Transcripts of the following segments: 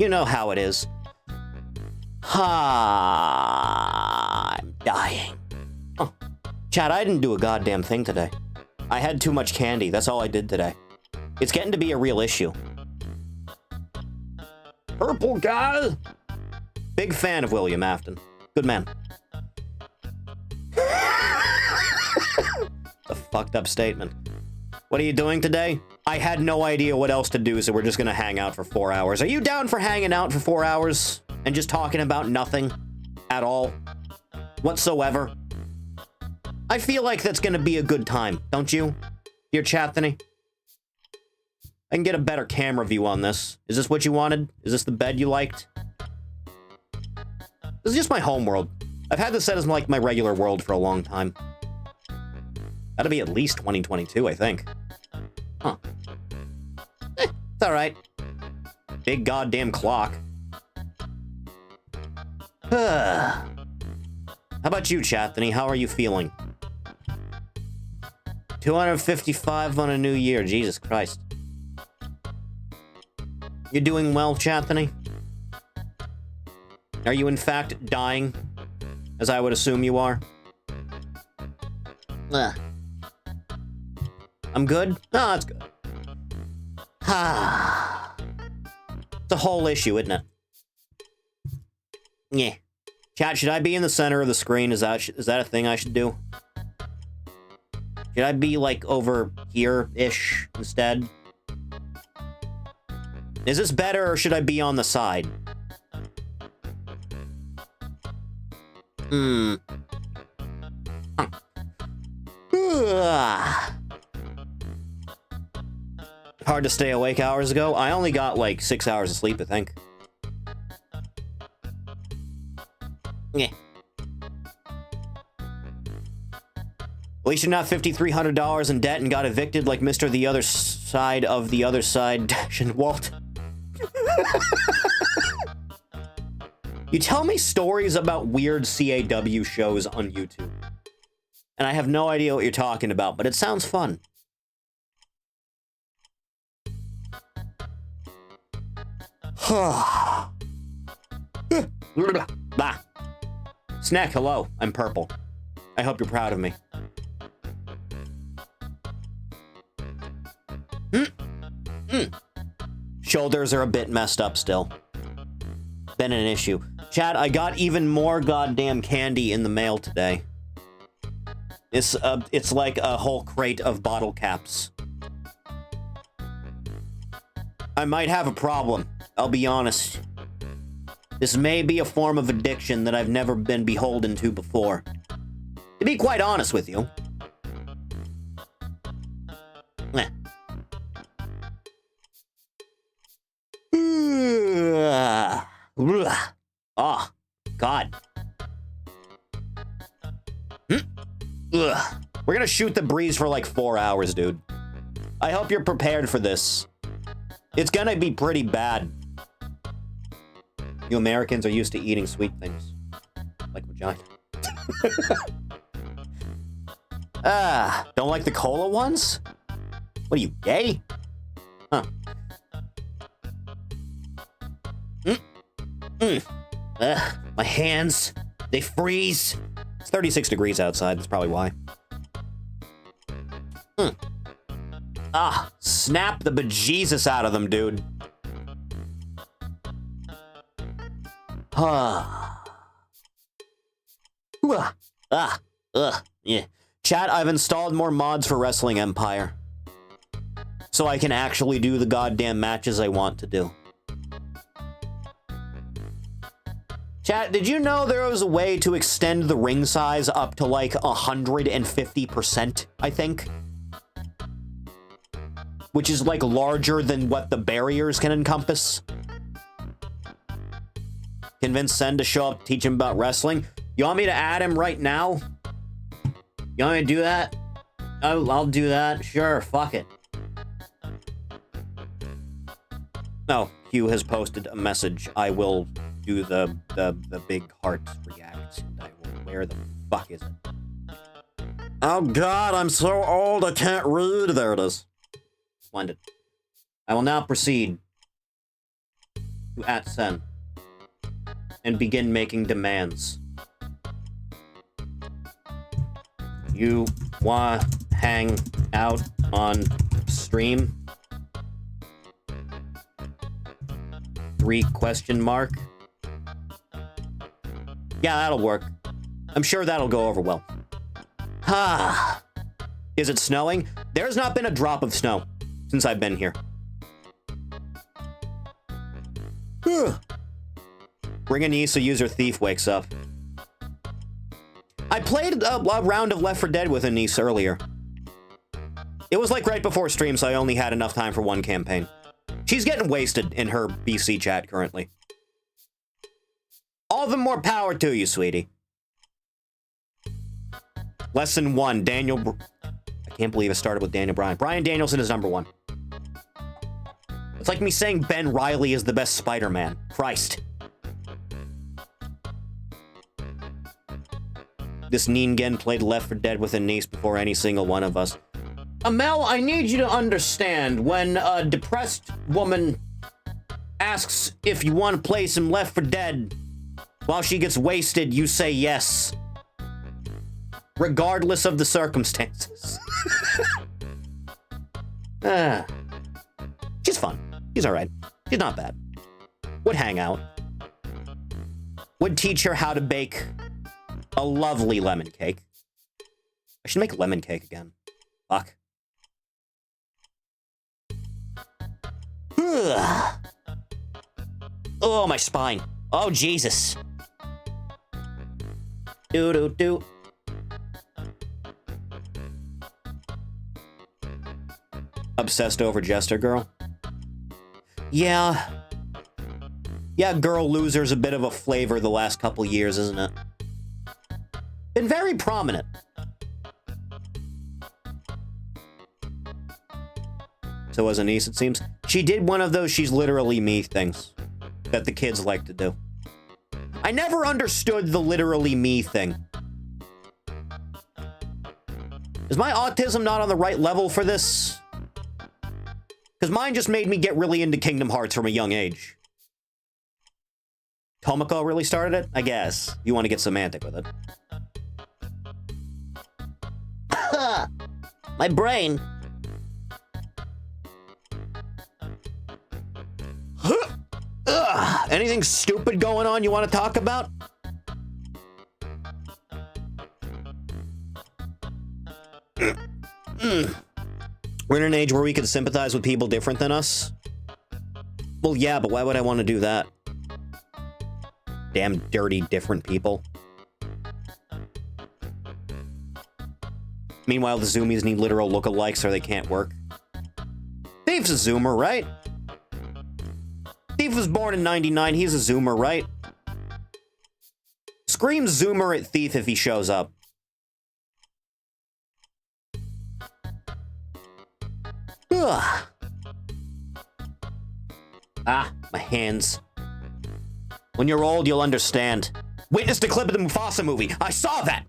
You know how it is. I'm dying. Oh. Chat, I didn't do a goddamn thing today. I had too much candy. That's all I did today. It's getting to be a real issue. Purple guy? Big fan of William Afton. Good man. A fucked up statement. What are you doing today? I had no idea what else to do, so we're just gonna hang out for 4 hours. Are you down for hanging out for 4 hours? And just talking about nothing? At all? Whatsoever? I feel like that's gonna be a good time, don't you? Dear Chathany? I can get a better camera view on this. Is this what you wanted? Is this the bed you liked? This is just my home world. I've had this set as like my regular world for a long time. That'll be at least 2022, I think. Huh. It's alright. Big goddamn clock. How about you, Chathany? How are you feeling? 255 on a new year. Jesus Christ. You doing well, Chathany? Are you in fact dying? As I would assume you are? I'm good? Oh, that's good. It's a whole issue, isn't it? Yeah. Chat, should I be in the center of the screen? Is that a thing I should do? Should I be, like, over here-ish instead? Is this better, or should I be on the side? Hard to stay awake hours ago? I only got, like, 6 hours of sleep, I think. Yeah. At least you're not $5,300 in debt and got evicted like Mr. The Other Side of the Other Side, Dash and Walt. You tell me stories about weird CAW shows on YouTube. And I have no idea what you're talking about, but it sounds fun. Snack, hello. I'm purple. I hope you're proud of me. Shoulders are a bit messed up still. Been an issue. Chat, I got even more goddamn candy in the mail today. It's like a whole crate of bottle caps. I might have a problem, I'll be honest. This may be a form of addiction that I've never been beholden to before. To be quite honest with you. Oh, God. We're gonna shoot the breeze for like 4 hours, dude. I hope you're prepared for this. It's gonna be pretty bad. You Americans are used to eating sweet things. Like vagina. Don't like the cola ones? What are you, gay? Huh. My hands, they freeze. It's 36 degrees outside, that's probably why. Snap the bejesus out of them, dude. Yeah. Chat, I've installed more mods for Wrestling Empire. So I can actually do the goddamn matches I want to do. Chat, did you know there was a way to extend the ring size up to like 150%, I think? Which is like larger than what the barriers can encompass. Convince Sen to show up, teach him about wrestling. You want me to add him right now? You want me to do that? I'll do that. Sure, fuck it. No, Hugh has posted a message. I will do the big heart react, and I will. Where the fuck is it? Oh God, I'm so old I can't read. There it is. Splendid. I will now proceed to @sen and begin making demands. You wanna hang out on stream? 3 question mark. Yeah, that'll work. I'm sure that'll go over well. Ah. Is it snowing? There's not been a drop of snow since I've been here. Bring a niece, a user thief wakes up. I played a round of Left 4 Dead with a niece earlier. It was like right before stream, so I only had enough time for one campaign. She's getting wasted in her BC chat currently. All the more power to you, sweetie. Lesson 1, Daniel... I can't believe it started with Daniel Bryan. Bryan Danielson is #1. It's like me saying Ben Reilly is the best Spider-Man. Christ. This Ningen played Left 4 Dead with a niece before any single one of us. Amel, I need you to understand, when a depressed woman asks if you want to play some Left 4 Dead while she gets wasted, you say yes. Regardless of the circumstances. She's fun. She's alright. She's not bad. Would hang out. Would teach her how to bake a lovely lemon cake. I should make lemon cake again. Fuck. Oh, my spine. Oh, Jesus. Do-do-do. Obsessed over Jester Girl? Yeah. Yeah, Girl Loser's a bit of a flavor the last couple years, isn't it? Been very prominent. So as a niece, it seems. She did one of those she's literally me things that the kids like to do. I never understood the literally me thing. Is my autism not on the right level for this? Because mine just made me get really into Kingdom Hearts from a young age. Tomoko really started it? I guess. You want to get semantic with it. My brain. Anything stupid going on you want to talk about? We're in an age where we can sympathize with people different than us? Well, yeah, but why would I want to do that? Damn dirty different people. Meanwhile, the Zoomies need literal lookalikes or they can't work. Thief's a Zoomer, right? Thief was born in 99, he's a Zoomer, right? Scream Zoomer at Thief if he shows up. Ugh. Ah, my hands. When you're old, you'll understand. Witnessed a clip of the Mufasa movie. I saw that!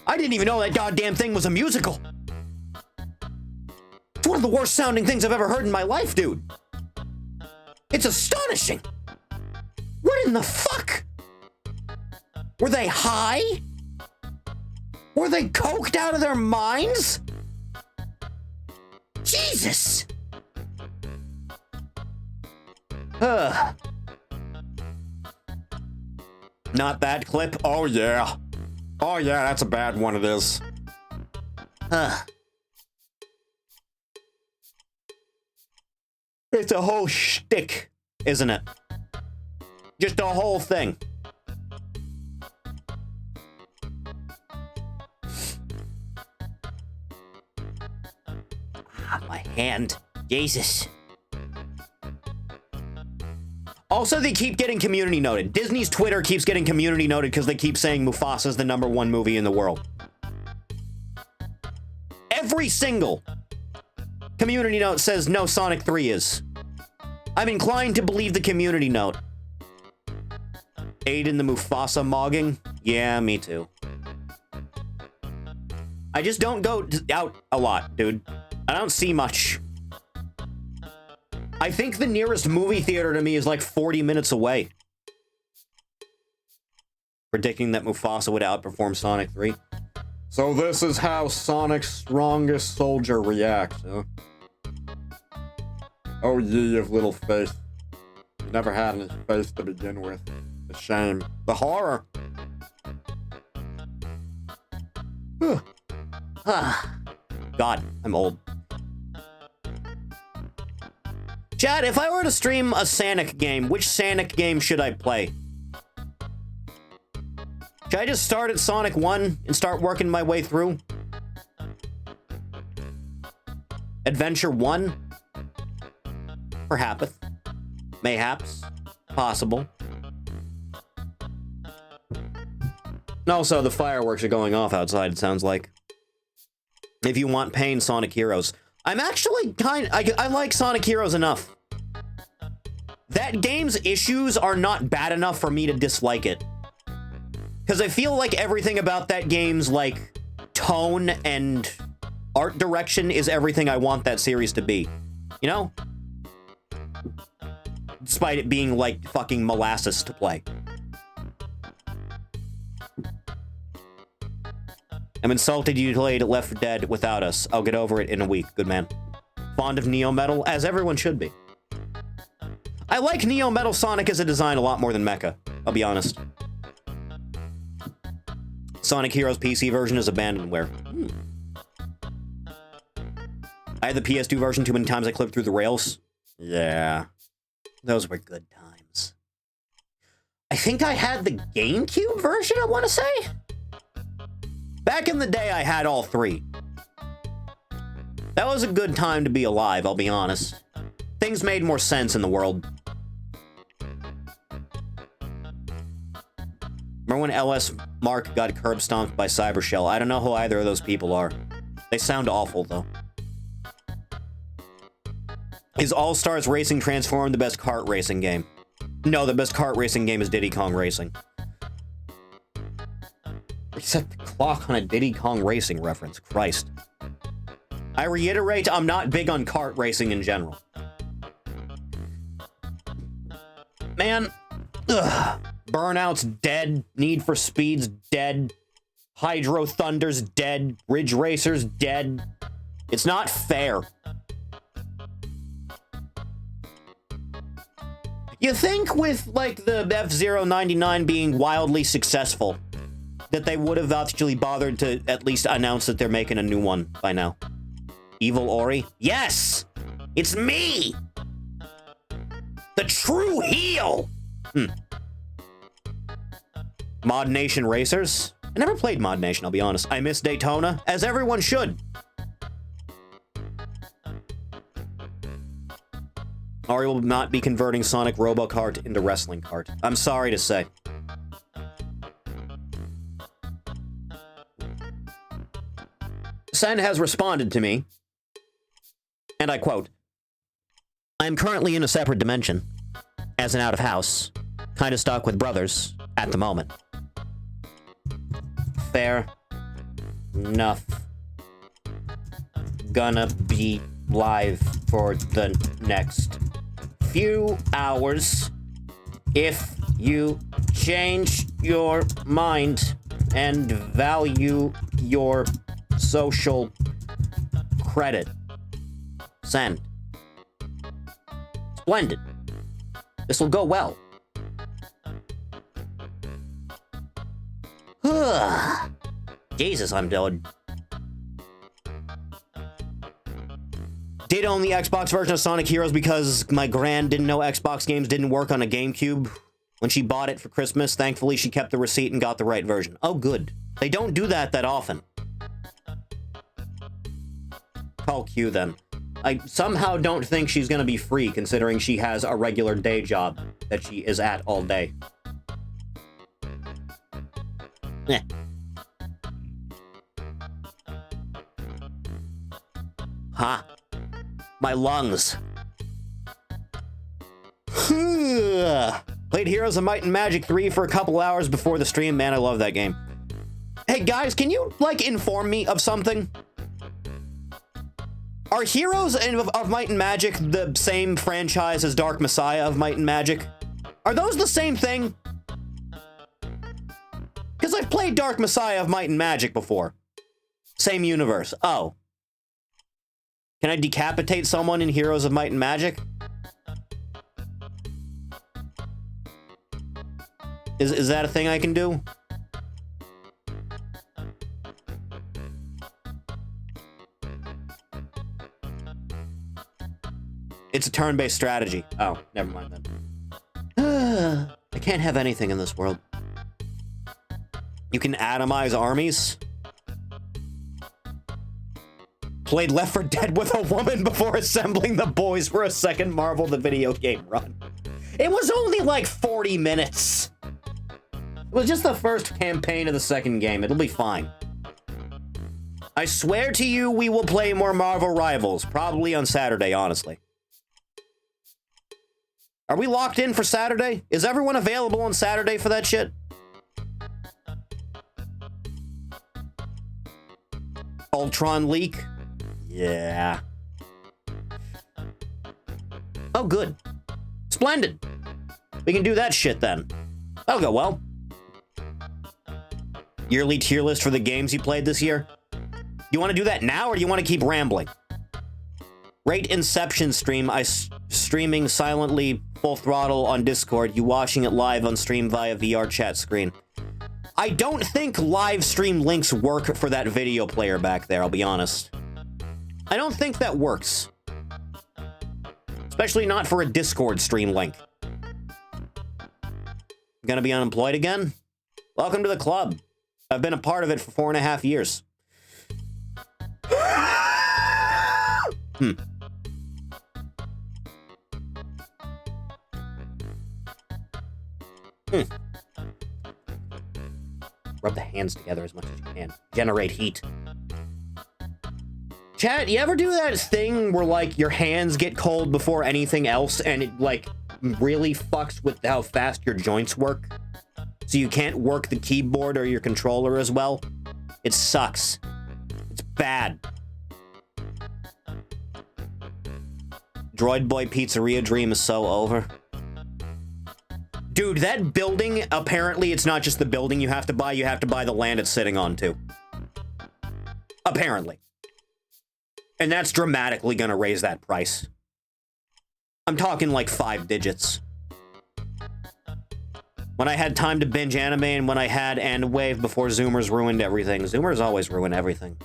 I didn't even know that goddamn thing was a musical. It's one of the worst sounding things I've ever heard in my life, dude. It's astonishing. What in the fuck? Were they high? Were they coked out of their minds? Jesus! Not that clip? Oh yeah. Oh yeah, that's a bad one, it is. It's a whole shtick, isn't it? Just a whole thing. Ah, my hand. Jesus. Also, they keep getting community noted. Disney's Twitter keeps getting community noted because they keep saying Mufasa's the #1 movie in the world. Every single community note says no, Sonic 3 is. I'm inclined to believe the community note. Aid in the Mufasa mogging? Yeah, me too. I just don't go out a lot, dude. I don't see much. I think the nearest movie theater to me is like 40 minutes away. Predicting that Mufasa would outperform Sonic 3. So this is how Sonic's strongest soldier reacts, huh? Oh, ye of little faith. You never had any faith to begin with. The shame. The horror. God, I'm old. Chad, if I were to stream a Sonic game, which Sonic game should I play? Should I just start at Sonic 1 and start working my way through? Adventure 1? Perhaps. Mayhaps. Possible. Also, the fireworks are going off outside, it sounds like. If you want pain, Sonic Heroes. I'm actually I like Sonic Heroes enough. That game's issues are not bad enough for me to dislike it. Because I feel like everything about that game's, like, tone and art direction is everything I want that series to be. You know? Despite it being, like, fucking molasses to play. I'm insulted you played Left 4 Dead without us. I'll get over it in a week. Good man. Fond of Neo Metal, as everyone should be. I like Neo Metal Sonic as a design a lot more than Mecha. I'll be honest. Sonic Heroes PC version is abandonware. I had the PS2 version too many times I clipped through the rails. Yeah. Those were good times. I think I had the GameCube version, I want to say? Back in the day, I had all three. That was a good time to be alive, I'll be honest. Things made more sense in the world. Remember when LS Mark got curb stomped by Cybershell? I don't know who either of those people are. They sound awful, though. Is All-Stars Racing Transformed the best kart racing game? No, the best kart racing game is Diddy Kong Racing. Reset the clock on a Diddy Kong Racing reference. Christ. I reiterate, I'm not big on kart racing in general. Man. Ugh. Burnout's dead. Need for Speed's dead. Hydro Thunder's dead. Ridge Racer's dead. It's not fair. You think with, like, the F-Zero 99 being wildly successful, that they would have actually bothered to at least announce that they're making a new one by now. Evil Ori? Yes! It's me! The true heel! Mod Nation Racers? I never played Mod Nation, I'll be honest. I miss Daytona, as everyone should. Ori will not be converting Sonic Robo-Kart into Wrestling Kart. I'm sorry to say. Sen has responded to me, and I quote, I am currently in a separate dimension, as an out-of-house, kind of stuck with brothers at the moment. Fair enough. Gonna be live for the next few hours. If you change your mind and value your social credit. Send. Splendid. This will go well. Jesus, I'm done. Did own the Xbox version of Sonic Heroes because my gran didn't know Xbox games didn't work on a GameCube when she bought it for Christmas. Thankfully, she kept the receipt and got the right version. Oh, good. They don't do that often. Call Q, then. I somehow don't think she's gonna be free, considering she has a regular day job that she is at all day. Eh. Ha. My lungs. Played Heroes of Might and Magic 3 for a couple hours before the stream. Man, I love that game. Hey, guys, can you, like, inform me of something? Are Heroes of Might and Magic the same franchise as Dark Messiah of Might and Magic? Are those the same thing? Because I've played Dark Messiah of Might and Magic before. Same universe. Oh. Can I decapitate someone in Heroes of Might and Magic? Is that a thing I can do? It's a turn-based strategy. Oh, never mind then. I can't have anything in this world. You can atomize armies? Played Left 4 Dead with a woman before assembling the boys for a second Marvel the video game run. It was only like 40 minutes. It was just the first campaign of the second game. It'll be fine. I swear to you, we will play more Marvel Rivals. Probably on Saturday, honestly. Are we locked in for Saturday? Is everyone available on Saturday for that shit? Ultron leak? Yeah. Oh, good. Splendid. We can do that shit then. That'll go well. Yearly tier list for the games you played this year? You want to do that now, or do you want to keep rambling? Rate Inception stream. Streaming silently full throttle on Discord. You watching it live on stream via VR chat screen. I don't think live stream links work for that video player back there, I'll be honest. I don't think that works. Especially not for a Discord stream link. Gonna be unemployed again? Welcome to the club. I've been a part of it for 4.5 years. Rub the hands together as much as you can. Generate heat. Chat, you ever do that thing where, like, your hands get cold before anything else and it, like, really fucks with how fast your joints work? So you can't work the keyboard or your controller as well? It sucks. It's bad. Droid Boy Pizzeria dream is so over. Dude, that building, apparently it's not just the building you have to buy the land it's sitting on too. Apparently. And that's dramatically gonna raise that price. I'm talking like 5 digits. When I had time to binge anime and when I had and wave before Zoomers ruined everything. Zoomers always ruin everything.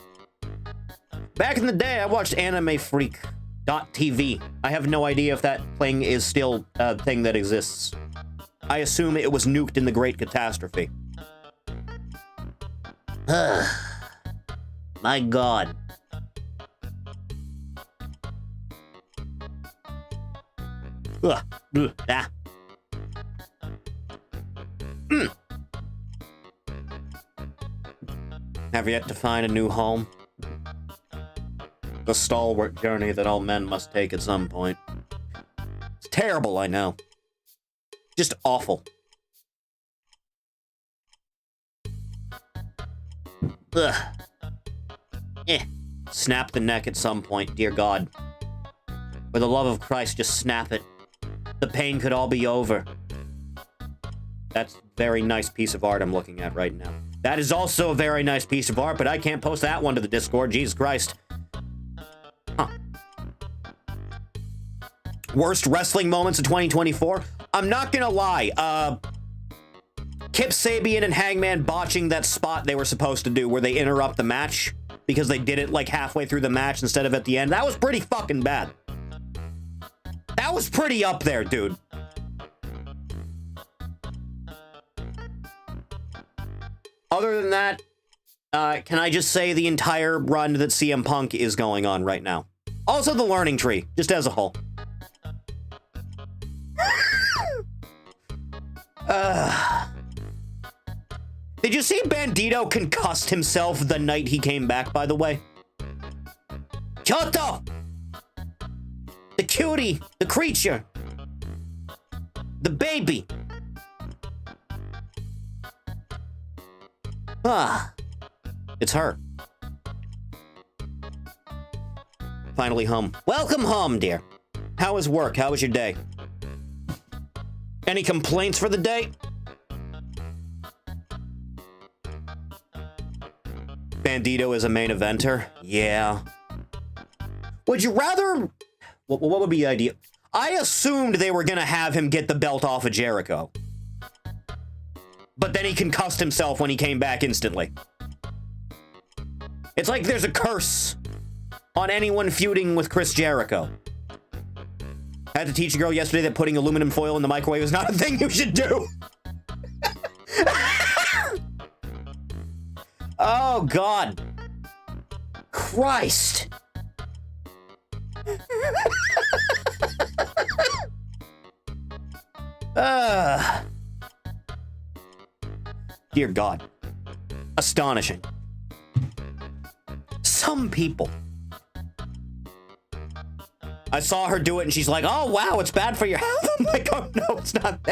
Back in the day, I watched Anime Freak.tv. I have no idea if that thing is still a thing that exists. I assume it was nuked in the Great Catastrophe. My God. Ah. Have yet to find a new home. The stalwart journey that all men must take at some point. It's terrible, I know. Just awful. Snap the neck at some point, dear God. For the love of Christ, just snap it. The pain could all be over. That's a very nice piece of art I'm looking at right now. That is also a very nice piece of art, but I can't post that one to the Discord. Jesus Christ. Huh. Worst wrestling moments of 2024? I'm not gonna lie. Kip Sabian and Hangman botching that spot they were supposed to do where they interrupt the match because they did it like halfway through the match instead of at the end. That was pretty fucking bad. That was pretty up there, dude. Other than that, can I just say the entire run that CM Punk is going on right now? Also the learning tree, just as a whole. Did you see Bandito concussed himself the night he came back, by the way? Kyoto! The cutie, the creature, the baby. It's her. Finally home. Welcome home, dear. How was work? How was your day? Any complaints for the day? Bandito is a main eventer? Yeah. Would you rather... What would be the idea? I assumed they were gonna have him get the belt off of Jericho. But then he concussed himself when he came back instantly. It's like there's a curse on anyone feuding with Chris Jericho. I had to teach a girl yesterday that putting aluminum foil in the microwave is not a thing you should do. Oh, God. Christ. Dear God. Astonishing. Some people. I saw her do it and she's like, oh, wow, it's bad for your health. I'm like, oh, no, it's not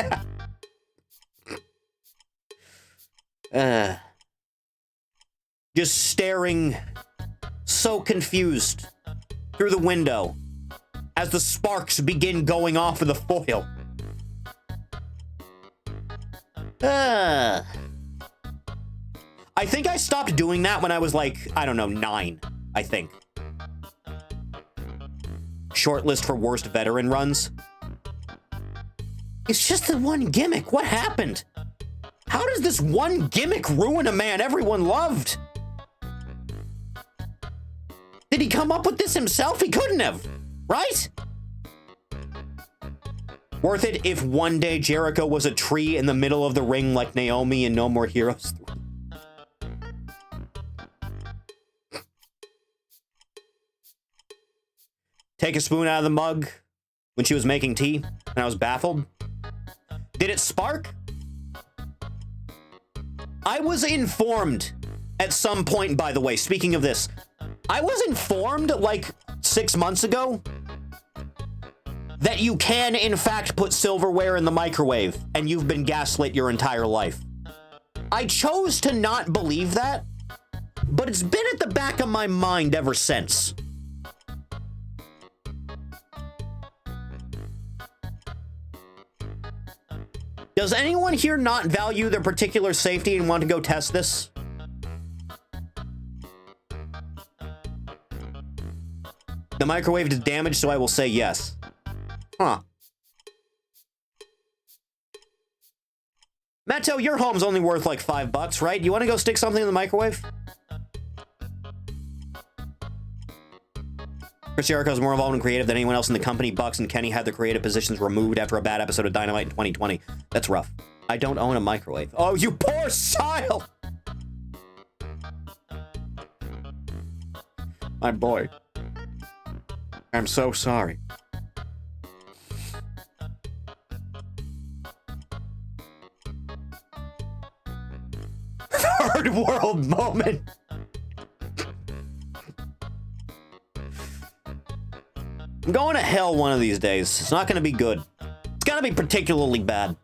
that. Just staring, so confused, through the window as the sparks begin going off of the foil. I think I stopped doing that when I was like, I don't know, 9, I think. Shortlist for worst veteran runs. It's just the one gimmick. What happened? How does this one gimmick ruin a man everyone loved? Did he come up with this himself? He couldn't have, right? Worth it if one day Jericho was a tree in the middle of the ring like Naomi in No More Heroes 3. Take a spoon out of the mug when she was making tea, and I was baffled. Did it spark? I was informed at some point, by the way, speaking of this, I was informed like 6 months ago that you can, in fact, put silverware in the microwave, and you've been gaslit your entire life. I chose to not believe that, but it's been at the back of my mind ever since. Does anyone here not value their particular safety and want to go test this? The microwave is damaged, so I will say yes. Huh. Matto, your home's only worth like $5, right? You want to go stick something in the microwave? Chris Jericho is more involved and creative than anyone else in the company. Bucks and Kenny had their creative positions removed after a bad episode of Dynamite in 2020. That's rough. I don't own a microwave. Oh, you poor child! My boy. I'm so sorry. Third world moment. I'm going to hell one of these days. It's not going to be good. It's going to be particularly bad.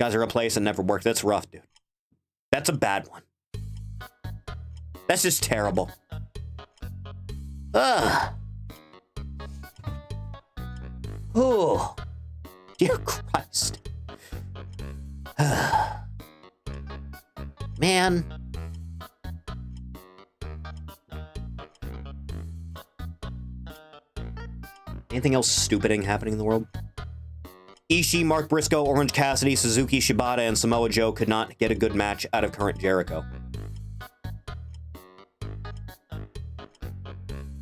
Guys are a place that never worked. That's rough, dude. That's a bad one. That's just terrible. Ugh. Oh. Dear Christ. Man. Anything else stupiding happening in the world? Ishii, Mark Briscoe, Orange Cassidy, Suzuki, Shibata, and Samoa Joe could not get a good match out of current Jericho.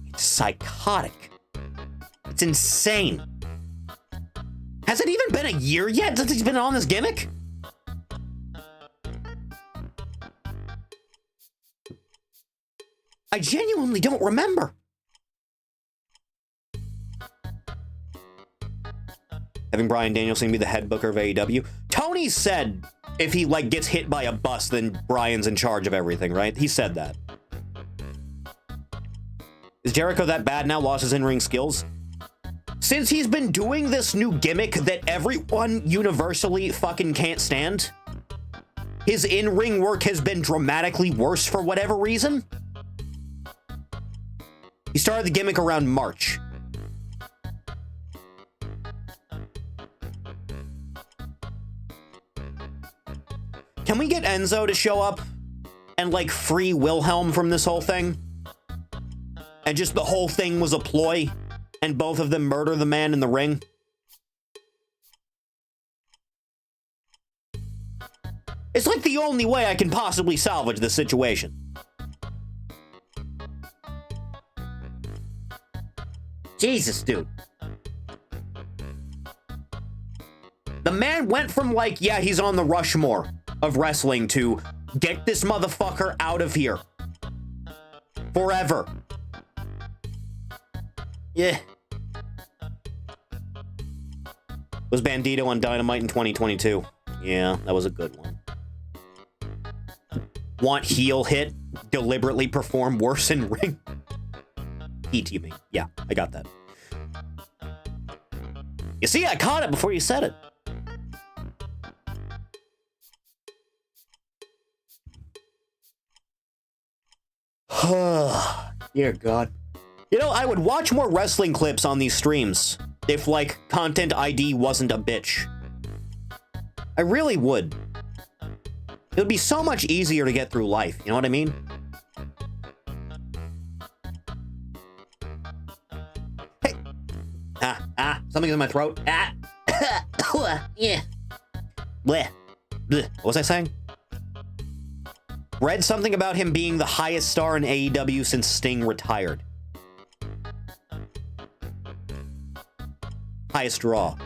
It's psychotic. It's insane. Has it even been a year yet since he's been on this gimmick? I genuinely don't remember. Having Bryan Danielson be the head booker of AEW. Tony said if he, like, gets hit by a bus, then Bryan's in charge of everything, right? He said that. Is Jericho that bad now? Lost his in-ring skills? Since he's been doing this new gimmick that everyone universally fucking can't stand, his in-ring work has been dramatically worse for whatever reason. He started the gimmick around March. Can we get Enzo to show up and, like, free Wilhelm from this whole thing? And just the whole thing was a ploy, and both of them murder the man in the ring? It's like the only way I can possibly salvage this situation. Jesus, dude. The man went from, like, yeah, he's on the Rushmore of wrestling to get this motherfucker out of here. Forever. Yeah. Was Bandito on Dynamite in 2022? Yeah, that was a good one. Want heel hit? Deliberately perform worse in ring? Heat, you mean? Yeah, I got that. You see, I caught it before you said it. Dear God. You know, I would watch more wrestling clips on these streams if, like, Content ID wasn't a bitch. I really would. It would be so much easier to get through life, you know what I mean? Hey! Something's in my throat. Yeah. Bleh. Bleh. What was I saying? Read something about him being the highest star in AEW since Sting retired. Highest draw.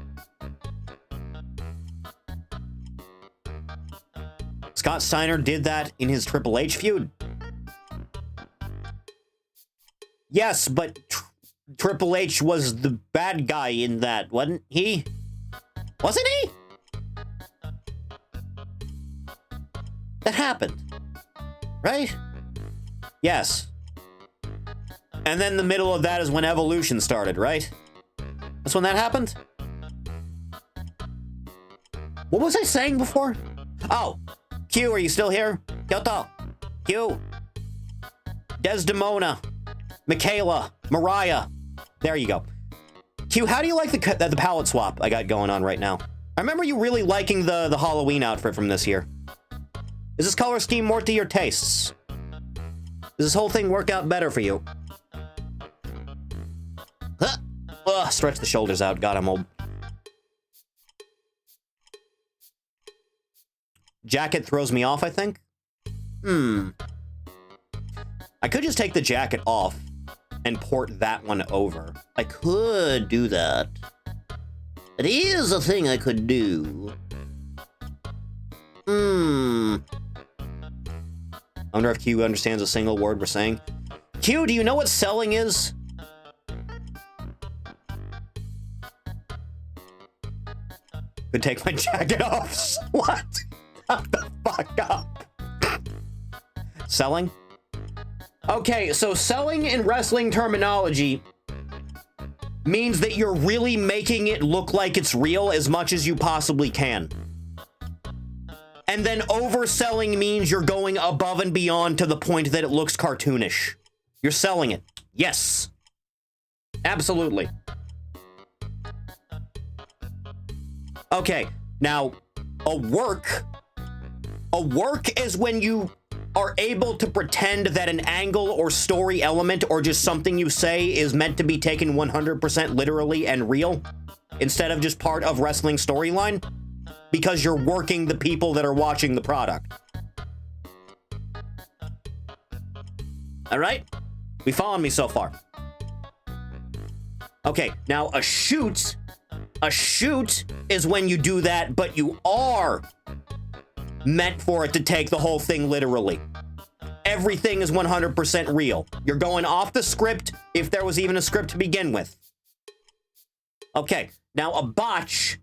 Scott Steiner did that in his Triple H feud. Yes, but Triple H was the bad guy in that, wasn't he? Wasn't he? That happened. Right? Yes. And then the middle of that is when Evolution started, right? That's when that happened? What was I saying before? Oh, Q, are you still here? Kyoto, Q, Desdemona, Michaela, Mariah. There you go. Q, how do you like the palette swap I got going on right now? I remember you really liking the Halloween outfit from this year. Is this color scheme more to your tastes? Does this whole thing work out better for you? Huh. Ugh, stretch the shoulders out. God, I'm old. Jacket throws me off, I think. I could just take the jacket off and port that one over. I could do that. It is a thing I could do. I wonder if Q understands a single word we're saying. Q, do you know what selling is? Could take my jacket off. What? Shut the fuck up. Selling? Okay, so selling in wrestling terminology means that you're really making it look like it's real as much as you possibly can. And then overselling means you're going above and beyond to the point that it looks cartoonish. You're selling it. Yes. Absolutely. Okay, now, a work is when you are able to pretend that an angle or story element or just something you say is meant to be taken 100% literally and real instead of just part of wrestling storyline because you're working the people that are watching the product. All right? We following me so far? Okay, now a shoot is when you do that, but you are meant for it to take the whole thing literally. Everything is 100% real. You're going off the script, if there was even a script to begin with. Okay, now a botch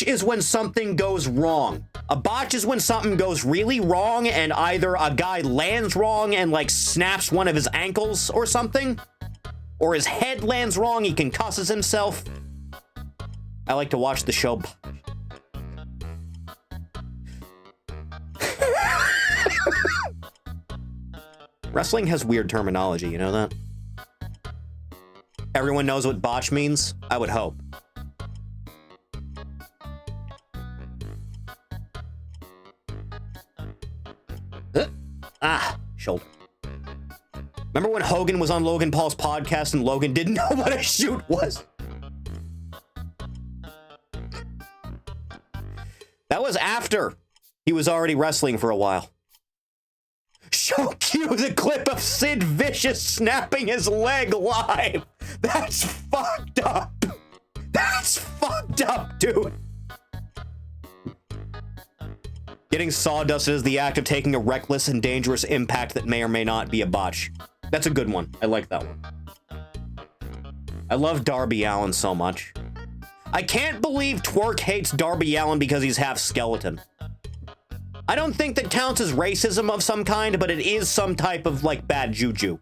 is when something goes wrong. A botch is when something goes really wrong and either a guy lands wrong and like snaps one of his ankles or something, or his head lands wrong, he concusses himself. I like to watch the show. Wrestling has weird terminology, you know that? Everyone knows what botch means? I would hope. Shoulder. Remember when Hogan was on Logan Paul's podcast and Logan didn't know what a shoot was? That was after he was already wrestling for a while. Show Q the clip of Sid Vicious snapping his leg live. That's fucked up. That's fucked up, dude. Getting sawdusted is the act of taking a reckless and dangerous impact that may or may not be a botch. That's a good one. I like that one. I love Darby Allin so much. I can't believe Twerk hates Darby Allin because he's half skeleton. I don't think that counts as racism of some kind, but it is some type of, like, bad juju.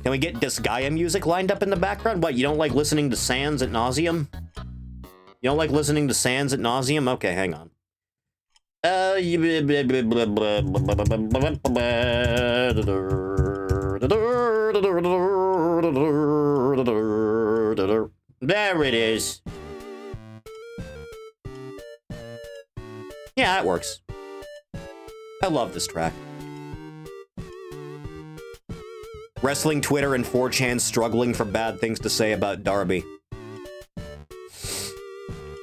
Can we get Disgaea music lined up in the background? What, you don't like listening to Sans at nauseum? You don't like listening to Sans at nauseum? Okay, hang on. There it is. Yeah, that works. I love this track. Wrestling Twitter and 4chan struggling for bad things to say about Darby.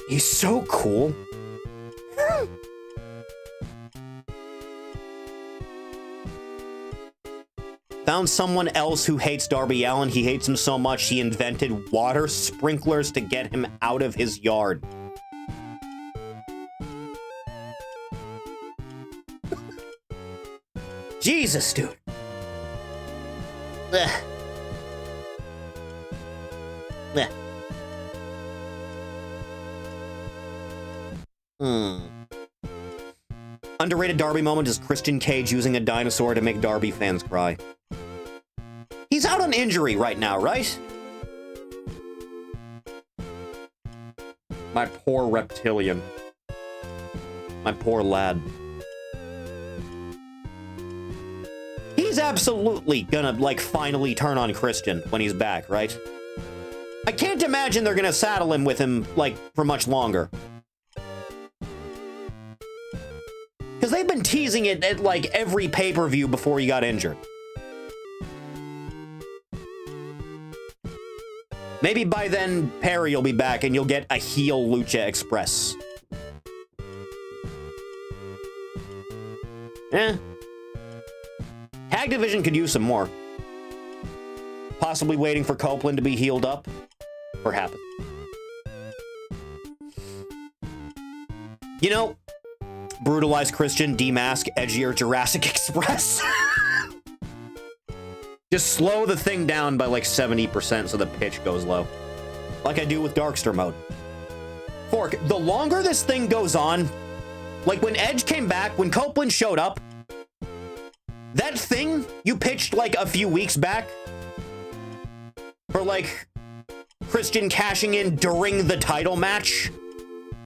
He's so cool. Found someone else who hates Darby Allin. He hates him so much he invented water sprinklers to get him out of his yard. Jesus, dude. Ugh. Ugh. Underrated Darby moment is Christian Cage using a dinosaur to make Darby fans cry. He's out on injury right now, right? My poor reptilian. My poor lad. He's absolutely gonna, like, finally turn on Christian when he's back, right? I can't imagine they're gonna saddle him with him, like, for much longer. Because they've been teasing it at, like, every pay-per-view before he got injured. Maybe by then, Perry will be back and you'll get a heel Lucha Express. Tag division could use some more. Possibly waiting for Copeland to be healed up. Perhaps. You know, brutalize Christian, demask, edgier Jurassic Express. Just slow the thing down by like 70% so the pitch goes low. Like I do with Darkster mode. Fork, the longer this thing goes on, like when Edge came back, when Copeland showed up, that thing you pitched like a few weeks back for like Christian cashing in during the title match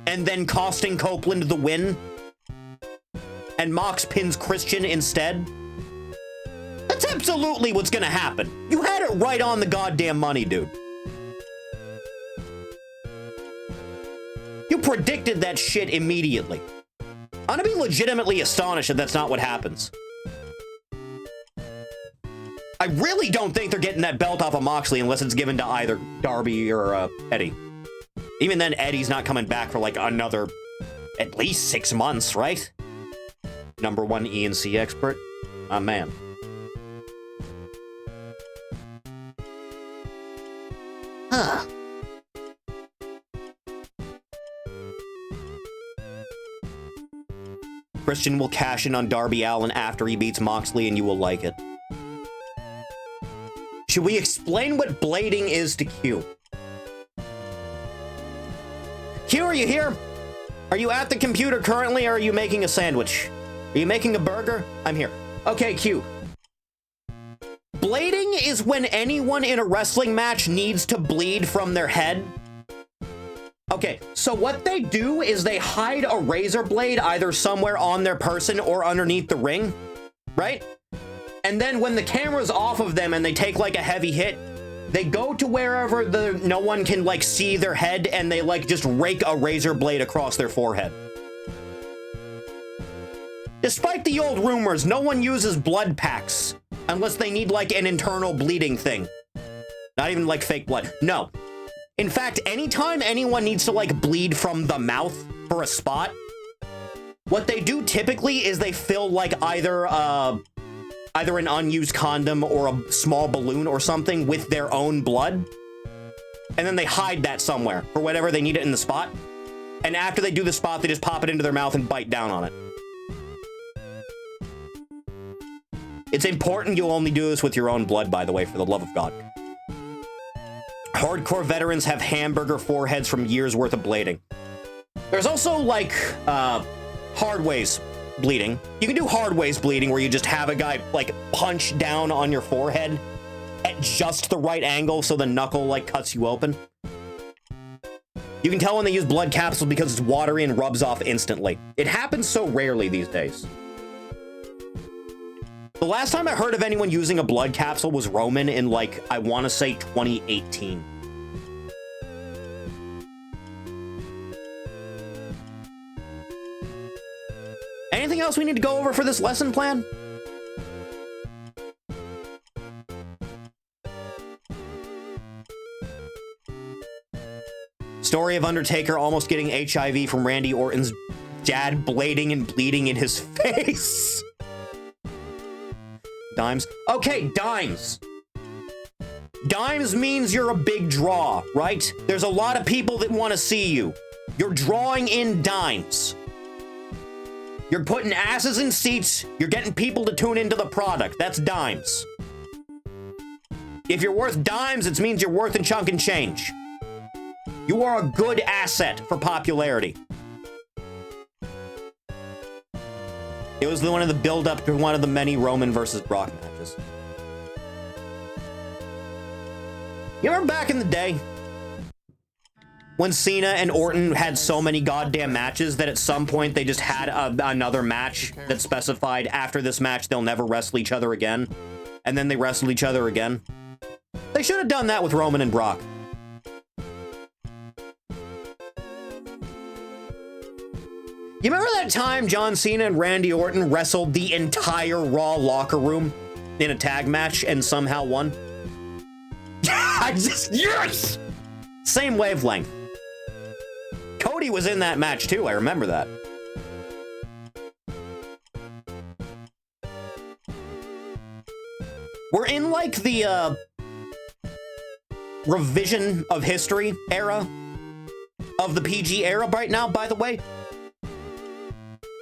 and then costing Copeland the win and Mox pins Christian instead. That's absolutely what's gonna happen. You had it right on the goddamn money, dude. You predicted that shit immediately. I'm gonna be legitimately astonished if that's not what happens. I really don't think they're getting that belt off of Moxley unless it's given to either Darby or Eddie. Even then, Eddie's not coming back for like another at least 6 months, right? Number one ENC expert? Man. Huh. Christian will cash in on Darby Allin after he beats Moxley and you will like it. Should we explain what blading is to Q? Q, are you here? Are you at the computer currently, or are you making a sandwich? Are you making a burger? I'm here. Okay, Q. Blading is when anyone in a wrestling match needs to bleed from their head. Okay, so what they do is they hide a razor blade either somewhere on their person or underneath the ring, right? And then when the camera's off of them and they take like a heavy hit, they go to wherever no one can like see their head and they like just rake a razor blade across their forehead. Despite the old rumors, no one uses blood packs unless they need like an internal bleeding thing. Not even like fake blood. No. In fact, anytime anyone needs to like bleed from the mouth for a spot, what they do typically is they fill like either an unused condom or a small balloon or something with their own blood. And then they hide that somewhere for whatever they need it in the spot. And after they do the spot, they just pop it into their mouth and bite down on it. It's important you only do this with your own blood, by the way, for the love of God. Hardcore veterans have hamburger foreheads from years worth of blading. There's also like hard ways bleeding. You can do hard ways bleeding where you just have a guy like punch down on your forehead at just the right angle so the knuckle like cuts you open. You can tell when they use blood capsules because it's watery and rubs off instantly. It happens so rarely these days. The last time I heard of anyone using a blood capsule was Roman in like, I want to say 2018. Anything else we need to go over for this lesson plan? Story of Undertaker almost getting HIV from Randy Orton's dad blading and bleeding in his face. Dimes. Okay, dimes. Dimes means you're a big draw, right? There's a lot of people that want to see you. You're drawing in dimes. You're putting asses in seats. You're getting people to tune into the product. That's dimes. If you're worth dimes, it means you're worth a chunk and change. You are a good asset for popularity. It was one of the build-up to one of the many Roman versus Brock matches. You remember back in the day when Cena and Orton had so many goddamn matches that at some point they just had another match that specified after this match they'll never wrestle each other again, and then they wrestled each other again? They should have done that with Roman and Brock. You remember that time John Cena and Randy Orton wrestled the entire Raw locker room in a tag match and somehow won? Yes! Same wavelength. Cody was in that match too, I remember that. We're in like the revision of history era of the PG era right now, by the way.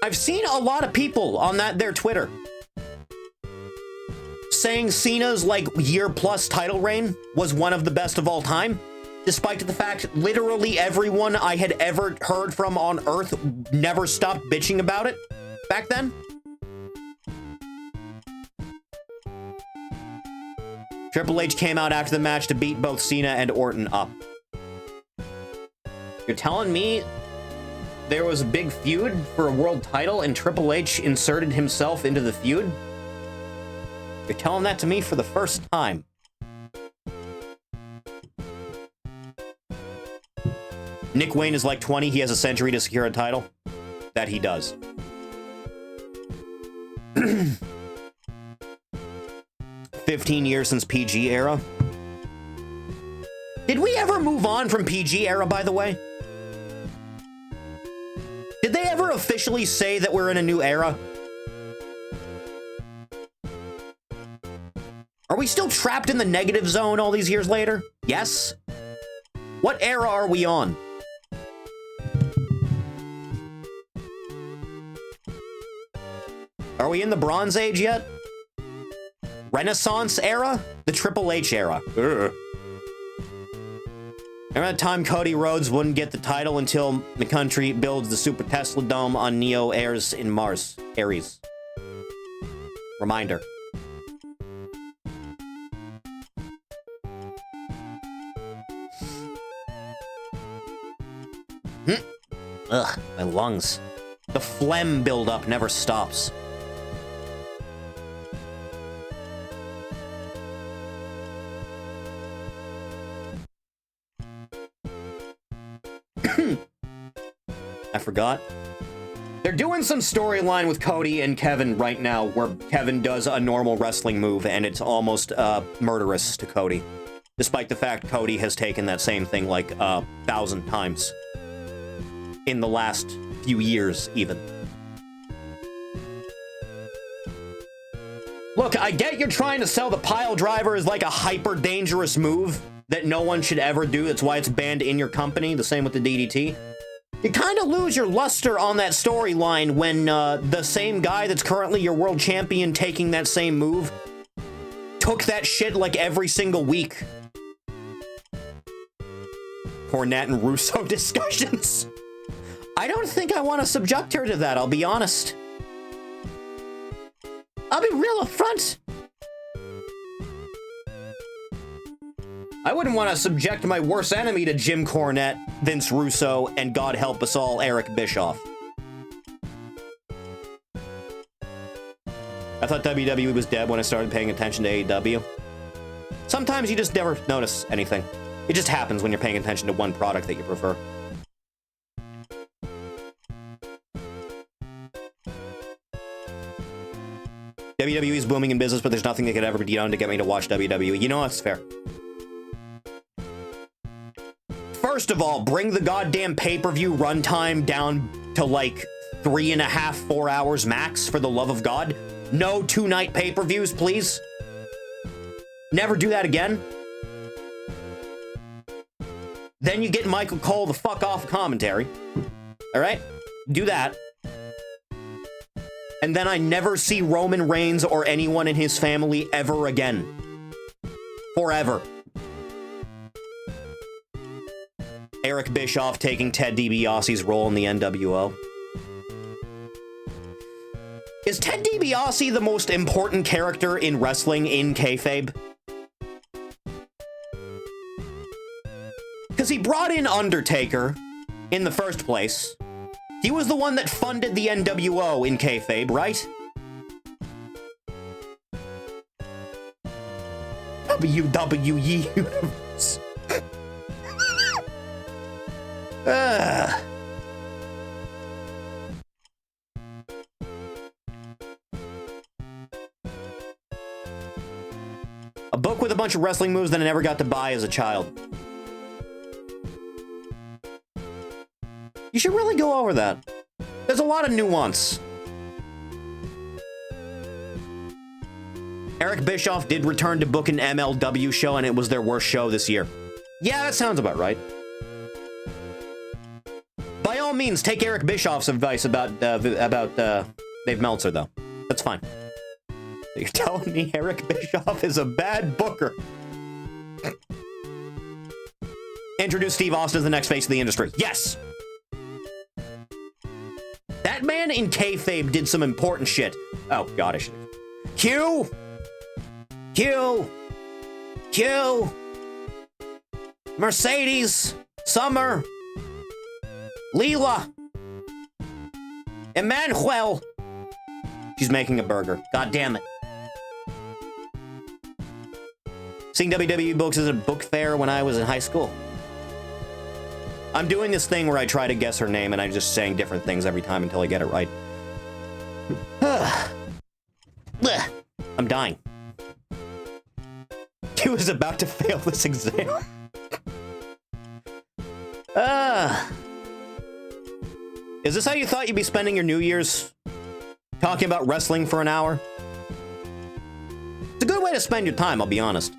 I've seen a lot of people on their Twitter saying Cena's like year-plus title reign was one of the best of all time, despite the fact literally everyone I had ever heard from on Earth never stopped bitching about it back then. Triple H came out after the match to beat both Cena and Orton up. You're telling me there was a big feud for a world title and Triple H inserted himself into the feud? You're telling that to me for the first time. Nick Wayne is like 20. He has a century to secure a title. That he does. 15 years since PG era. Did we ever move on from PG era, by the way? Did they ever officially say that we're in a new era? Are we still trapped in the negative zone all these years later? Yes? What era are we on? Are we in the Bronze Age yet? Renaissance era? The Triple H era. Ugh. Remember that time Cody Rhodes wouldn't get the title until the country builds the Super Tesla Dome on Neo Airs in Mars? Aries. Reminder. Ugh, my lungs. The phlegm buildup never stops. I forgot. They're doing some storyline with Cody and Kevin right now where Kevin does a normal wrestling move and it's almost murderous to Cody. Despite the fact Cody has taken that same thing like 1,000 times. In the last few years, even. Look, I get you're trying to sell the pile driver as like a hyper dangerous move that no one should ever do. That's why it's banned in your company. The same with the DDT. You kind of lose your luster on that storyline when the same guy that's currently your world champion taking that same move took that shit like every single week. Cornette and Russo discussions. I don't think I want to subject her to that, I'll be honest. I'll be real upfront. I wouldn't want to subject my worst enemy to Jim Cornette, Vince Russo, and God help us all, Eric Bischoff. I thought WWE was dead when I started paying attention to AEW. Sometimes you just never notice anything. It just happens when you're paying attention to one product that you prefer. WWE's booming in business, but there's nothing that could ever be done to get me to watch WWE. You know, that's fair. First of all, bring the goddamn pay-per-view runtime down to like 3.5, 4 hours max, for the love of God. No 2-night pay-per-views, please. Never do that again. Then you get Michael Cole the fuck off commentary. All right? Do that. And then I never see Roman Reigns or anyone in his family ever again. Forever. Eric Bischoff taking Ted DiBiase's role in the NWO. Is Ted DiBiase the most important character in wrestling in kayfabe? Because he brought in Undertaker in the first place. He was the one that funded the NWO in kayfabe, right? WWE Universe. A book with a bunch of wrestling moves that I never got to buy as a child. You should really go over that. There's a lot of nuance. Eric Bischoff did return to book an MLW show, and it was their worst show this year. Yeah, that sounds about right. By all means, take Eric Bischoff's advice about Dave Meltzer, though. That's fine. You're telling me Eric Bischoff is a bad booker? Introduce Steve Austin as the next face of the industry. Yes! That man in kayfabe did some important shit. Oh, God, I should... Q! Mercedes! Summer! Leela! Emmanuel! She's making a burger. God damn it. Seeing WWE books as a book fair when I was in high school. I'm doing this thing where I try to guess her name and I'm just saying different things every time until I get it right. I'm dying. He was about to fail this exam. Is this how you thought you'd be spending your New Year's? Talking about wrestling for an hour? It's a good way to spend your time, I'll be honest.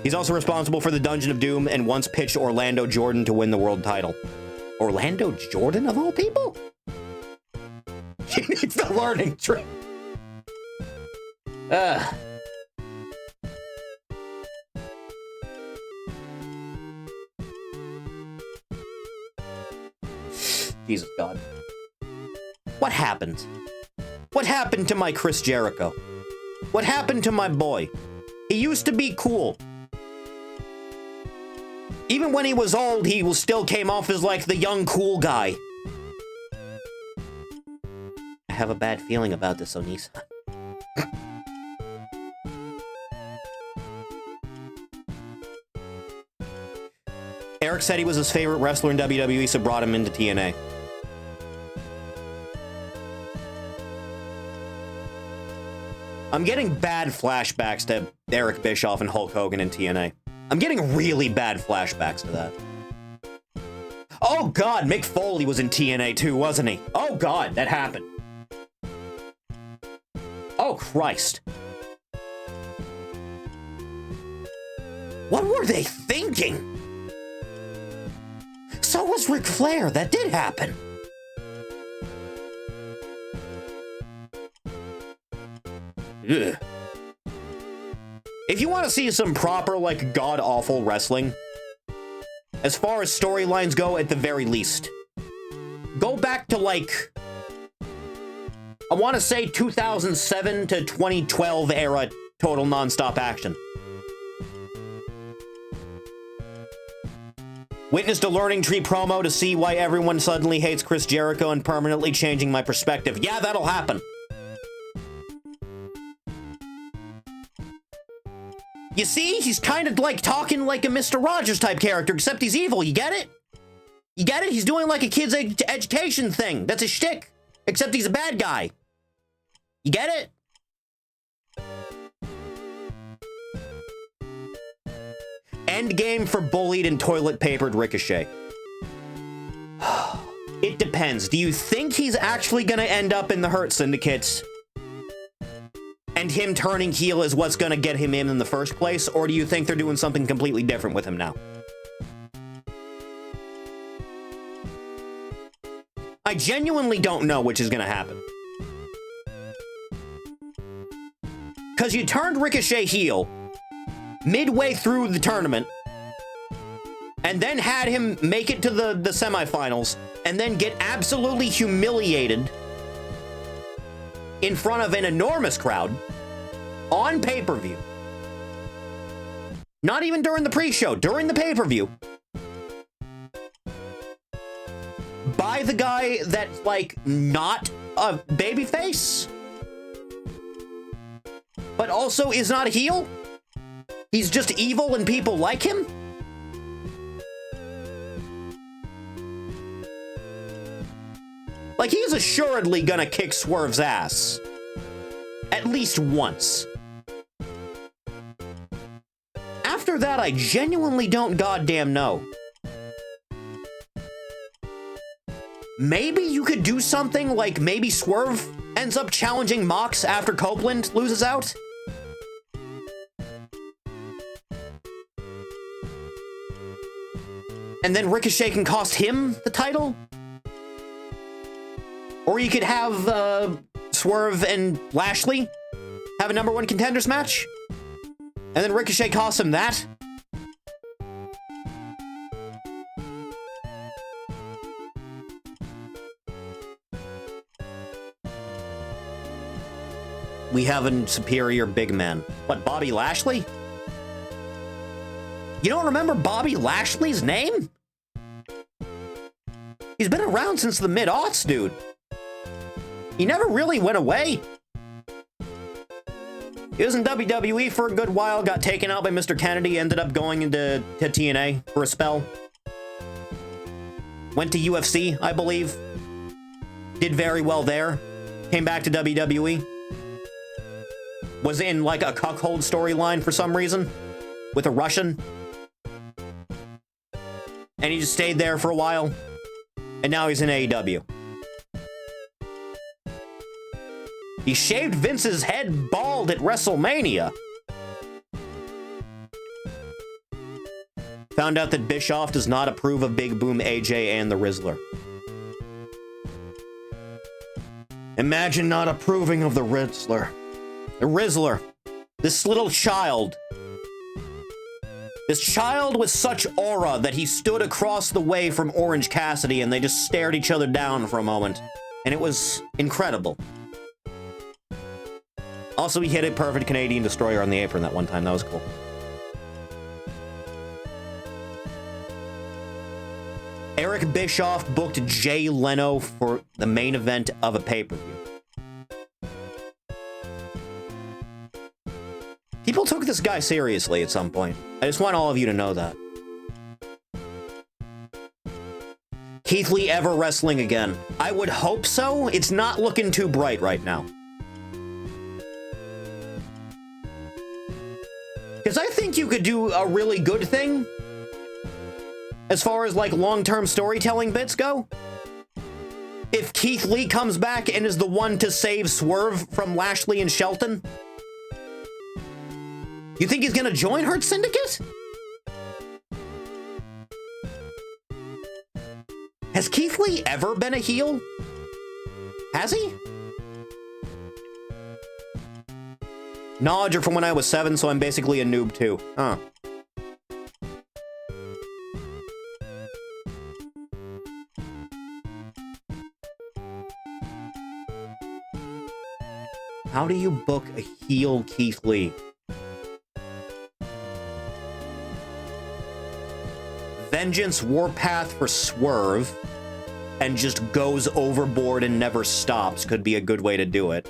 He's also responsible for the Dungeon of Doom and once pitched Orlando Jordan to win the world title. Orlando Jordan, of all people? He needs the learning tree. Jesus God. What happened? What happened to my Chris Jericho? What happened to my boy? He used to be cool. Even when he was old, he still came off as, like, the young, cool guy. I have a bad feeling about this, Onisa. Eric said he was his favorite wrestler in WWE, so brought him into TNA. I'm getting bad flashbacks to Eric Bischoff and Hulk Hogan in TNA. I'm getting really bad flashbacks to that. Oh god, Mick Foley was in TNA too, wasn't he? Oh god, that happened. Oh Christ. What were they thinking? So was Ric Flair, that did happen. Ugh. If you want to see some proper, like, god-awful wrestling, as far as storylines go, at the very least, go back to, like, I want to say 2007 to 2012 era total non-stop action. Witnessed a Learning Tree promo to see why everyone suddenly hates Chris Jericho and permanently changing my perspective. Yeah, that'll happen. You see? He's kind of like talking like a Mr. Rogers type character, except he's evil. You get it? You get it? He's doing like a kid's education thing. That's his shtick. Except he's a bad guy. You get it? Endgame for bullied and toilet papered Ricochet. It depends. Do you think he's actually gonna end up in the Hurt Syndicate? And him turning heel is what's gonna get him in the first place? Or do you think they're doing something completely different with him now? I genuinely don't know which is gonna happen. Because you turned Ricochet heel midway through the tournament, and then had him make it to the semifinals, and then get absolutely humiliated in front of an enormous crowd on pay-per-view. Not even during the pre-show, during the pay-per-view. By the guy that's, like, not a babyface, but also is not a heel. He's just evil and people like him? Like, he's assuredly gonna kick Swerve's ass. At least once. After that, I genuinely don't goddamn know. Maybe you could do something like maybe Swerve ends up challenging Mox after Copeland loses out? And then Ricochet can cost him the title? Or you could have Swerve and Lashley have a #1 contenders match? And then Ricochet costs him that? We have a superior big man. What, Bobby Lashley? You don't remember Bobby Lashley's name? He's been around since the mid-aughts, dude. He never really went away. He was in WWE for a good while, got taken out by Mr. Kennedy, ended up going into TNA for a spell. Went to UFC, I believe. Did very well there. Came back to WWE. Was in, like, a cuckold storyline for some reason. With a Russian. And he just stayed there for a while. And now he's in AEW. He shaved Vince's head bald at WrestleMania. Found out that Bischoff does not approve of Big Boom AJ and the Rizzler. Imagine not approving of the Rizzler. The Rizzler. This little child. This child with such aura that he stood across the way from Orange Cassidy and they just stared each other down for a moment. And it was incredible. Also, he hit a perfect Canadian Destroyer on the apron that one time. That was cool. Eric Bischoff booked Jay Leno for the main event of a pay-per-view. People took this guy seriously at some point. I just want all of you to know that. Keith Lee ever wrestling again? I would hope so. It's not looking too bright right now. Because I think you could do a really good thing as far as, like, long-term storytelling bits go. If Keith Lee comes back and is the one to save Swerve from Lashley and Shelton, you think he's gonna join Hurt Syndicate? Has Keith Lee ever been a heel? Has he? Knowledge are from when I was 7, so I'm basically a noob too. Huh. How do you book a heel Keith Lee? Vengeance Warpath for Swerve and just goes overboard and never stops could be a good way to do it.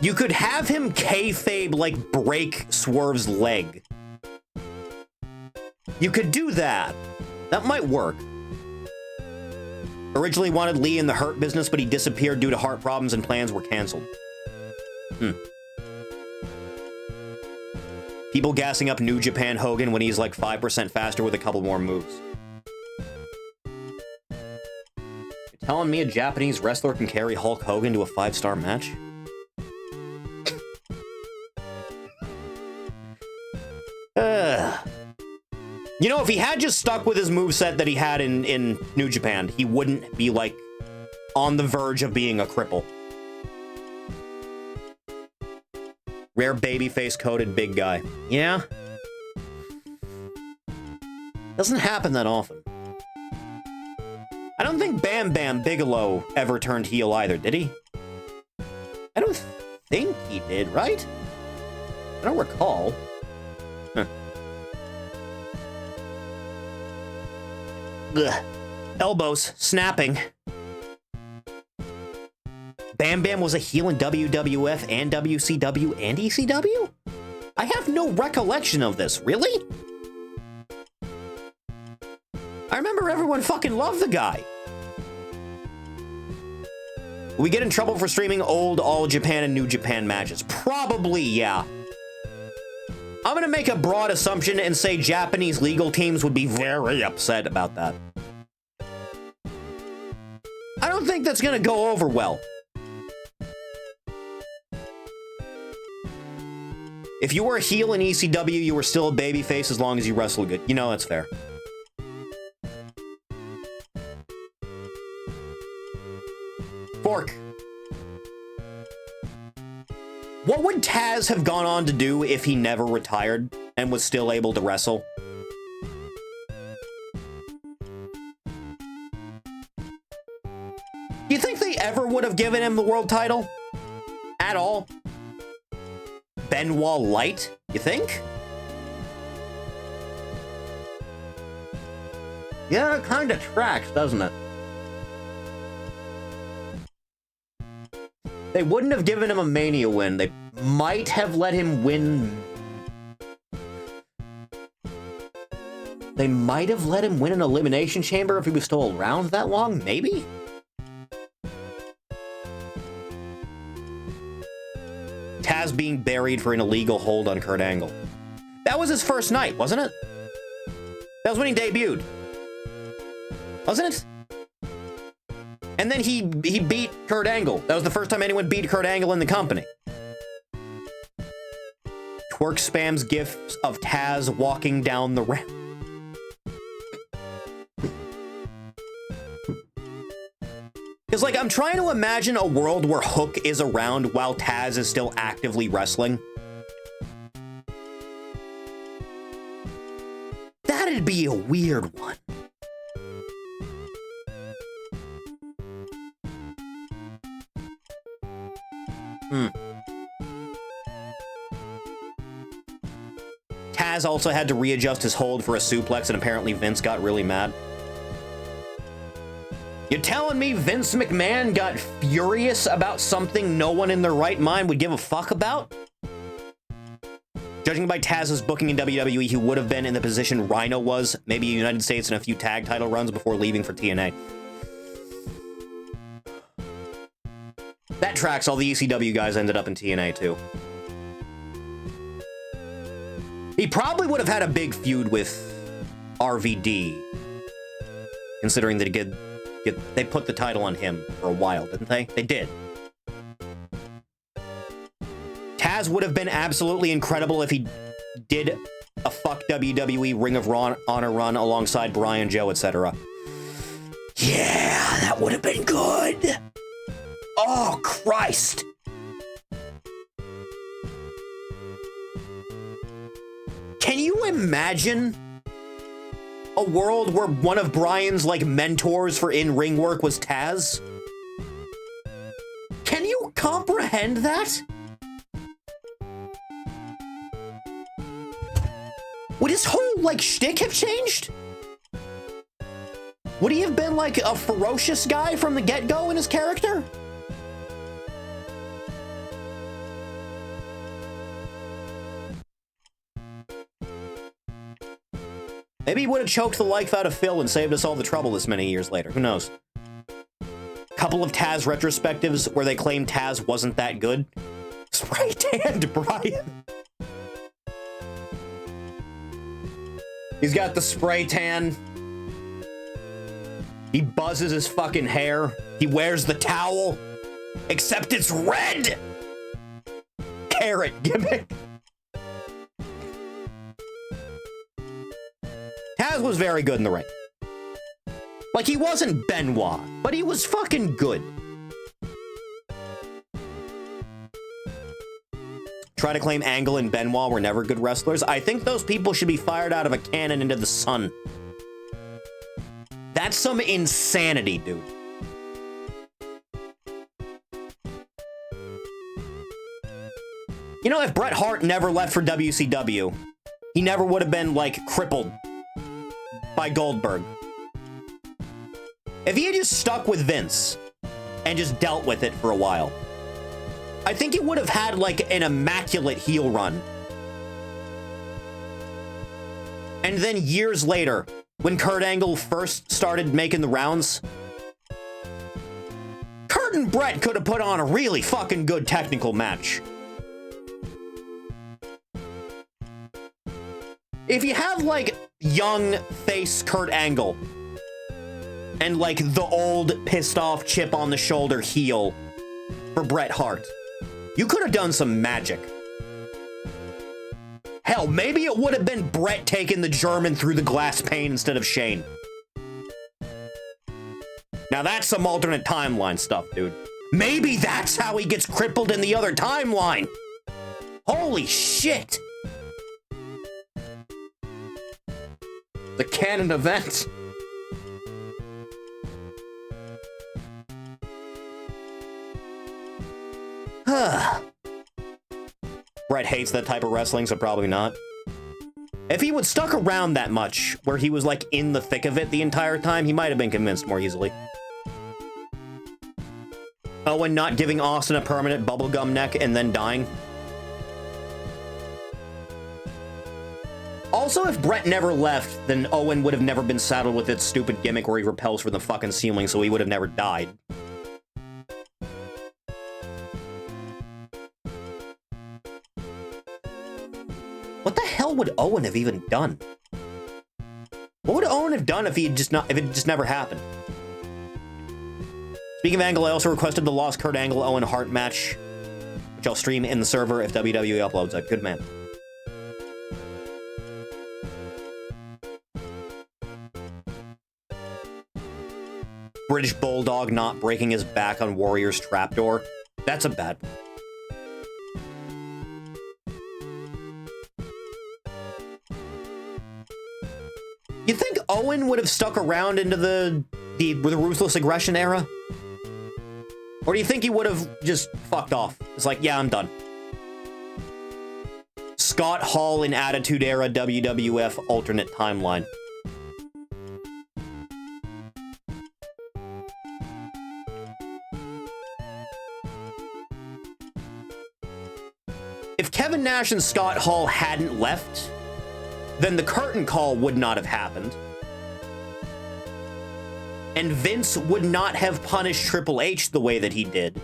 You could have him kayfabe, like, break Swerve's leg. You could do that. That might work. Originally wanted Lee in the Hurt business, but he disappeared due to heart problems and plans were canceled. People gassing up New Japan Hogan when he's like 5% faster with a couple more moves. You're telling me a Japanese wrestler can carry Hulk Hogan to a 5-star match? You know, if he had just stuck with his moveset that he had in New Japan, he wouldn't be, like, on the verge of being a cripple. Rare babyface coated big guy. Yeah. Doesn't happen that often. I don't think Bam Bam Bigelow ever turned heel either, did he? I don't think he did, right? I don't recall. Huh. Ugh. Elbows snapping. Bam Bam was a heel in WWF and WCW and ECW? I have no recollection of this, really? I remember everyone fucking loved the guy. Will we get in trouble for streaming old All Japan and New Japan matches? Probably, yeah. I'm gonna make a broad assumption and say Japanese legal teams would be very upset about that. I don't think that's gonna go over well. If you were a heel in ECW, you were still a babyface as long as you wrestled good. You know, that's fair. Fork. What would Taz have gone on to do if he never retired and was still able to wrestle? Do you think they ever would have given him the world title? At all? Benoit Light, you think? Yeah, it kind of tracks, doesn't it? They wouldn't have given him a Mania win. They might have let him win... They might have let him win an Elimination Chamber if he was still around that long, maybe? Taz being buried for an illegal hold on Kurt Angle. That was his first night, wasn't it? That was when he debuted. Wasn't it? And then he beat Kurt Angle. That was the first time anyone beat Kurt Angle in the company. Twerk spams gifs of Taz walking down the ramp. Because, like, I'm trying to imagine a world where Hook is around while Taz is still actively wrestling. That'd be a weird one. Taz also had to readjust his hold for a suplex, and apparently Vince got really mad. You're telling me Vince McMahon got furious about something no one in their right mind would give a fuck about? Judging by Taz's booking in WWE, he would have been in the position Rhino was, maybe United States and a few tag title runs before leaving for TNA. That tracks. All the ECW guys ended up in TNA too. He probably would have had a big feud with RVD, considering that they put the title on him for a while, didn't they? They did. Taz would have been absolutely incredible if he did a fuck WWE Ring of Honor run alongside Bryan Joe, etc. Yeah, that would have been good. Oh, Christ. Can you imagine a world where one of Bryan's, like, mentors for in-ring work was Taz? Can you comprehend that? Would his whole, like, shtick have changed? Would he have been, like, a ferocious guy from the get-go in his character? Maybe he would have choked the life out of Phil and saved us all the trouble this many years later. Who knows? Couple of Taz retrospectives where they claim Taz wasn't that good. Spray-tanned Bryan. He's got the spray tan. He buzzes his fucking hair. He wears the towel. Except it's red! Carrot gimmick. Taz was very good in the ring. Like, he wasn't Benoit, but he was fucking good. Try to claim Angle and Benoit were never good wrestlers. I think those people should be fired out of a cannon into the sun. That's some insanity, dude. You know, if Bret Hart never left for WCW, he never would have been, like, crippled by Goldberg. If he had just stuck with Vince and just dealt with it for a while, I think he would have had, like, an immaculate heel run. And then years later, when Kurt Angle first started making the rounds, Kurt and Bret could have put on a really fucking good technical match. If you have, like, young face Kurt Angle and, like, the old pissed off chip on the shoulder heel for Bret Hart, you could have done some magic. Hell, maybe it would have been Bret taking the German through the glass pane instead of Shane. Now that's some alternate timeline stuff, dude. Maybe that's how he gets crippled in the other timeline. Holy shit. The canon event. Bret hates that type of wrestling, so probably not. If he would stuck around that much, where he was, like, in the thick of it the entire time, he might have been convinced more easily. Owen not giving Austin a permanent bubblegum neck and then dying. Also, if Bret never left, then Owen would have never been saddled with its stupid gimmick where he repels from the fucking ceiling, so he would have never died. What the hell would Owen have even done? What would Owen have done if it just never happened? Speaking of Angle, I also requested the Lost Kurt Angle Owen Hart match, which I'll stream in the server if WWE uploads it. Good man. British Bulldog not breaking his back on Warrior's trapdoor. That's a bad one. You think Owen would have stuck around into the Ruthless Aggression era? Or do you think he would have just fucked off? It's like, yeah, I'm done. Scott Hall in Attitude Era WWF alternate timeline. If Kevin Nash and Scott Hall hadn't left, then the curtain call would not have happened. And Vince would not have punished Triple H the way that he did.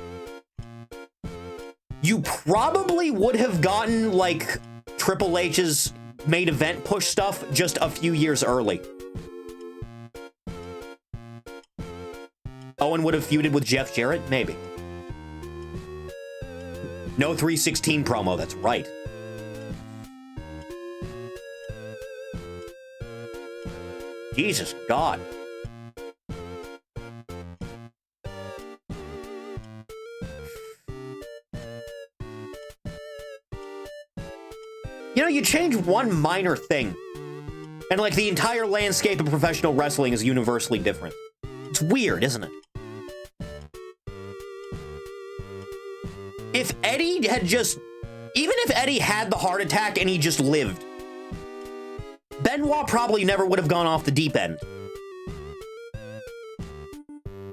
You probably would have gotten, like, Triple H's main event push stuff just a few years early. Owen would have feuded with Jeff Jarrett? Maybe. No 316 promo, that's right. Jesus God. You know, you change one minor thing, and like the entire landscape of professional wrestling is universally different. It's weird, isn't it? If Eddie had just... Even if Eddie had the heart attack and he just lived, Benoit probably never would have gone off the deep end.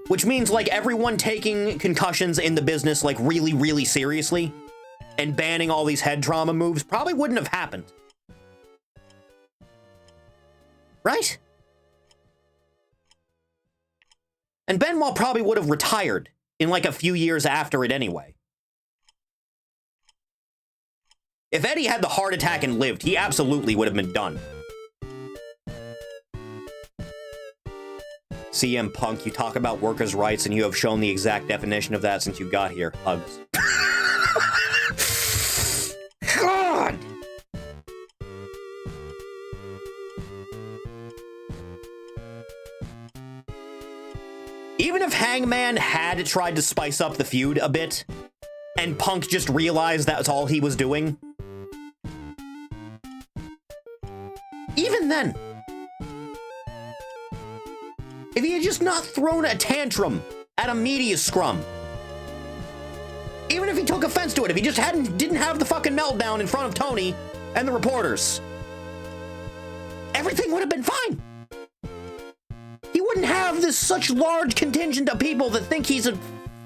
Which means, like, everyone taking concussions in the business, like, really, really seriously and banning all these head trauma moves probably wouldn't have happened. Right? And Benoit probably would have retired in, like, a few years after it anyway. If Eddie had the heart attack and lived, he absolutely would have been done. CM Punk, you talk about workers' rights, and you have shown the exact definition of that since you got here. Hugs. God! Even if Hangman had tried to spice up the feud a bit, and Punk just realized that's all he was doing, even then, if he had just not thrown a tantrum at a media scrum, even if he took offense to it, if he just didn't have the fucking meltdown in front of Tony and the reporters, everything would have been fine. He wouldn't have this such large contingent of people that think he's a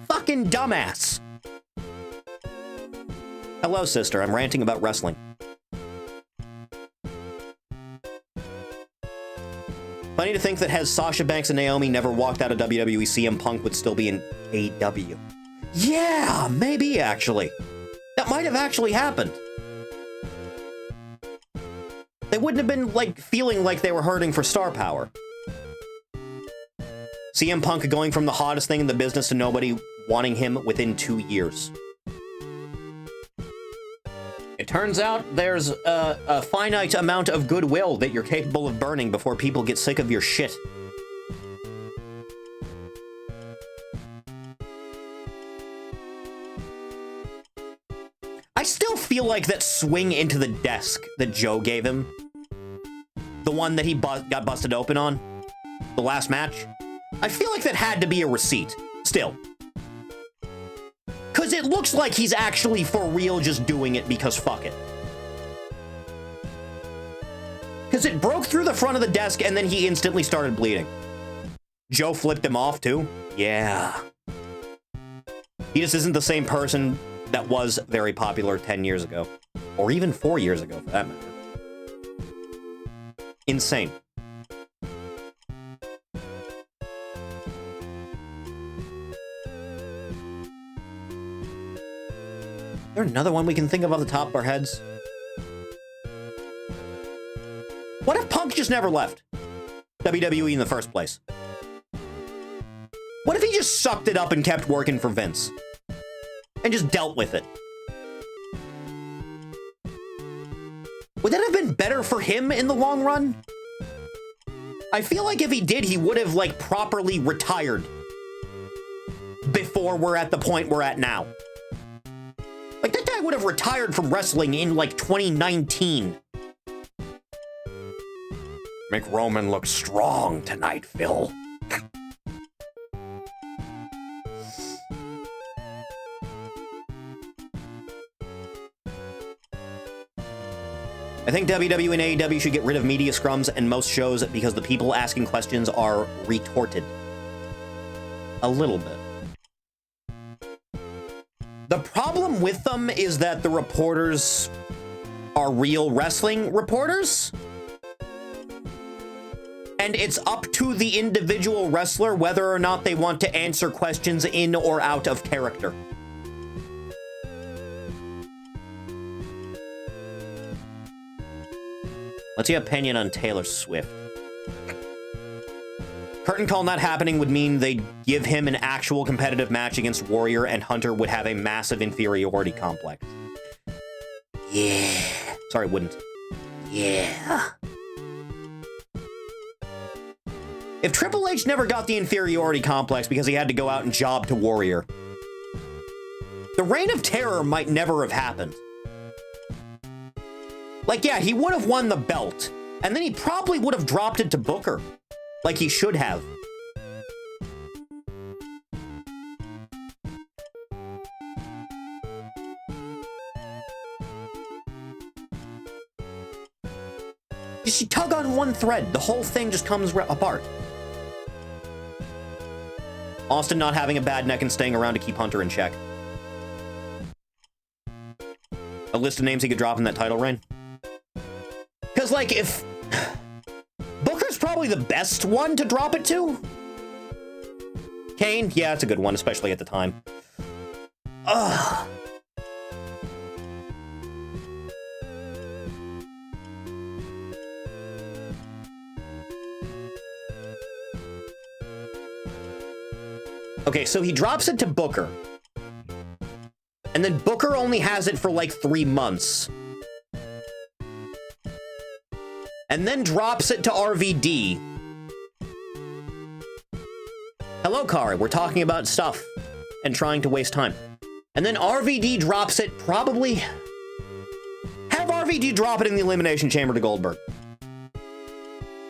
fucking dumbass. Hello, sister. I'm ranting about wrestling. Funny to think that has Sasha Banks and Naomi never walked out of WWE, CM Punk would still be in AEW. Yeah, maybe, actually. That might have actually happened. They wouldn't have been, like, feeling like they were hurting for star power. CM Punk going from the hottest thing in the business to nobody wanting him within 2 years. It turns out there's a finite amount of goodwill that you're capable of burning before people get sick of your shit. I still feel like that swing into the desk that Joe gave him, the one that he got busted open on, the last match, I feel like that had to be a receipt, still. Because it looks like he's actually for real just doing it because fuck it. Because it broke through the front of the desk and then he instantly started bleeding. Joe flipped him off too? Yeah. He just isn't the same person that was very popular 10 years ago. Or even 4 years ago, for that matter. Insane. Is there another one we can think of off the top of our heads? What if Punk just never left WWE in the first place? What if he just sucked it up and kept working for Vince? And just dealt with it? Would that have been better for him in the long run? I feel like if he did, he would have, like, properly retired before we're at the point we're at now. Like, that guy would have retired from wrestling in, like, 2019. Make Roman look strong tonight, Phil. I think WWE and AEW should get rid of media scrums and most shows because the people asking questions are retorted. A little bit. The problem with them is that the reporters are real wrestling reporters. And it's up to the individual wrestler whether or not they want to answer questions in or out of character. What's your opinion on Taylor Swift? Curtain call not happening would mean they'd give him an actual competitive match against Warrior, and Hunter would have a massive inferiority complex. Yeah. Sorry, wouldn't. Yeah. If Triple H never got the inferiority complex because he had to go out and job to Warrior, the Reign of Terror might never have happened. Like, yeah, he would have won the belt, and then he probably would have dropped it to Booker, like he should have. Just you tug on one thread, the whole thing just comes apart. Austin not having a bad neck and staying around to keep Hunter in check. A list of names he could drop in that title reign. Because, like, if... Booker's probably the best one to drop it to. Kane? Yeah, it's a good one, especially at the time. Ugh. Okay, so he drops it to Booker. And then Booker only has it for like 3 months. And then drops it to RVD. Hello, Kari. We're talking about stuff and trying to waste time. And then RVD drops it probably... Have RVD drop it in the Elimination Chamber to Goldberg.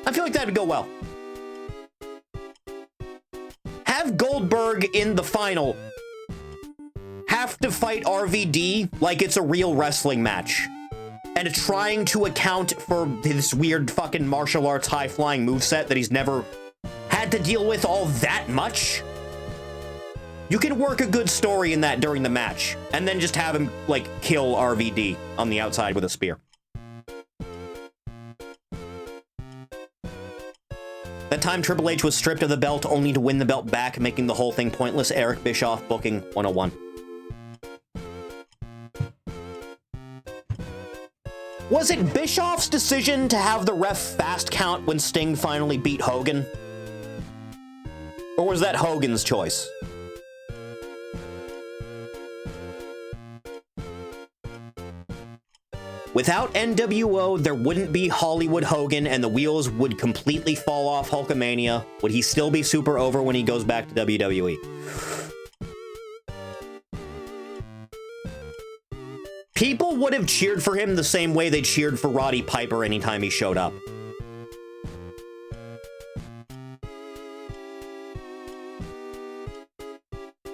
I feel like that would go well. Have Goldberg in the final have to fight RVD like it's a real wrestling match. And trying to account for this weird fucking martial arts high-flying moveset that he's never had to deal with all that much. You can work a good story in that during the match, and then just have him, like, kill RVD on the outside with a spear. That time Triple H was stripped of the belt only to win the belt back, making the whole thing pointless. Eric Bischoff, booking 101. Was it Bischoff's decision to have the ref fast count when Sting finally beat Hogan? Or was that Hogan's choice? Without NWO, there wouldn't be Hollywood Hogan, and the wheels would completely fall off Hulkamania. Would he still be super over when he goes back to WWE? People would have cheered for him the same way they cheered for Roddy Piper anytime he showed up.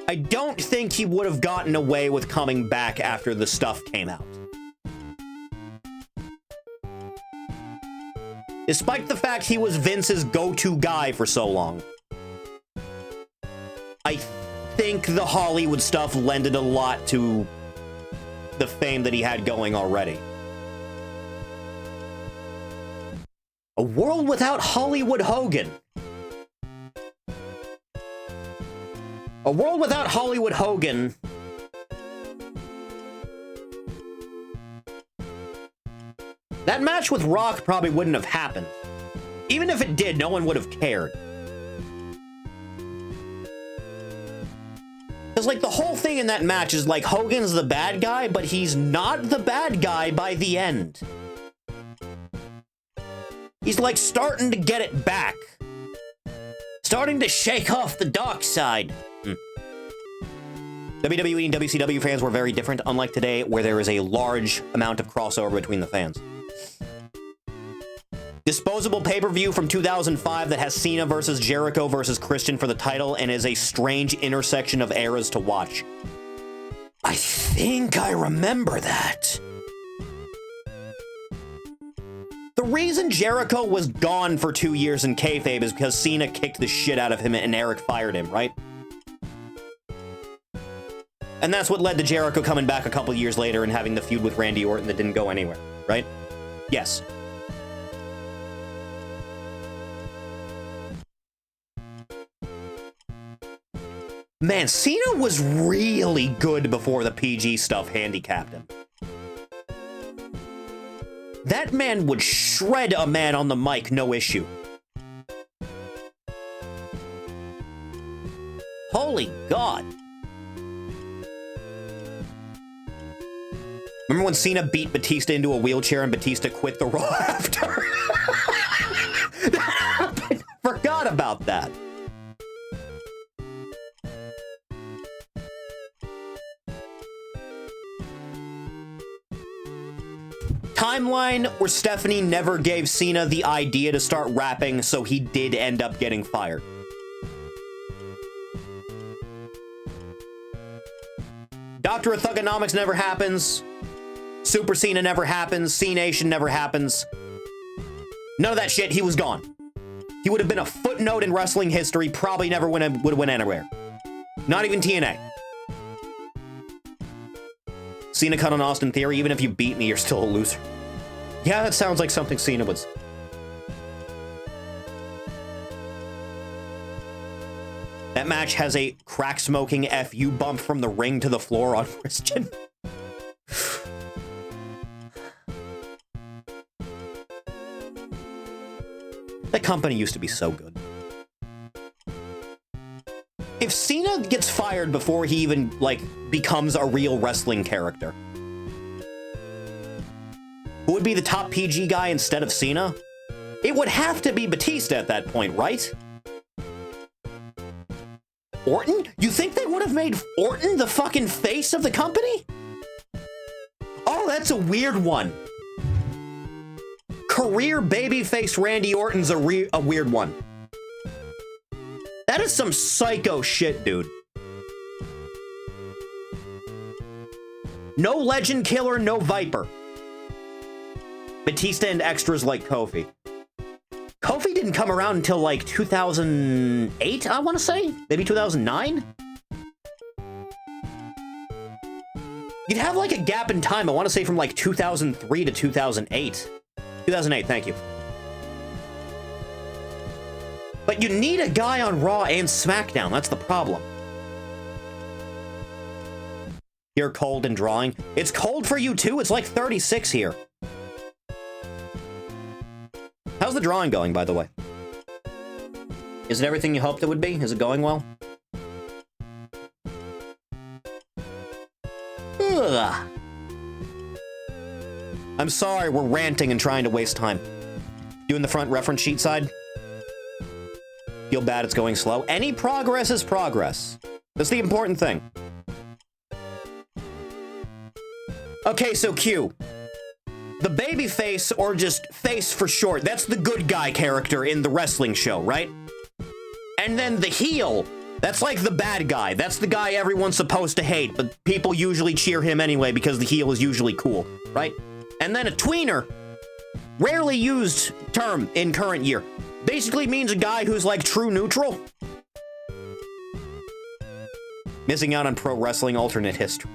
I don't think he would have gotten away with coming back after the stuff came out. Despite the fact he was Vince's go-to guy for so long. I think the Hollywood stuff lended a lot to the fame that he had going already. A world without Hollywood Hogan. A world without Hollywood Hogan. That match with Rock probably wouldn't have happened. Even if it did, no one would have cared. Because, like, the whole thing in that match is, like, Hogan's the bad guy, but he's not the bad guy by the end. He's, like, starting to get it back. Starting to shake off the dark side. WWE and WCW fans were very different, unlike today, where there is a large amount of crossover between the fans. Disposable pay-per-view from 2005 that has Cena versus Jericho versus Christian for the title and is a strange intersection of eras to watch. I think I remember that. reason Jericho was gone for 2 years in kayfabe is because Cena kicked the shit out of him and Eric fired him, right? And that's what led to Jericho coming back a couple years later and having the feud with Randy Orton that didn't go anywhere, right? Yes. Man, Cena was really good before the PG stuff handicapped him. That man would shred a man on the mic, no issue. Holy God. Remember when Cena beat Batista into a wheelchair and Batista quit the Raw after? That happened. Forgot about that. Timeline where Stephanie never gave Cena the idea to start rapping, so he did end up getting fired. Doctor of Thugonomics never happens. Super Cena never happens. C-Nation never happens. None of that shit. He was gone. He would have been a footnote in wrestling history. Probably never would have went anywhere. Not even TNA. Cena cut on Austin Theory. Even if you beat me, you're still a loser. Yeah, that sounds like something Cena would say. That match has a crack-smoking FU bump from the ring to the floor on Christian. That company used to be so good. If Cena gets fired before he even, like, becomes a real wrestling character, who would be the top PG guy instead of Cena? It would have to be Batista at that point, right? Orton? You think they would have made Orton the fucking face of the company? Oh, that's a weird one. Career babyface Randy Orton's a weird one. That is some psycho shit, dude. No Legend Killer, no Viper. Batista and extras like Kofi. Kofi didn't come around until like 2008, I want to say? Maybe 2009? You'd have like a gap in time, I want to say from like 2003 to 2008. 2008, thank you. But you need a guy on Raw and SmackDown, that's the problem. You're cold and drawing. It's cold for you too, it's like 36 here. How's the drawing going, by the way? Is it everything you hoped it would be? Is it going well? Ugh. I'm sorry, we're ranting and trying to waste time. You in the front reference sheet side? Feel bad it's going slow. Any progress is progress. That's the important thing. Okay, so Q. The babyface, or just face for short, that's the good guy character in the wrestling show, right? And then the heel, that's like the bad guy. That's the guy everyone's supposed to hate, but people usually cheer him anyway because the heel is usually cool, right? And then a tweener, rarely used term in current year, basically means a guy who's like true neutral. Missing out on pro wrestling alternate history.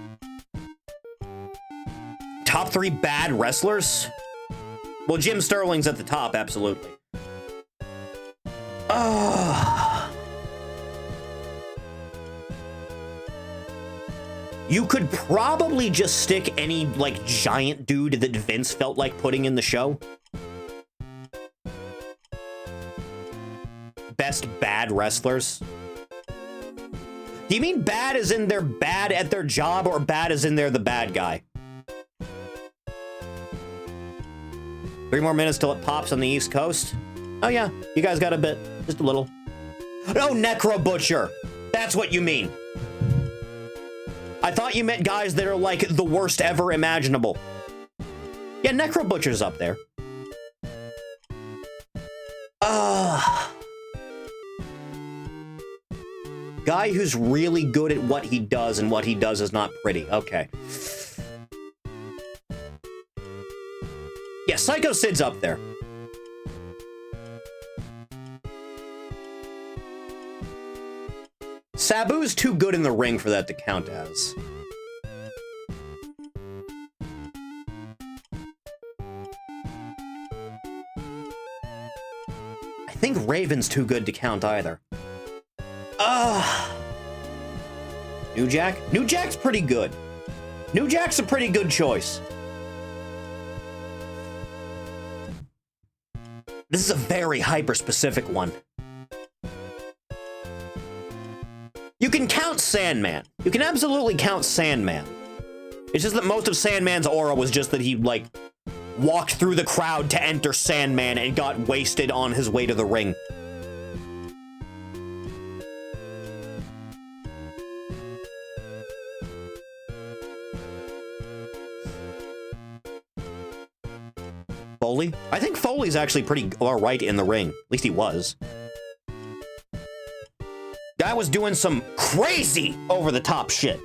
Top 3 bad wrestlers? Well, Jim Sterling's at the top, absolutely. You could probably just stick any, like, giant dude that Vince felt like putting in the show. Best bad wrestlers? Do you mean bad as in they're bad at their job, or bad as in they're the bad guy? 3 more minutes till it pops on the East Coast. Oh yeah, you guys got a bit. Just a little. Oh, Necro Butcher. That's what you mean. I thought you meant guys that are like the worst ever imaginable. Yeah, Necro Butcher's up there. Guy who's really good at what he does, and what he does is not pretty. Okay. Yeah, Psycho Sid's up there. Sabu's too good in the ring for that to count as. I think Raven's too good to count either. New Jack? New Jack's pretty good. New Jack's a pretty good choice. This is a very hyper-specific one. You can count Sandman. You can absolutely count Sandman. It's just that most of Sandman's aura was just that he, like, walked through the crowd to enter Sandman and got wasted on his way to the ring. Foley? I think Foley's actually pretty alright in the ring. At least he was. Guy was doing some crazy over-the-top shit.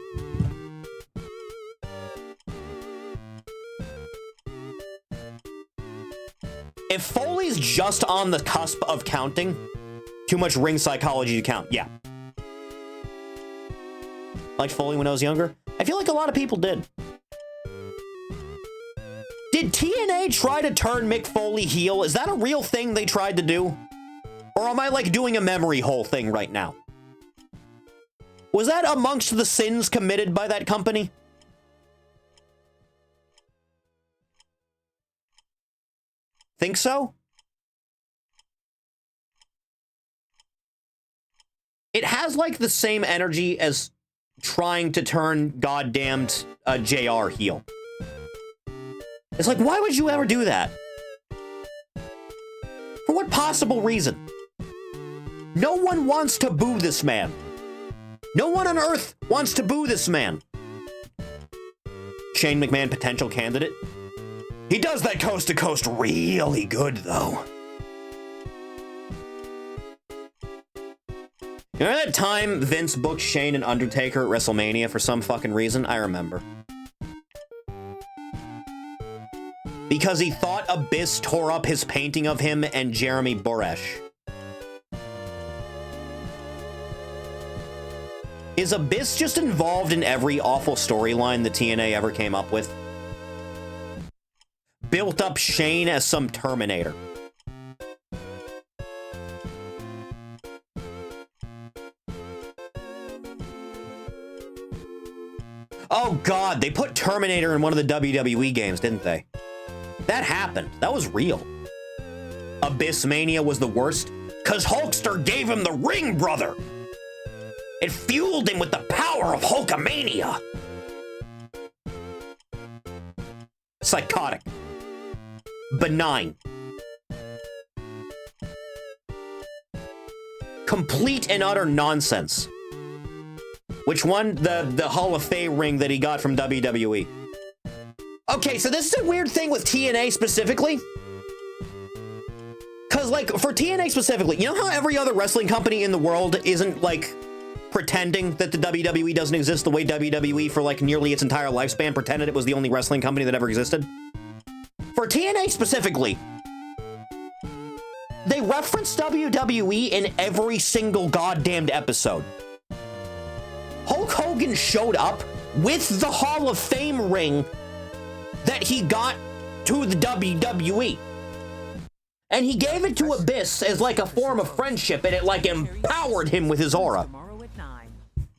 If Foley's just on the cusp of counting, too much ring psychology to count. Yeah. Liked Foley when I was younger? I feel like a lot of people did. Did TNA try to turn Mick Foley heel? Is that a real thing they tried to do? Or am I, like, doing a memory hole thing right now? Was that amongst the sins committed by that company? Think so? It has, like, the same energy as trying to turn goddamned JR heel. It's like, why would you ever do that? For what possible reason? No one wants to boo this man. No one on Earth wants to boo this man. Shane McMahon, potential candidate. He does that coast to coast really good, though. You remember that time Vince booked Shane and Undertaker at WrestleMania for some fucking reason? I remember. Because he thought Abyss tore up his painting of him and Jeremy Boresh. Is Abyss just involved in every awful storyline the TNA ever came up with? Built up Shane as some Terminator. Oh god, they put Terminator in one of the WWE games, didn't they? That happened. That was real. Abyss Mania was the worst, cause Hulkster gave him the ring, brother! It fueled him with the power of Hulkamania! Psychotic. Benign. Complete and utter nonsense. Which one? The Hall of Fame ring that he got from WWE. Okay, so this is a weird thing with TNA specifically. Because, like, for TNA specifically, you know how every other wrestling company in the world isn't, like, pretending that the WWE doesn't exist the way WWE, for, like, nearly its entire lifespan, pretended it was the only wrestling company that ever existed? For TNA specifically, they reference WWE in every single goddamned episode. Hulk Hogan showed up with the Hall of Fame ring that he got to the WWE. And he gave it to Abyss as like a form of friendship, and it like empowered him with his aura.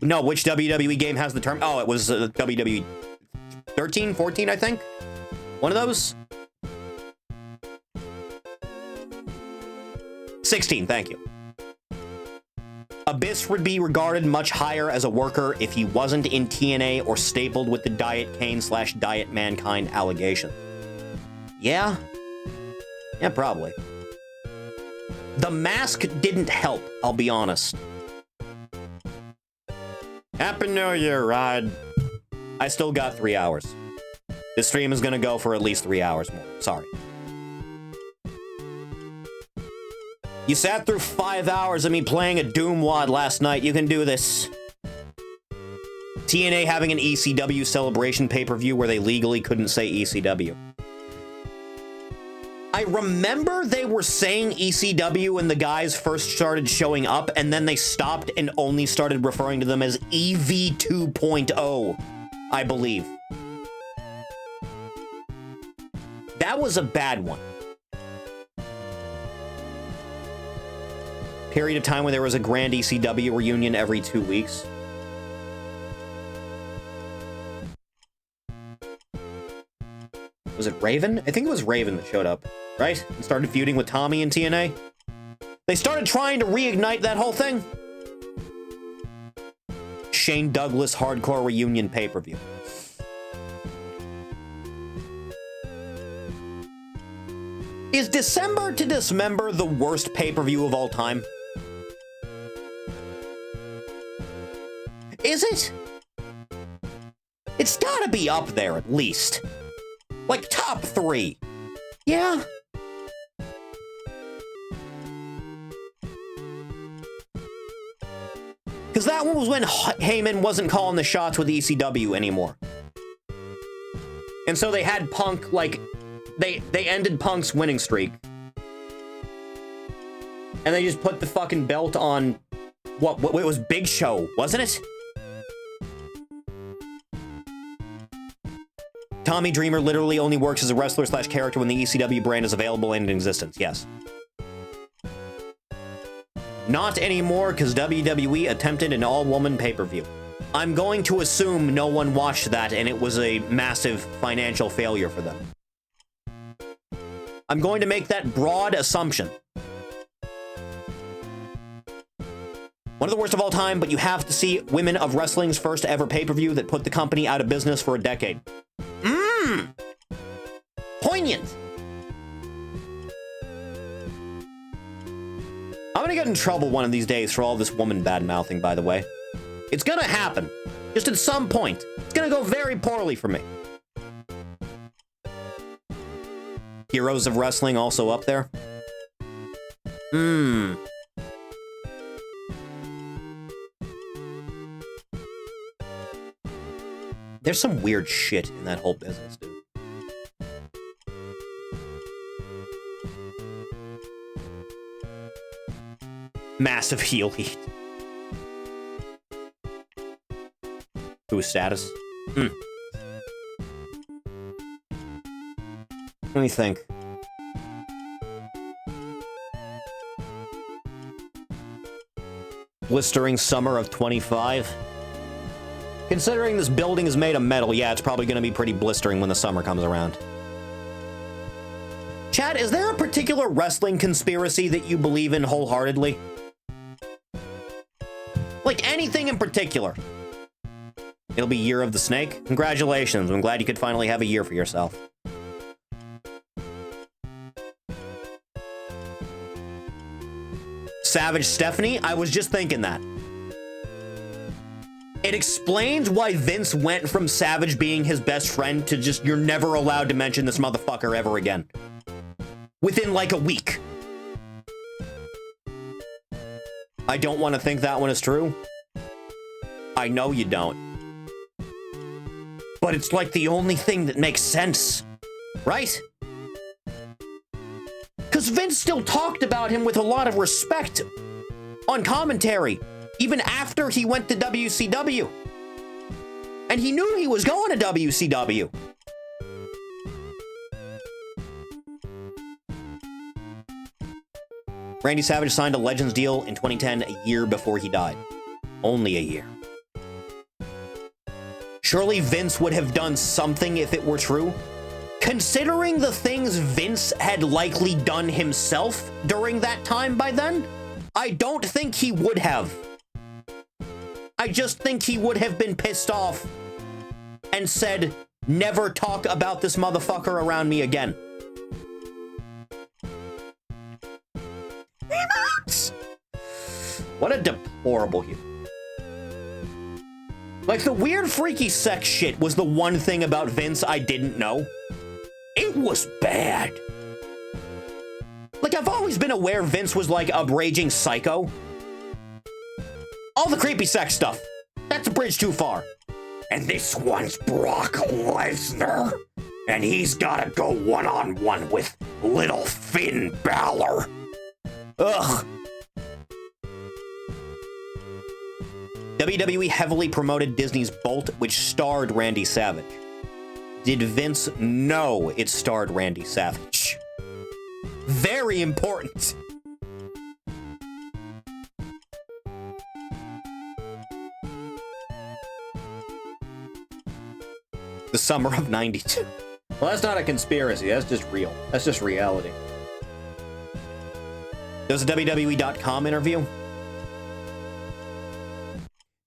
No, which WWE game has the term? Oh, it was WWE 13, 14, I think? One of those? 16, thank you. Abyss would be regarded much higher as a worker if he wasn't in TNA or stapled with the Diet Kane / Diet Mankind allegation. Yeah? Yeah, probably. The mask didn't help, I'll be honest. Happy New Year, Rod. I still got 3 hours. This stream is gonna go for at least 3 hours more. Sorry. You sat through 5 hours of me playing a Doom WOD last night. You can do this. TNA having an ECW celebration pay-per-view where they legally couldn't say ECW. I remember they were saying ECW when the guys first started showing up, and then they stopped and only started referring to them as EV 2.0, I believe. That was a bad one. Period of time where there was a grand ECW reunion every 2 weeks. Was it Raven? I think it was Raven that showed up, right? And started feuding with Tommy in TNA. They started trying to reignite that whole thing. Shane Douglas Hardcore Reunion pay-per-view. Is December to Dismember the worst pay-per-view of all time? Is it? It's gotta be up there at least. Like, top 3. Yeah. Because that one was when Heyman wasn't calling the shots with ECW anymore. And so they had Punk, like, they ended Punk's winning streak. And they just put the fucking belt on, what it was Big Show, wasn't it? Tommy Dreamer literally only works as a wrestler / character when the ECW brand is available and in existence, yes. Not anymore, because WWE attempted an all-woman pay-per-view. I'm going to assume no one watched that and it was a massive financial failure for them. I'm going to make that broad assumption. One of the worst of all time, but you have to see Women of Wrestling's first ever pay-per-view that put the company out of business for a decade. Poignant. I'm gonna get in trouble one of these days for all this woman bad-mouthing, by the way. It's gonna happen. Just at some point. It's gonna go very poorly for me. Heroes of Wrestling also up there. There's some weird shit in that whole business, dude. Massive heel heat. Who's status? Let me think. Blistering summer of 25. Considering this building is made of metal, yeah, it's probably going to be pretty blistering when the summer comes around. Chad, is there a particular wrestling conspiracy that you believe in wholeheartedly? Like anything in particular? It'll be Year of the Snake? Congratulations, I'm glad you could finally have a year for yourself. Savage Stephanie? I was just thinking that. It explains why Vince went from Savage being his best friend to just, you're never allowed to mention this motherfucker ever again. Within like a week. I don't want to think that one is true. I know you don't. But it's like the only thing that makes sense. Right? Because Vince still talked about him with a lot of respect on commentary, even after he went to WCW. And he knew he was going to WCW. Randy Savage signed a Legends deal in 2010, a year before he died. Only a year. Surely Vince would have done something if it were true. Considering the things Vince had likely done himself during that time by then, I don't think he would have. I just think he would have been pissed off and said, never talk about this motherfucker around me again. What a deplorable human. Like, the weird freaky sex shit was the one thing about Vince I didn't know. It was bad. Like, I've always been aware Vince was like a raging psycho. All the creepy sex stuff. That's a bridge too far. And this one's Brock Lesnar. And he's gotta go one-on-one with little Finn Balor. Ugh. WWE heavily promoted Disney's Bolt, which starred Randy Savage. Did Vince know it starred Randy Savage? Very important. The summer of '92. Well, that's not a conspiracy. That's just real. That's just reality. There's a WWE.com interview.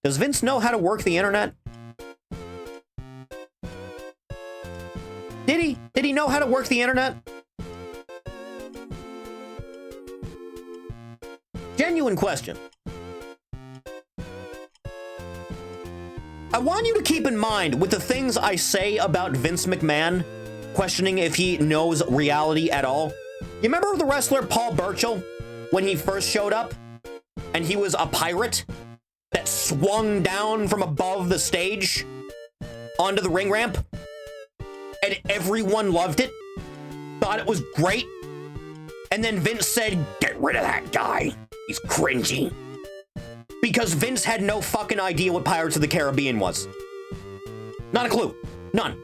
Does Vince know how to work the internet? Did he? Did he know how to work the internet? Genuine question. I want you to keep in mind with the things I say about Vince McMahon, questioning if he knows reality at all. You remember the wrestler Paul Burchill when he first showed up and he was a pirate that swung down from above the stage onto the ring ramp? And everyone loved it, thought it was great. And then Vince said, "Get rid of that guy. He's cringy." Because Vince had no fucking idea what Pirates of the Caribbean was. Not a clue. None.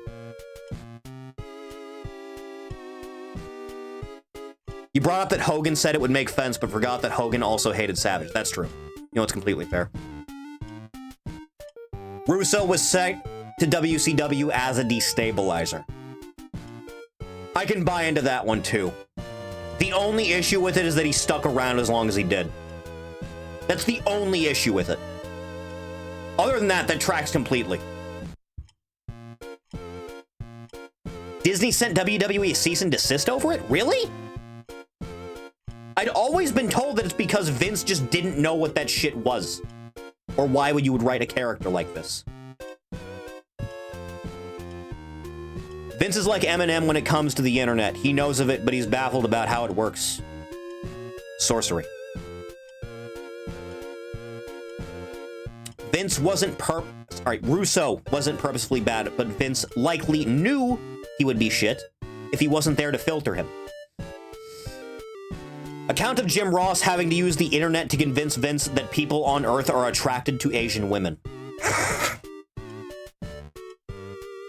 You brought up that Hogan said it would make sense, but forgot that Hogan also hated Savage. That's true. You know, it's completely fair. Russo was sent to WCW as a destabilizer. I can buy into that one too. The only issue with it is that he stuck around as long as he did. That's the only issue with it. Other than that, that tracks completely. Disney sent WWE a cease and desist over it? Really? I'd always been told that it's because Vince just didn't know what that shit was. Or why would you would write a character like this? Vince is like Eminem when it comes to the internet. He knows of it, but he's baffled about how it works. Sorcery. Russo wasn't purposefully bad, but Vince likely knew he would be shit if he wasn't there to filter him. Account of Jim Ross having to use the internet to convince Vince that people on Earth are attracted to Asian women.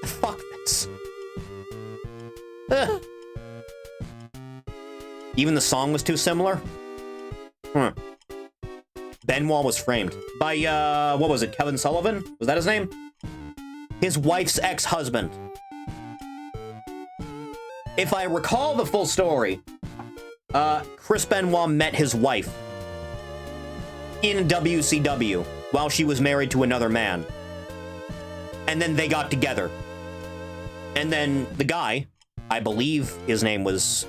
Fuck Vince. Even the song was too similar? Benoit was framed by, what was it, Kevin Sullivan? Was that his name? His wife's ex-husband. If I recall the full story, Chris Benoit met his wife in WCW while she was married to another man. And then they got together. And then the guy, I believe his name was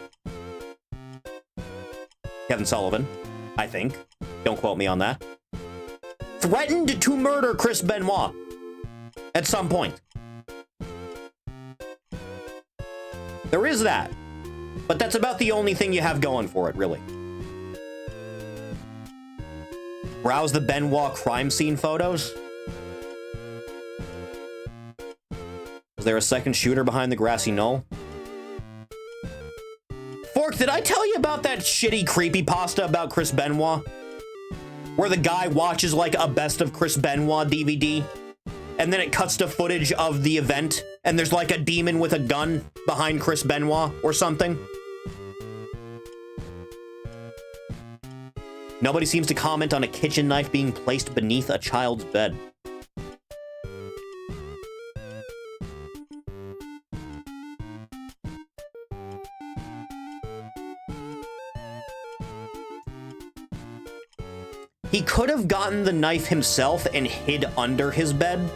Kevin Sullivan, I think. Don't quote me on that. Threatened to murder Chris Benoit at some point. There is that. But that's about the only thing you have going for it, really. Browse the Benoit crime scene photos. Was there a second shooter behind the grassy knoll? Fork, did I tell you about that shitty creepypasta about Chris Benoit? Where the guy watches like a best of Chris Benoit DVD, and then it cuts to footage of the event, and there's like a demon with a gun behind Chris Benoit or something? Nobody seems to comment on a kitchen knife being placed beneath a child's bed. He could have gotten the knife himself and hid under his bed.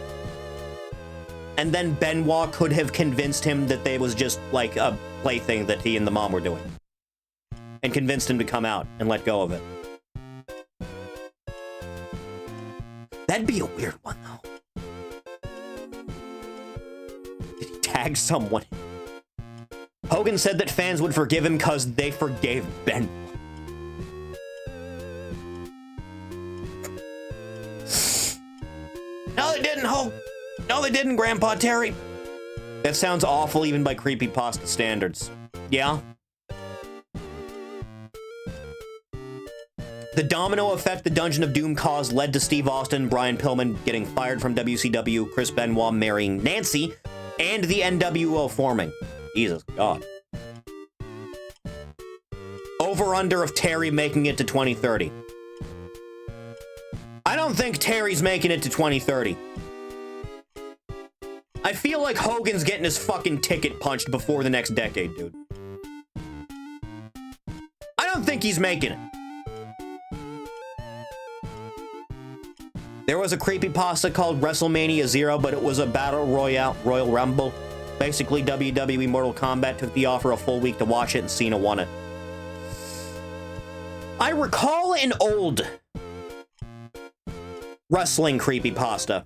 And then Benoit could have convinced him that they was just like a plaything that he and the mom were doing. And convinced him to come out and let go of it. That'd be a weird one, though. Did he tag someone? Hogan said that fans would forgive him because they forgave Ben. No, they didn't, Hulk. No, they didn't, Grandpa Terry. That sounds awful even by creepypasta standards. Yeah? The domino effect the Dungeon of Doom caused led to Steve Austin and Brian Pillman getting fired from WCW, Chris Benoit marrying Nancy, and the NWO forming. Jesus God. Over-under of Terry making it to 2030. I don't think Terry's making it to 2030. I feel like Hogan's getting his fucking ticket punched before the next decade, dude. I don't think he's making it. There was a creepypasta called WrestleMania 0, but it was a Battle Royal Rumble. Basically, WWE Mortal Kombat took the offer a full week to watch it, and Cena won it. I recall an old wrestling creepypasta.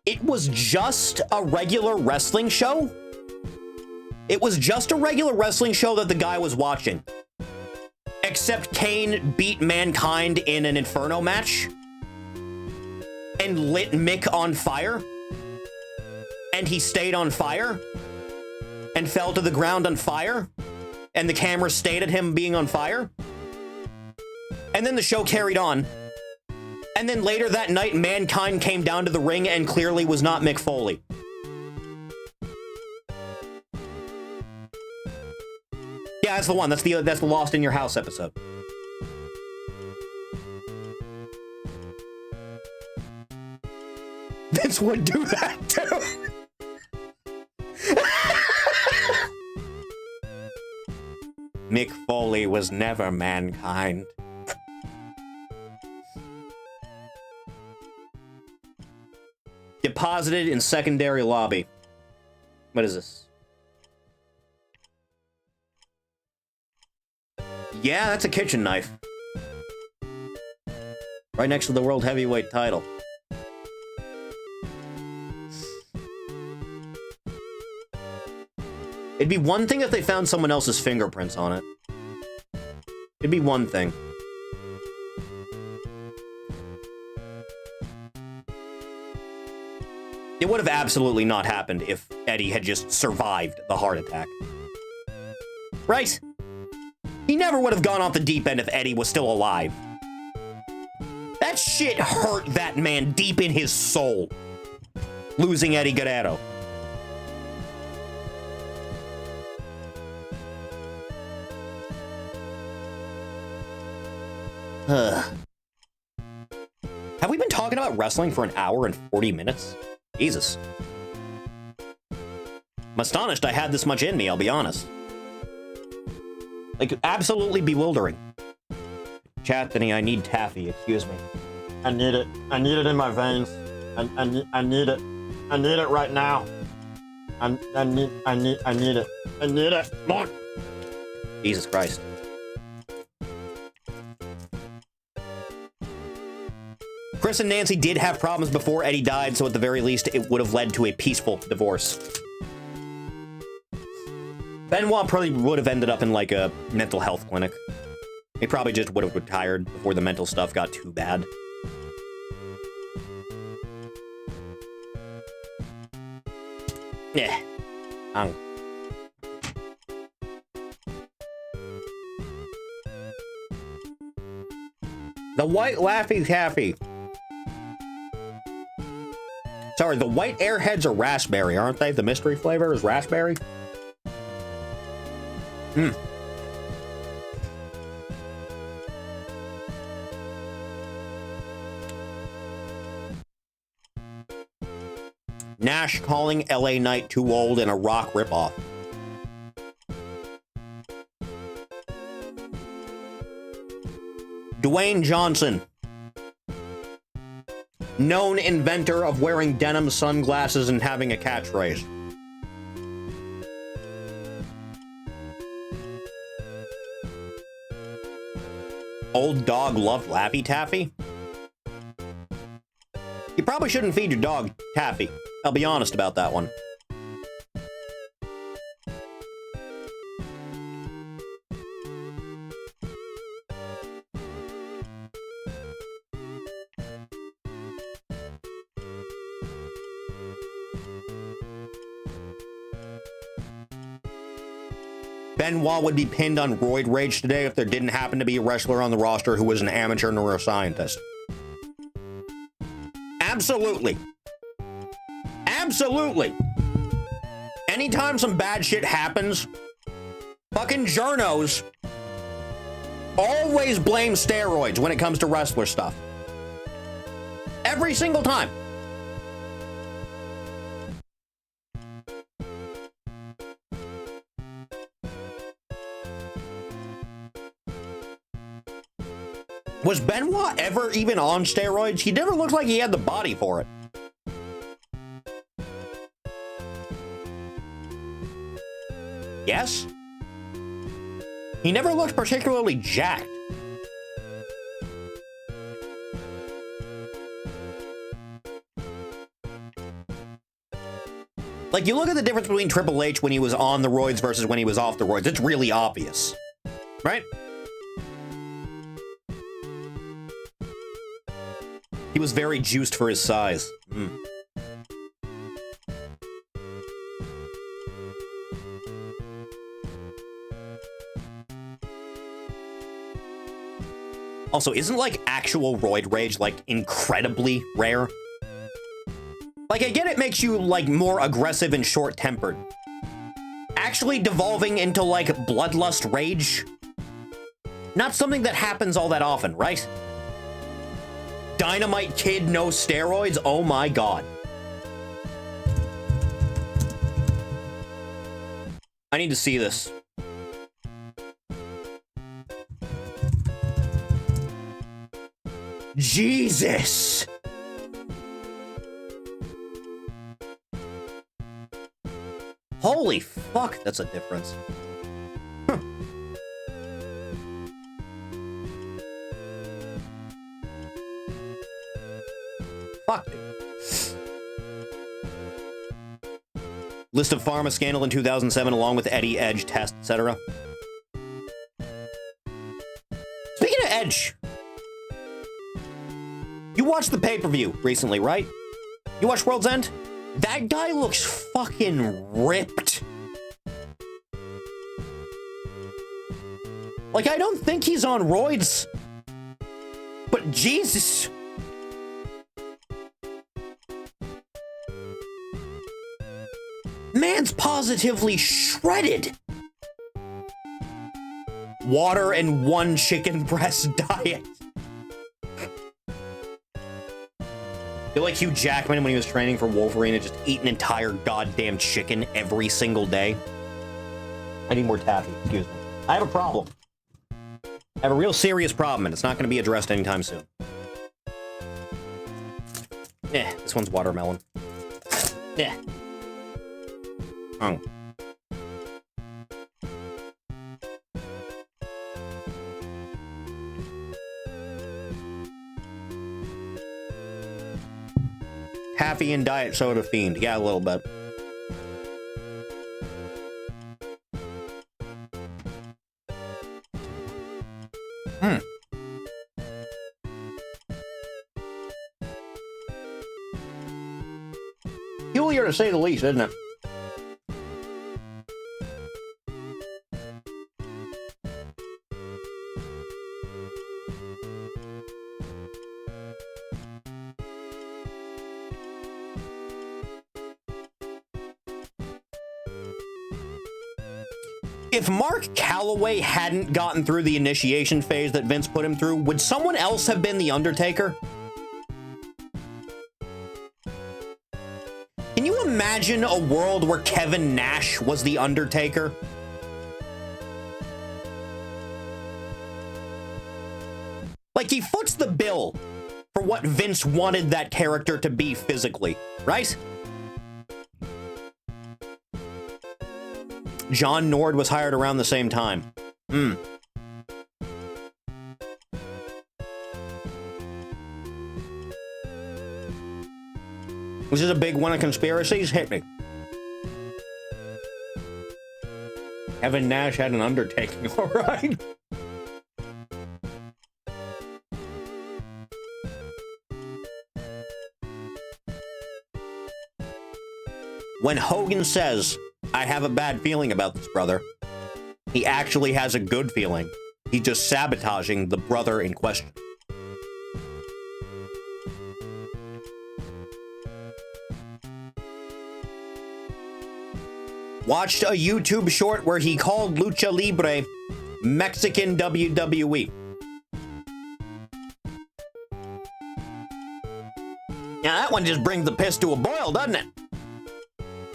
It was just a regular wrestling show. It was just a regular wrestling show that the guy was watching. Except Kane beat Mankind in an Inferno match and lit Mick on fire. And he stayed on fire and fell to the ground on fire. And the camera stayed at him being on fire. And then the show carried on. And then later that night, Mankind came down to the ring and clearly was not Mick Foley. Yeah, that's the one. That's the Lost in Your House episode. Vince would do that too. Mick Foley was never Mankind. Deposited in secondary lobby. What is this? Yeah, that's a kitchen knife. Right next to the World Heavyweight title. It'd be one thing if they found someone else's fingerprints on it. It'd be one thing. It would have absolutely not happened if Eddie had just survived the heart attack. Right? He never would have gone off the deep end if Eddie was still alive. That shit hurt that man deep in his soul. Losing Eddie Guerrero. Have we been talking about wrestling for an hour and 40 minutes? Jesus. I'm astonished I had this much in me, I'll be honest. Like, absolutely bewildering. Chathany, I need taffy, excuse me. I need it. I need it in my veins. I need it. I need it right now. I need it. I need it. Look. Jesus Christ. Chris and Nancy did have problems before Eddie died, so at the very least, it would have led to a peaceful divorce. Benoit probably would have ended up in, like, a mental health clinic. He probably just would have retired before the mental stuff got too bad. Yeah. The white Laffy Taffy. Sorry, the white Airheads are raspberry, aren't they? The mystery flavor is raspberry? Nash calling LA Knight too old and a Rock ripoff. Dwayne Johnson. Known inventor of wearing denim sunglasses and having a catchphrase. Old dog loved Laffy Taffy? You probably shouldn't feed your dog taffy. I'll be honest about that one. Benoit would be pinned on Roid Rage today if there didn't happen to be a wrestler on the roster who was an amateur neuroscientist. Absolutely. Absolutely. Anytime some bad shit happens, fucking journos always blame steroids when it comes to wrestler stuff. Every single time. Was Benoit ever even on steroids? He never looked like he had the body for it. Yes? He never looked particularly jacked. Like, you look at the difference between Triple H when he was on the roids versus when he was off the roids. It's really obvious. Right? He was very juiced for his size. Also, isn't, like, actual roid rage, like, incredibly rare? Like, I get it makes you, like, more aggressive and short-tempered. Actually devolving into, like, bloodlust rage? Not something that happens all that often, right? Dynamite Kid, no steroids? Oh my god. I need to see this. Jesus! Holy fuck, that's a difference. Huh. Fuck, dude. List of pharma scandal in 2007 along with Eddie, Edge, test, etc. Speaking of Edge, you watched the pay-per-view recently, right? You watched World's End? That guy looks fucking ripped. Like, I don't think he's on roids, but Jesus. Man's positively shredded. Water and 1 chicken breast diet. I feel like Hugh Jackman when he was training for Wolverine and just eat an entire goddamn chicken every single day. I need more taffy, excuse me. I have a problem. I have a real serious problem, and it's not going to be addressed anytime soon. This one's watermelon. Oh. Taffy and diet soda fiend. Yeah, a little bit. Peculiar to say the least, isn't it? If Mark Calloway hadn't gotten through the initiation phase that Vince put him through, would someone else have been The Undertaker? Can you imagine a world where Kevin Nash was The Undertaker? Like, he foots the bill for what Vince wanted that character to be physically, right? John Nord was hired around the same time. This is a big one of conspiracies. Hit me. Kevin Nash had an undertaking, all right? When Hogan says, I have a bad feeling about this, brother, He actually has a good feeling. He's just sabotaging the brother in question. Watched a YouTube short where he called Lucha Libre Mexican WWE. Now that one just brings the piss to a boil, doesn't it?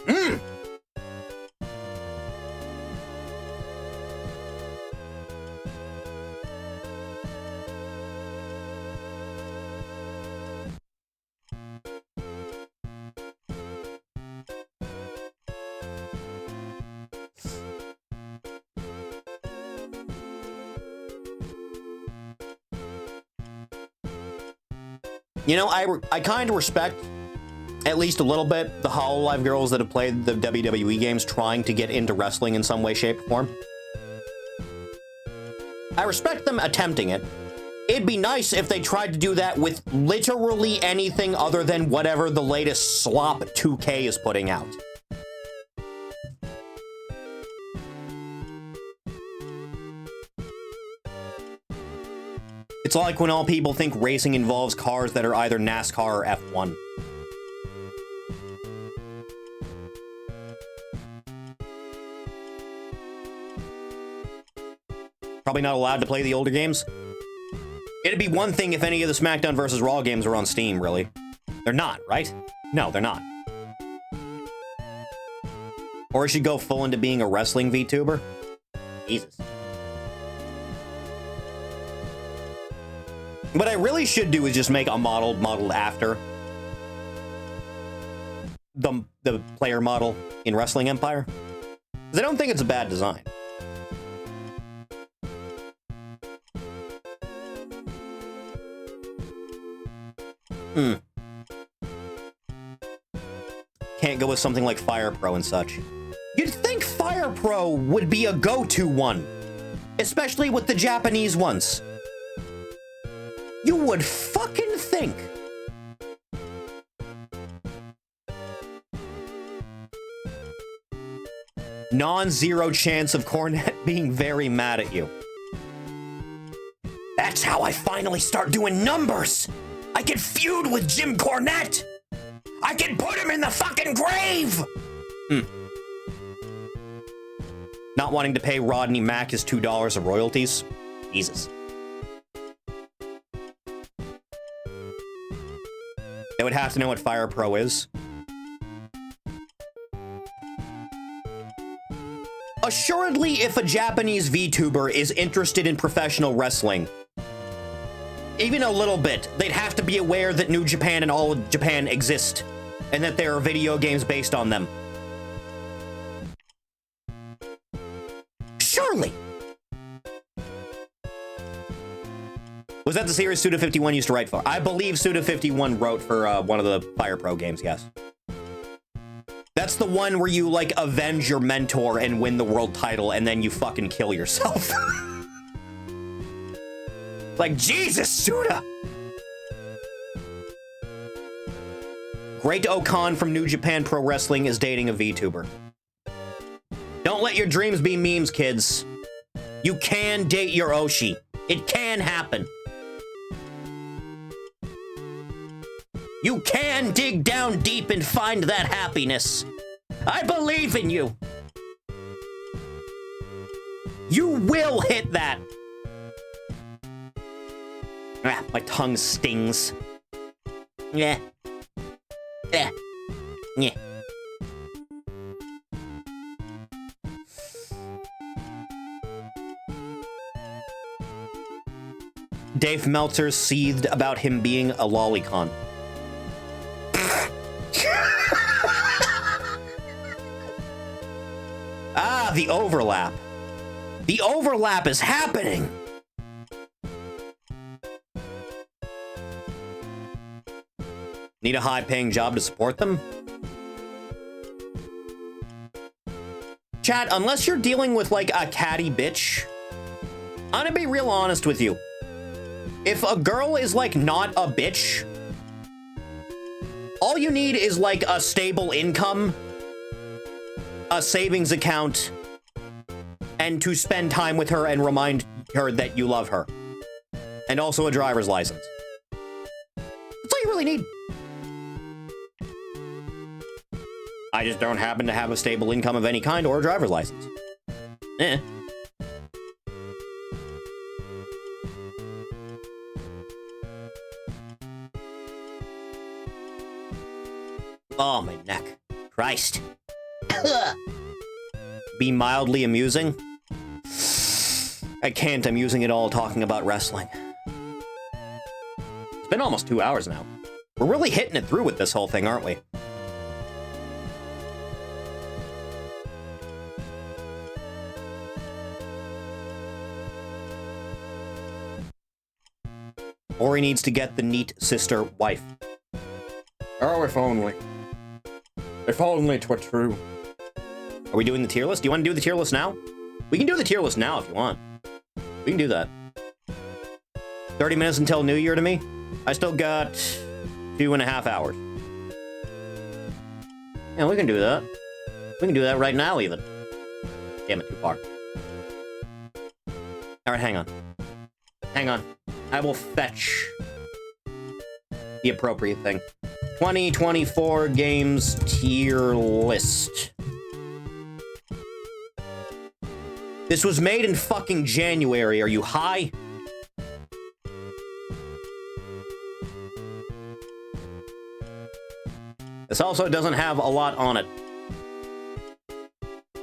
Mmm. You know, I kind of respect, at least a little bit, the Hololive girls that have played the WWE games trying to get into wrestling in some way, shape, or form. I respect them attempting it. It'd be nice if they tried to do that with literally anything other than whatever the latest slop 2K is putting out. It's like when all people think racing involves cars that are either NASCAR or F1. Probably not allowed to play the older games. It'd be one thing if any of the SmackDown vs. Raw games were on Steam, really. They're not, right? No, they're not. Or it should go full into being a wrestling VTuber. Jesus. What I really should do is just make a model modeled after the player model in Wrestling Empire. Because I don't think it's a bad design. Can't go with something like Fire Pro and such. You'd think Fire Pro would be a go-to one. Especially with the Japanese ones. You would fucking think. Non-zero chance of Cornette being very mad at you. That's how I finally start doing numbers. I can feud with Jim Cornette. I can put him in the fucking grave. Not wanting to pay Rodney Mack his $2 of royalties. Jesus. They would have to know what Fire Pro is. Assuredly, if a Japanese VTuber is interested in professional wrestling, even a little bit, they'd have to be aware that New Japan and all of Japan exist, and that there are video games based on them. Surely! Was that the series Suda51 used to write for? I believe Suda51 wrote for one of the Fire Pro games, yes. That's the one where you, like, avenge your mentor and win the world title, and then you fucking kill yourself. Like, Jesus, Suda! Great Okan from New Japan Pro Wrestling is dating a VTuber. Don't let your dreams be memes, kids. You can date your Oshi. It can happen. You can dig down deep and find that happiness. I believe in you. You will hit that. Ah, my tongue stings. Yeah. Yeah. Yeah. Dave Meltzer seethed about him being a lolicon. Ah, the overlap. The overlap is happening! Need a high-paying job to support them? Chat, unless you're dealing with, like, a catty bitch, I'm gonna be real honest with you. If a girl is, like, not a bitch, all you need is, like, a stable income, a savings account, and to spend time with her and remind her that you love her. And also a driver's license. That's all you really need. I just don't happen to have a stable income of any kind or a driver's license. Eh. Oh, my neck. Christ. Be mildly amusing? I can't. I'm using it all talking about wrestling. It's been almost 2 hours now. We're really hitting it through with this whole thing, aren't we? Ori needs to get the neat sister wife. Oh, if only. If only 'twere true. Are we doing the tier list? Do you want to do the tier list now? We can do the tier list now if you want. We can do that. 30 minutes until New Year to me? I still got 2.5 hours. Yeah, we can do that. We can do that right now, even. Damn it, too far. Alright, hang on. Hang on. I will fetch the appropriate thing. 2024 games tier list. This was made in fucking January. Are you high? This also doesn't have a lot on it.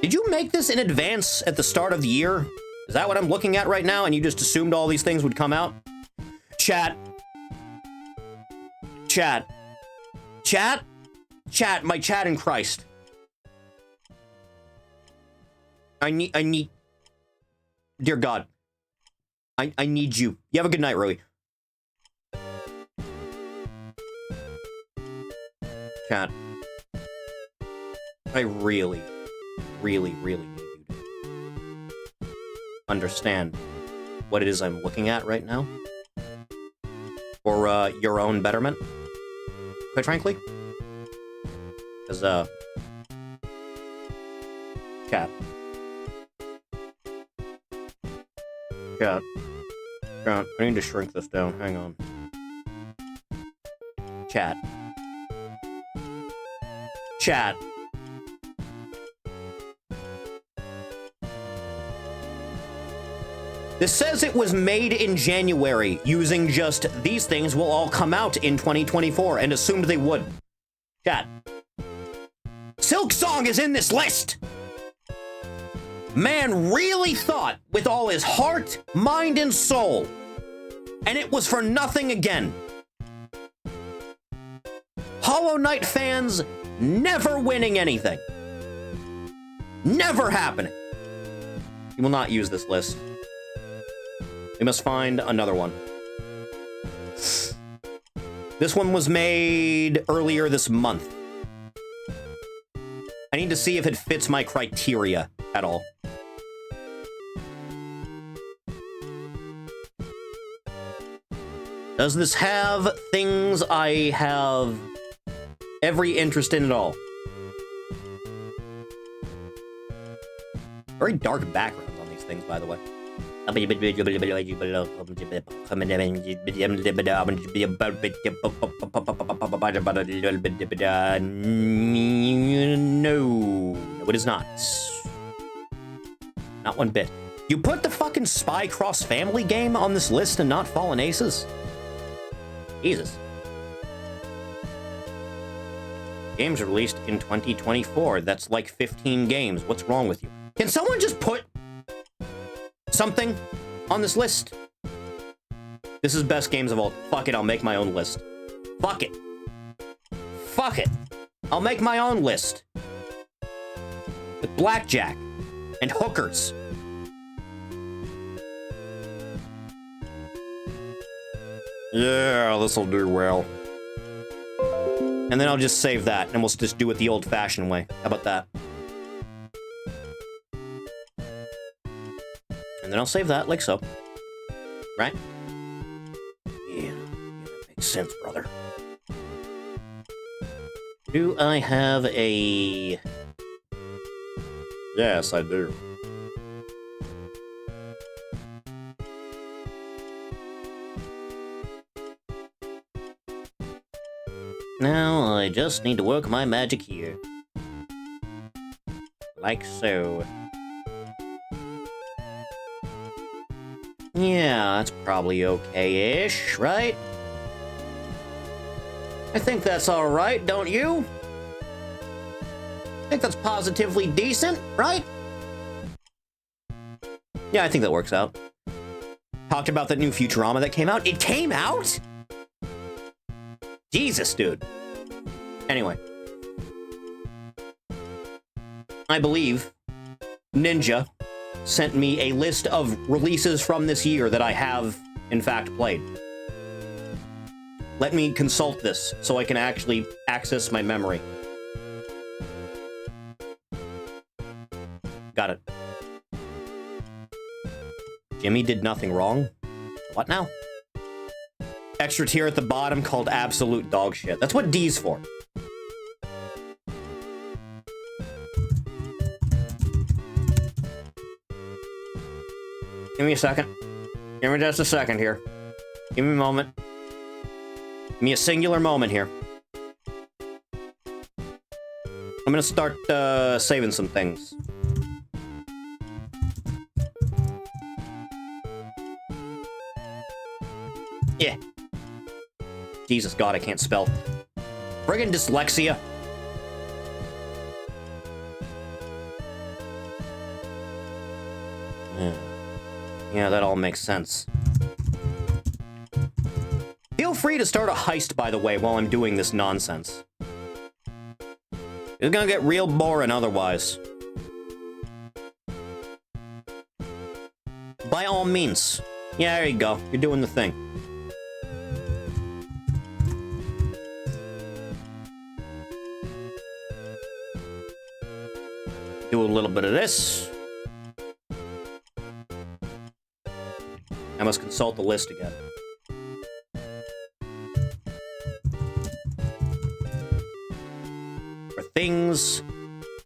Did you make this in advance at the start of the year? Is that what I'm looking at right now and you just assumed all these things would come out? Chat. Chat. Chat? Chat, my chat in Christ. I need... Dear God. I need you. You have a good night, Rui. Chat. I really, really, really need you to understand what it is I'm looking at right now. For, your own betterment. Quite frankly. Because, Chat. Chat. Chat. I need to shrink this down. Hang on. Chat. Chat. This says it was made in January, using just these things will all come out in 2024, and assumed they would. Chat. Silk Song is in this list! Man really thought with all his heart, mind, and soul. And it was for nothing again. Hollow Knight fans never winning anything. Never happening. We will not use this list. We must find another one. This one was made earlier this month. I need to see if it fits my criteria at all. Does this have things I have every interest in at all? Very dark backgrounds on these things, by the way. No, it is not. Not one bit. You put the fucking Spy Cross Family game on this list and not Fallen Aces? Jesus. Games released in 2024. That's like 15 games. What's wrong with you? Can someone just put something on this list? This is best games of all. Fuck it, I'll make my own list. Fuck it. Fuck it. I'll make my own list. With blackjack and hookers. Yeah, this'll do well. And then I'll just save that, and we'll just do it the old-fashioned way. How about that? And then I'll save that, like so. Right? Yeah, that makes sense, brother. Do I have a... Yes, I do. Now I just need to work my magic here. Like so. Yeah, that's probably okay-ish, right? I think that's alright, don't you? I think that's positively decent, right? Yeah, I think that works out. Talked about that new Futurama that came out. It came out?! Jesus, dude. Anyway. I believe Ninja sent me a list of releases from this year that I have, in fact, played. Let me consult this so I can actually access my memory. Got it. Jimmy did nothing wrong? What now? Extra tier at the bottom called absolute dog shit. That's what D's for. Give me a second. Give me just a second here. Give me a moment. Give me a singular moment here. I'm gonna start saving some things. Yeah. Jesus God, I can't spell. Friggin' dyslexia. Yeah, that all makes sense. Feel free to start a heist, by the way, while I'm doing this nonsense. It's gonna get real boring otherwise. By all means. Yeah, there you go. You're doing the thing. Do a little bit of this. I must consult the list again. For things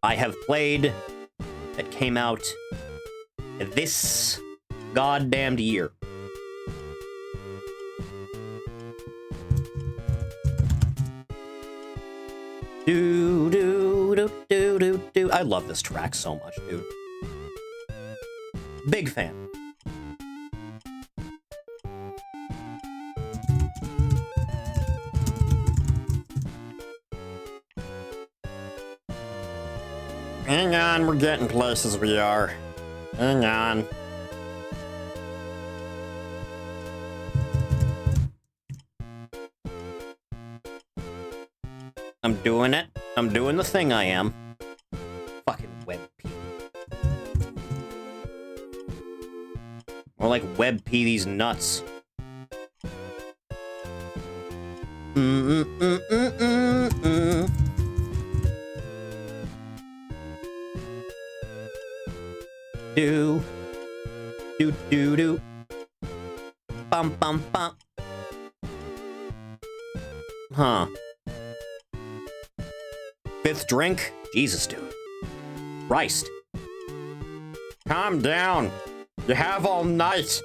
I have played that came out this goddamned year. Do do do do do do. I love this track so much, dude. Big fan. Hang on, we're getting places we are. Hang on. I'm doing it. I'm doing the thing I am. Fucking WebP. More like WebP these nuts. Do. Do do do. Bum bum bum. Huh. Fifth drink? Jesus, dude. Christ. Calm down. You have all night.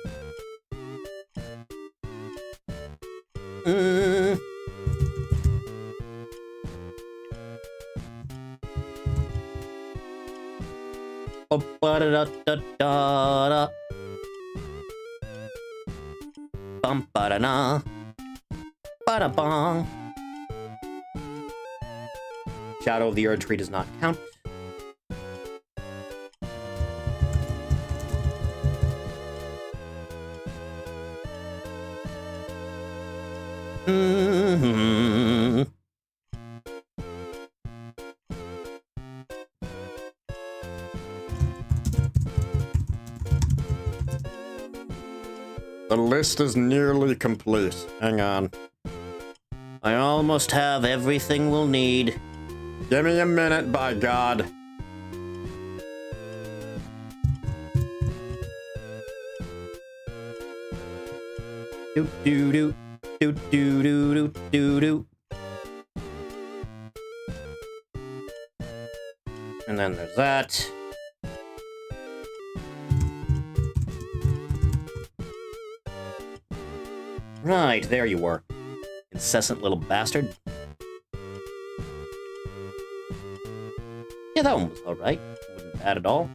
Oh, ba-da-da-da-da-da. Bum ba-da-na. Ba-da-bong. Shadow of the Erd Tree does not count. The list is nearly complete. Hang on. I almost have everything we'll need. Give me a minute, by God. Do do do do do do do do. And then there's that. Right, there you were. Incessant little bastard. Yeah, that one was alright. Wasn't bad at all.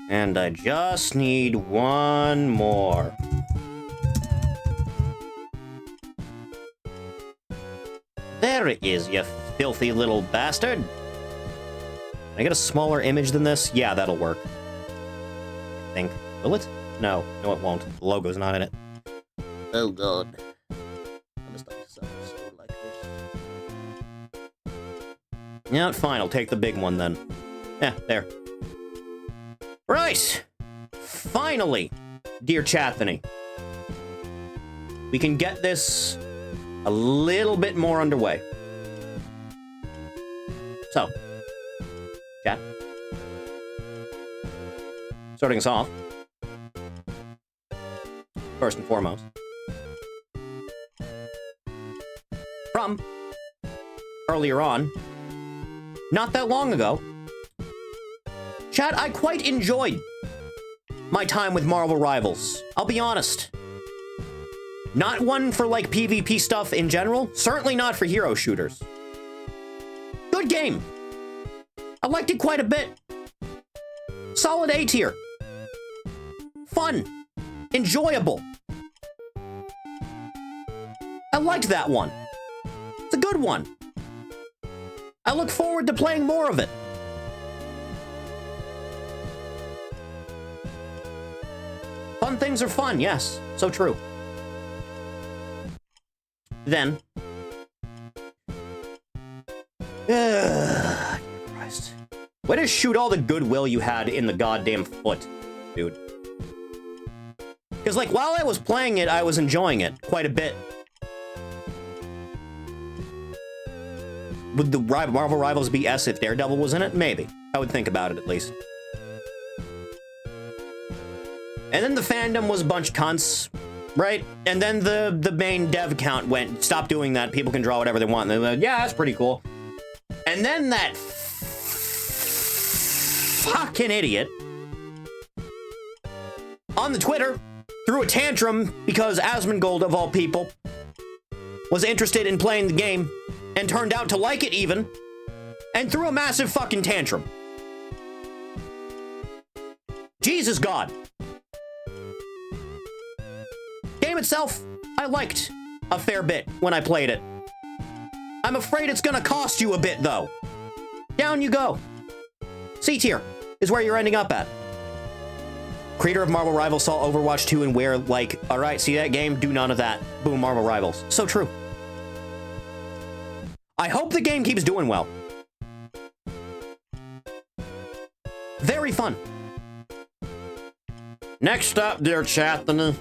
And I just need one more. There it is, you filthy little bastard. Can I get a smaller image than this? Yeah, that'll work. I think. Will it? No, it won't. The logo's not in it. Oh god. I'm just like so like this. Yeah, fine, I'll take the big one then. Yeah, there. Right! Finally, dear Chathany. We can get this a little bit more underway. So, chat. Starting us off. First and foremost. From earlier on, not that long ago, chat, I quite enjoyed my time with Marvel Rivals. I'll be honest. Not one for, like, PvP stuff in general. Certainly not for hero shooters. Good game. I liked it quite a bit. Solid A tier. Fun. Enjoyable. I liked that one. It's a good one. I look forward to playing more of it. Fun things are fun, yes. So true. Then... dear Christ. Way to shoot all the goodwill you had in the goddamn foot, dude. Because, like, while I was playing it, I was enjoying it quite a bit. Would the Marvel Rivals be S if Daredevil was in it? Maybe. I would think about it, at least. And then the fandom was a bunch of cunts, right? And then the main dev account went, stop doing that, people can draw whatever they want. And they're like, yeah, that's pretty cool. And then that fucking idiot on the Twitter threw a tantrum because Asmongold, of all people, was interested in playing the game and turned out to like it even, and threw a massive fucking tantrum. Jesus God. Game itself, I liked a fair bit when I played it. I'm afraid it's gonna cost you a bit, though. Down you go. C tier is where you're ending up at. Creator of Marvel Rivals saw Overwatch 2 and we're like, alright, see that game? Do none of that. Boom, Marvel Rivals. So true. I hope the game keeps doing well. Very fun. Next up, dear Chathany.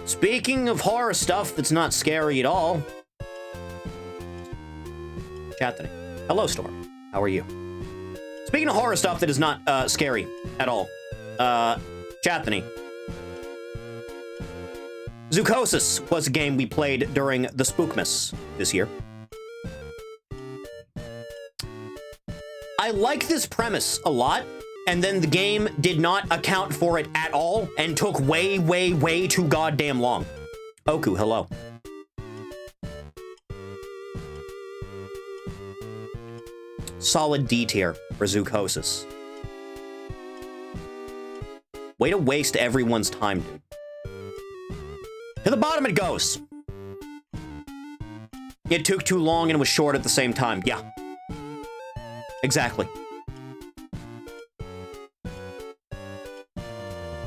Speaking of horror stuff that's not scary at all. Chathany. Hello, Storm. How are you? Speaking of horror stuff that is not scary at all. Chathany. Zoochosis was a game we played during the Spookmas this year. I like this premise a lot, and then the game did not account for it at all and took way, way, way too goddamn long. Oku, hello. Solid D tier for Zoochosis. Way to waste everyone's time, dude. To the bottom it goes. It took too long and was short at the same time. Yeah. Exactly.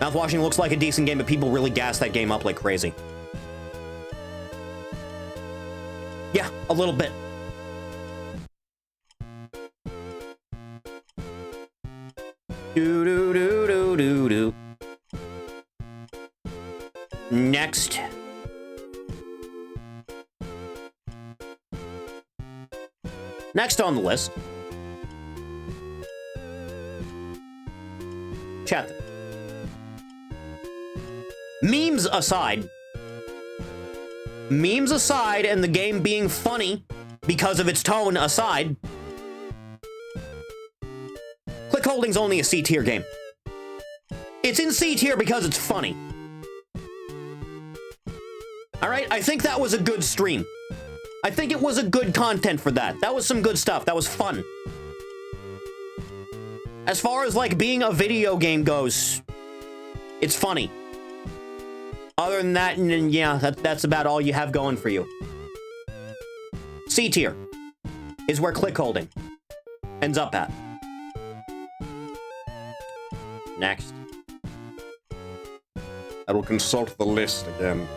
Mouthwashing looks like a decent game, but people really gas that game up like crazy. Yeah, a little bit. Do-do-do-do-do-do. Next. Next on the list. Chat. Memes aside, and the game being funny because of its tone aside, Click Holding's only a C tier game. It's in C tier because it's funny. Alright, I think that was a good stream. I think it was a good content for that. That was some good stuff. That was fun. As far as, like, being a video game goes, it's funny. Other than that, yeah, that's about all you have going for you. C tier is where click holding ends up at. Next. I will consult the list again.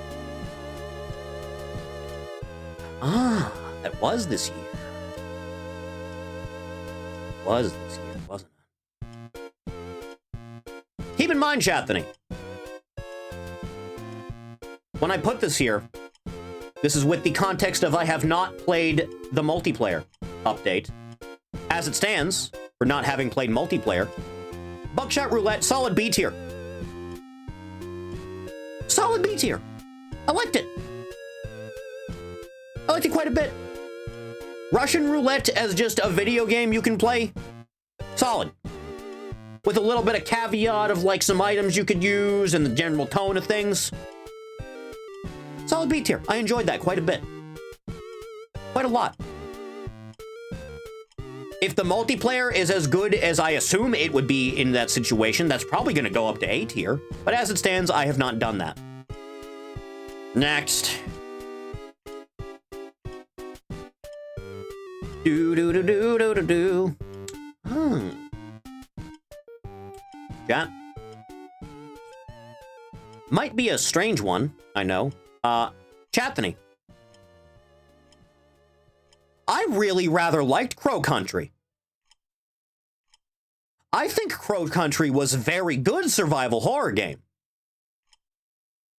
Ah, that was this year. Was this year, wasn't it? Keep in mind, Chathany, when I put this here, this is with the context of I have not played the multiplayer update. As it stands, for not having played multiplayer, Buckshot Roulette, solid B tier. Solid B tier. I liked it. I liked it quite a bit. Russian Roulette as just a video game you can play, solid. With a little bit of caveat of like some items you could use and the general tone of things. Solid B tier. I enjoyed that quite a bit. Quite a lot. If the multiplayer is as good as I assume it would be in that situation, that's probably going to go up to A tier. But as it stands, I have not done that. Next. Do. Yeah. Might be a strange one, I know. Chathany. I really rather liked Crow Country. I think Crow Country was a very good survival horror game.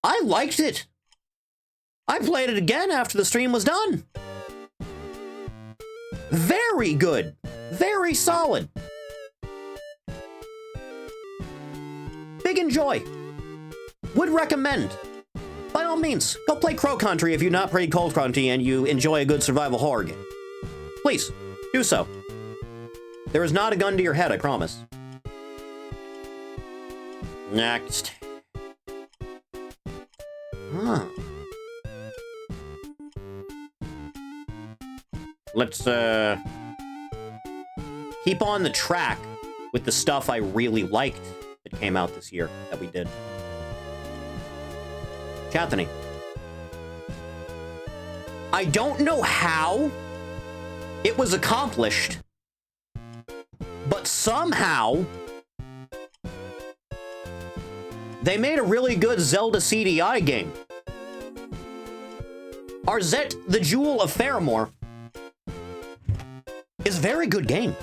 I liked it. I played it again after the stream was done. Very good. Very solid. Big enjoy. Would recommend. By all means, go play Crow Country if you've not played Cold Country and you enjoy a good survival horror game. Please, do so. There is not a gun to your head, I promise. Next. Huh. Let's, keep on the track with the stuff I really liked that came out this year that we did. Chathany. I don't know how it was accomplished, but somehow they made a really good Zelda CDI game. Arzette, the Jewel of Faramore, is a very good game,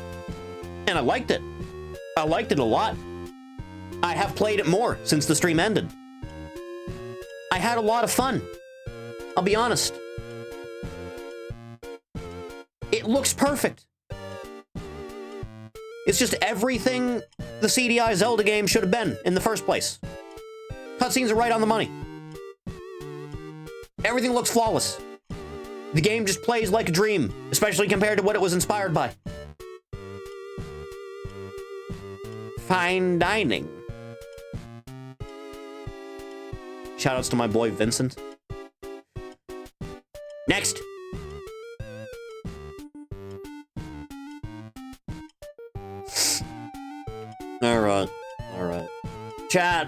and I liked it. I liked it a lot. I have played it more since the stream ended. I had a lot of fun. I'll be honest. It looks perfect. It's just everything the CDI Zelda game should have been in the first place. Cutscenes are right on the money. Everything looks flawless. The game just plays like a dream, especially compared to what it was inspired by. Fine dining. Shoutouts to my boy Vincent. Next. Alright. Chat.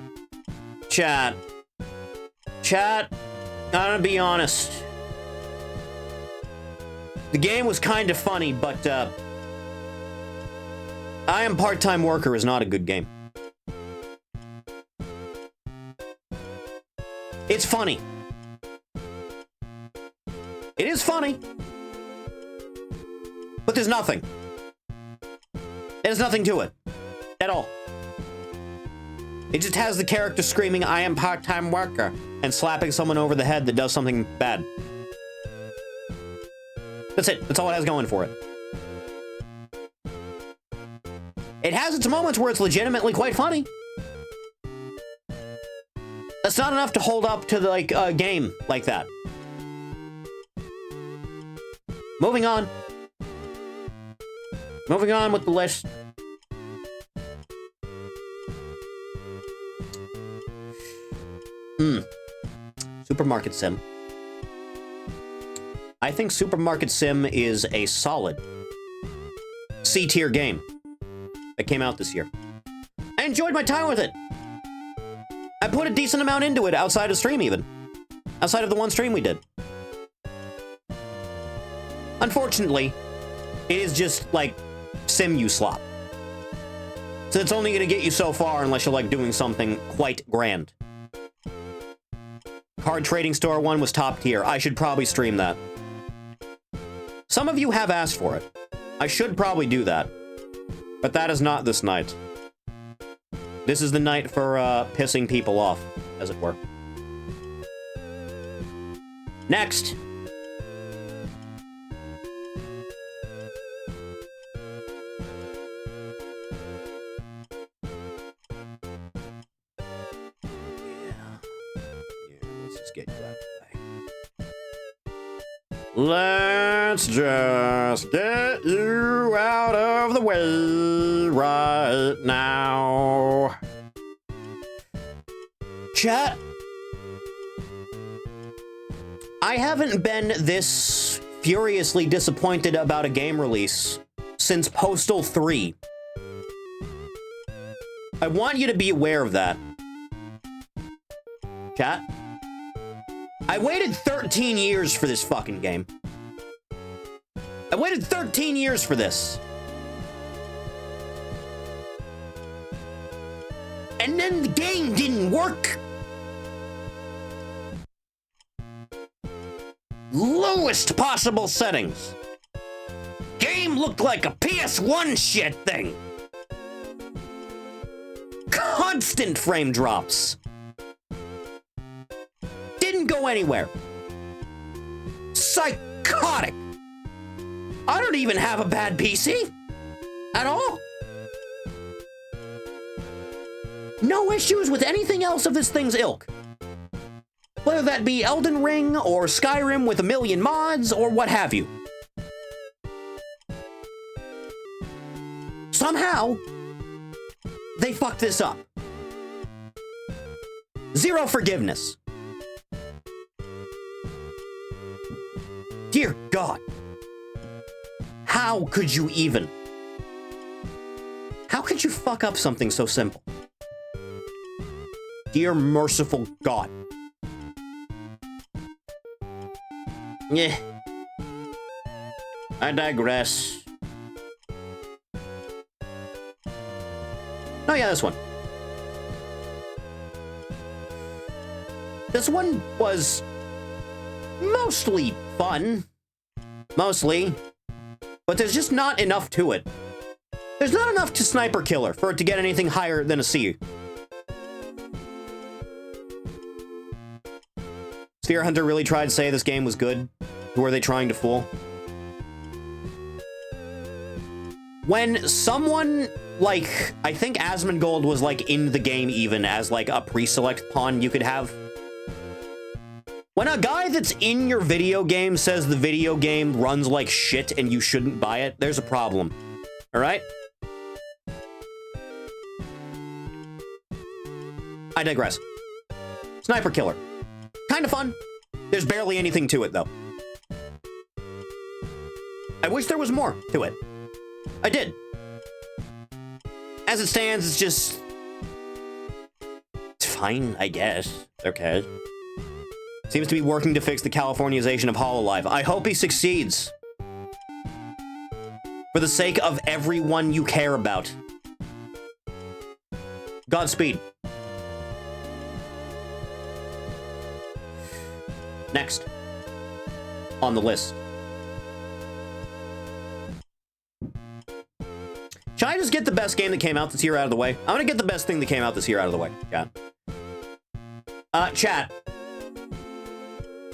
I'm gonna be honest. The game was kind of funny, but, I Am Part-Time Worker is not a good game. It's funny. It is funny. But there's nothing. There's nothing to it. At all. It just has the character screaming, "I am part-time worker," and slapping someone over the head that does something bad. That's it. That's all it has going for it. It has its moments where it's legitimately quite funny. That's not enough to hold up to, like, a game like that. Moving on. Moving on with the list. Supermarket Sim. I think Supermarket Sim is a solid C-tier game that came out this year. I enjoyed my time with it. I put a decent amount into it outside of stream even. Outside of the one stream we did. Unfortunately, it is just like sim you slop. So it's only gonna get you so far unless you're like doing something quite grand. Card Trading Store one was top tier. I should probably stream that. Some of you have asked for it. I should probably do that. But that is not this night. This is the night for pissing people off, as it were. Next. Get you out of the way. Let's just get you out of the way right now. Chat. I haven't been this furiously disappointed about a game release since Postal 3. I want you to be aware of that. Chat. I waited 13 years for this fucking game. I waited 13 years for this. And then the game didn't work. Lowest possible settings. Game looked like a PS1 shit thing. Constant frame drops. Didn't go anywhere. Psychotic. I don't even have a bad PC. At all. No issues with anything else of this thing's ilk. Whether that be Elden Ring or Skyrim with a million mods or what have you. Somehow, they fucked this up. Zero forgiveness. Dear God. How could you even? How could you fuck up something so simple? Dear merciful God. Yeah. I digress. Oh yeah, this one. This one was mostly fun. Mostly. But there's just not enough to it. There's not enough to Sniper Killer for it to get anything higher than a C. Sphere Hunter really tried to say this game was good. Who are they trying to fool? When someone, like, I think Asmongold was, like, in the game even as, like, a pre-select pawn you could have. When a guy that's in your video game says the video game runs like shit and you shouldn't buy it, there's a problem. Alright? I digress. Sniper Killer. Kinda fun. There's barely anything to it, though. I wish there was more to it. I did. As it stands, it's just... it's fine, I guess. Okay. Seems to be working to fix the Californization of Hololive. I hope he succeeds. For the sake of everyone you care about. Godspeed. Next. On the list. Should I just get the best game that came out this year out of the way? I'm gonna get the best thing that came out this year out of the way, chat. Chat.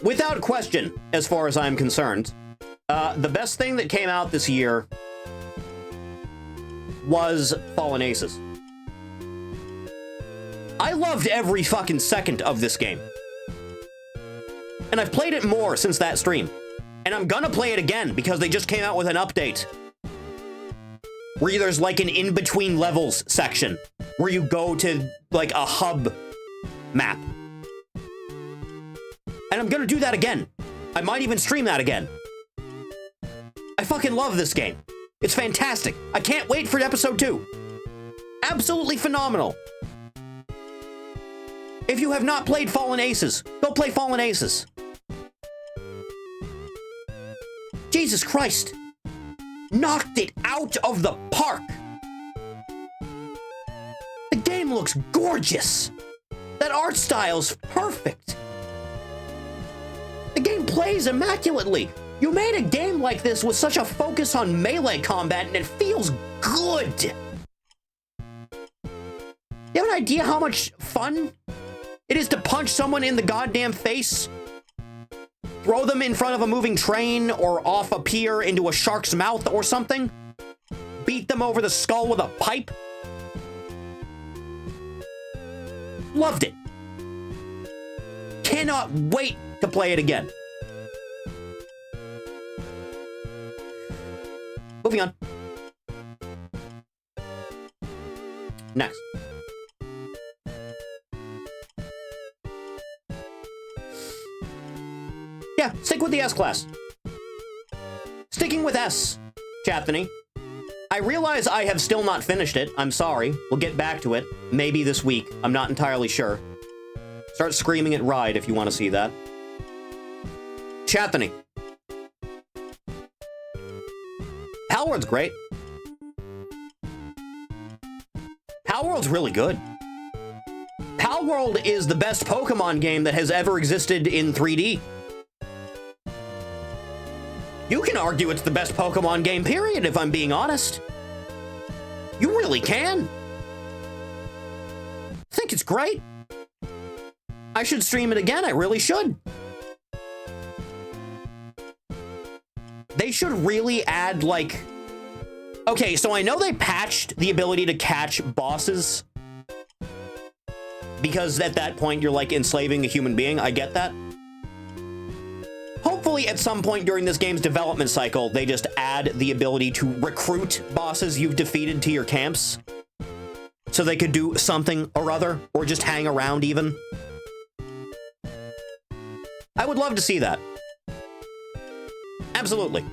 Without question, as far as I'm concerned, the best thing that came out this year was Fallen Aces. I loved every fucking second of this game. And I've played it more since that stream. And I'm gonna play it again because they just came out with an update. Where there's like an in-between levels section. Where you go to like a hub map. And I'm gonna do that again. I might even stream that again. I fucking love this game. It's fantastic. I can't wait for episode 2. Absolutely phenomenal. If you have not played Fallen Aces, go play Fallen Aces. Jesus Christ. Knocked it out of the park. The game looks gorgeous. That art style's perfect. The game plays immaculately. You made a game like this with such a focus on melee combat, and it feels good. You have an idea how much fun it is to punch someone in the goddamn face? Throw them in front of a moving train or off a pier into a shark's mouth or something? Beat them over the skull with a pipe? Loved it. Cannot wait to play it again. Moving on. Next. Yeah, stick with the S-Class. Sticking with S, Chathany. I realize I have still not finished it. I'm sorry. We'll get back to it. Maybe this week. I'm not entirely sure. Start screaming at Ride if you want to see that. Chathany. Palworld's great. Palworld's really good. Palworld is the best Pokemon game that has ever existed in 3D. You can argue it's the best Pokemon game, period, if I'm being honest. You really can. I think it's great. I should stream it again, I really should. They should really add, like... Okay, so I know they patched the ability to catch bosses. Because at that point, you're, like, enslaving a human being. I get that. Hopefully, at some point during this game's development cycle, they just add the ability to recruit bosses you've defeated to your camps. So they could do something or other, or just hang around even. I would love to see that. Absolutely.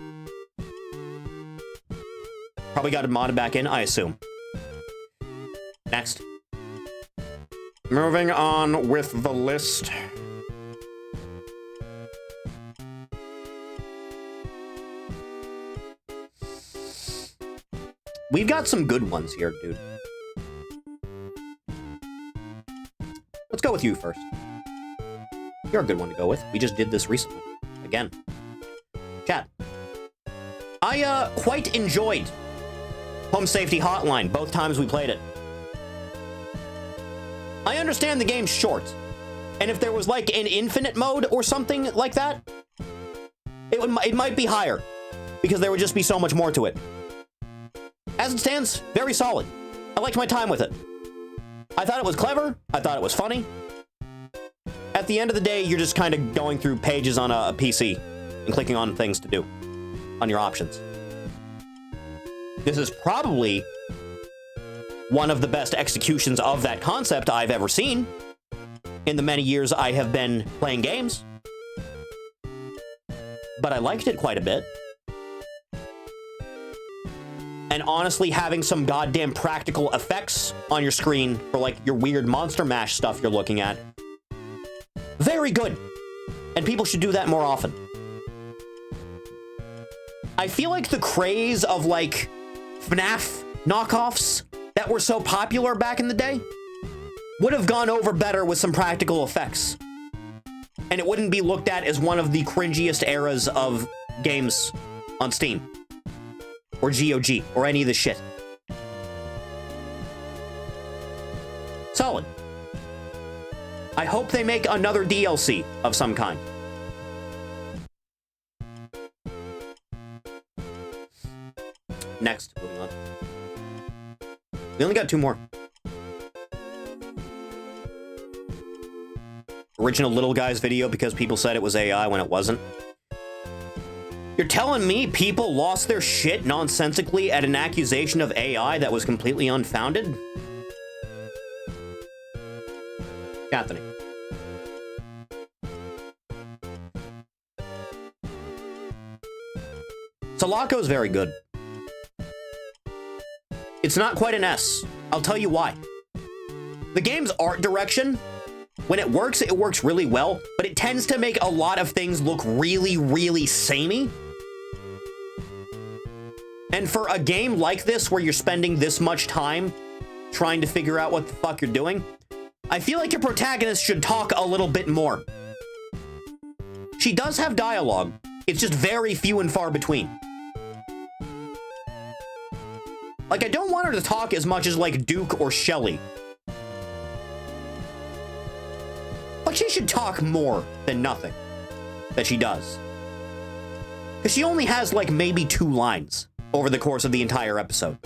Probably got it modded back in, I assume. Next. Moving on with the list. We've got some good ones here, dude. Let's go with you first. You're a good one to go with. We just did this recently. Again. Chat. I, quite enjoyed Home Safety Hotline both times we played it. I understand the game's short, and if there was, like, an infinite mode or something like that, it might be higher, because there would just be so much more to it. As it stands, very solid. I liked my time with it. I thought it was clever. I thought it was funny. At the end of the day, you're just kind of going through pages on a PC and clicking on things to do on your options. This is probably one of the best executions of that concept I've ever seen in the many years I have been playing games. But I liked it quite a bit. And honestly, having some goddamn practical effects on your screen for, like, your weird Monster Mash stuff you're looking at. Very good. And people should do that more often. I feel like the craze of, like, FNAF knockoffs that were so popular back in the day would have gone over better with some practical effects. And it wouldn't be looked at as one of the cringiest eras of games on Steam. Or GOG, or any of the shit. Solid. I hope they make another DLC of some kind. Next, moving on. We only got 2 more. Original Little Guys video because people said it was AI when it wasn't. You're telling me people lost their shit nonsensically at an accusation of AI that was completely unfounded? Anthony. Sulaco is very good. It's not quite an S. I'll tell you why. The game's art direction, when it works really well, but it tends to make a lot of things look really, really samey. And for a game like this, where you're spending this much time trying to figure out what the fuck you're doing, I feel like your protagonist should talk a little bit more. She does have dialogue. It's just very few and far between. Like, I don't want her to talk as much as, like, Duke or Shelly. But she should talk more than nothing that she does. Because she only has, like, maybe 2 lines over the course of the entire episode.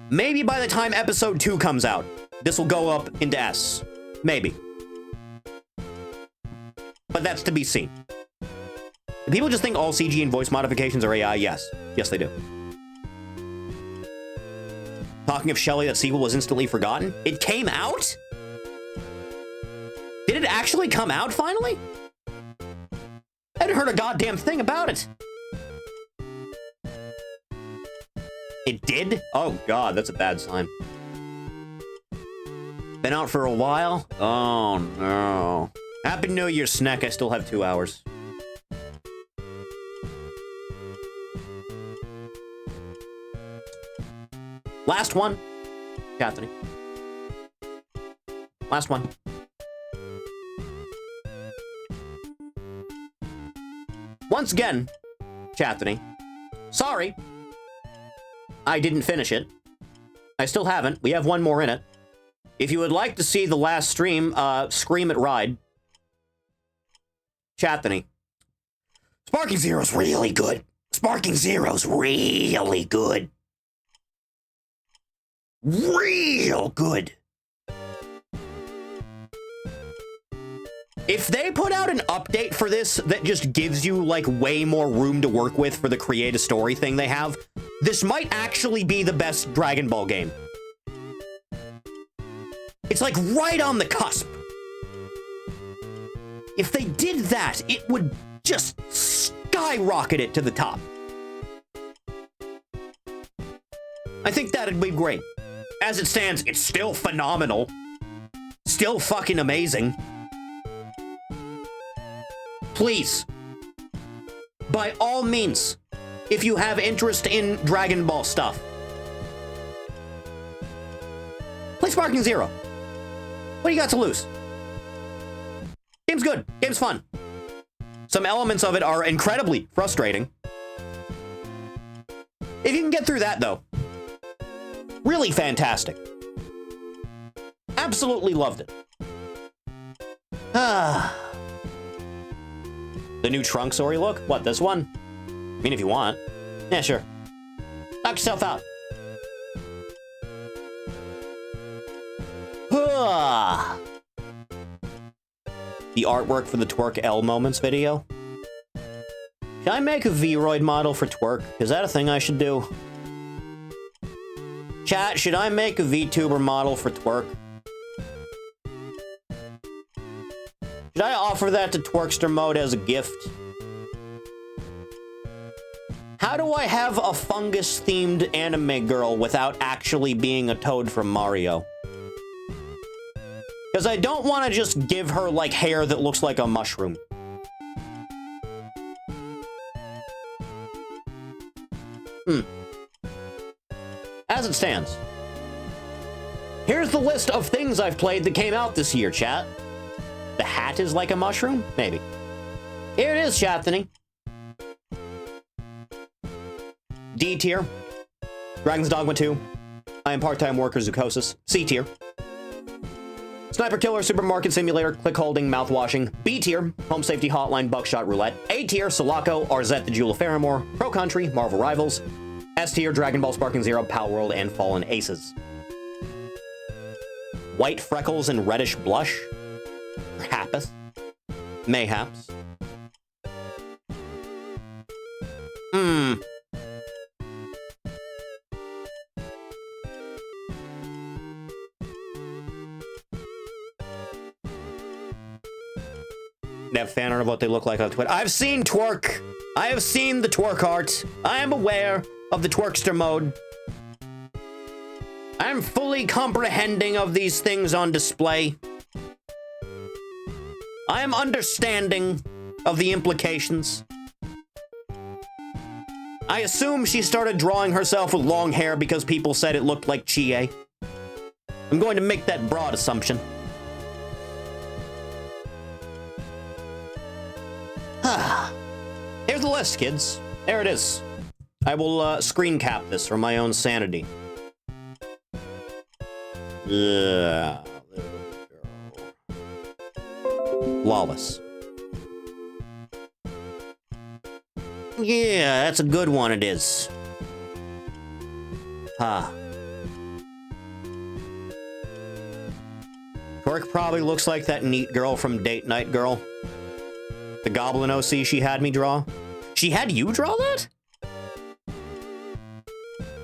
Maybe by the time episode 2 comes out, this will go up into S. Maybe. But that's to be seen. Do people just think all CG and voice modifications are AI? Yes. Yes, they do. Talking of Shelly, that sequel was instantly forgotten. It came out? Did it actually come out finally? I hadn't heard a goddamn thing about it. It did? Oh god, that's a bad sign. Been out for a while? Oh no. Happy New Year, Snack. I still have 2 hours. Last one. Anthony. Last one. Once again, Chathany, sorry, I didn't finish it. I still haven't. We have one more in it. If you would like to see the last stream, Scream at Ride, Chathany. Sparking Zero's really good. Sparking Zero's really good. Real good. If they put out an update for this that just gives you, like, way more room to work with for the create a story thing they have, this might actually be the best Dragon Ball game. It's, like, right on the cusp. If they did that, it would just skyrocket it to the top. I think that'd be great. As it stands, it's still phenomenal. Still fucking amazing. Please, by all means, if you have interest in Dragon Ball stuff, play Sparking Zero. What do you got to lose? Game's good. Game's fun. Some elements of it are incredibly frustrating. If you can get through that, though, really fantastic. Absolutely loved it. The new Trunks Ori look? What, this one? I mean, if you want. Yeah, sure. Knock yourself out. The artwork for the Twerk L Moments video. Should I make a Vroid model for Twerk? Is that a thing I should do? Chat, should I make a VTuber model for Twerk? Should I offer that to Twerkster Mode as a gift? How do I have a fungus-themed anime girl without actually being a Toad from Mario? Because I don't want to just give her, like, hair that looks like a mushroom. As it stands, here's the list of things I've played that came out this year, chat. The hat is like a mushroom? Maybe. Here it is, Chathany. D tier. Dragon's Dogma 2. I Am Part-Time Worker Zukosis. C tier. Sniper Killer, Supermarket Simulator, Click Holding, Mouthwashing. B tier. Home Safety Hotline, Buckshot Roulette. A tier. Sulaco, Arzette, The Jewel of Faramore. Pro Country, Marvel Rivals. S tier. Dragon Ball Sparking Zero, Pal World, and Fallen Aces. White freckles and reddish blush. Perhaps. Mayhaps. They have fan art of what they look like on Twitter. I've seen twerk. I have seen the twerk art. I am aware of the twerkster mode. I'm fully comprehending of these things on display. I am understanding of the implications. I assume she started drawing herself with long hair because people said it looked like Chie. I'm going to make that broad assumption. Here's the list, kids. There it is. I will screen cap this for my own sanity. Yeah. Flawless. Yeah, that's a good one, it is. Twerk probably looks like that neat girl from Date Night Girl. The Goblin OC she had me draw. She had you draw that?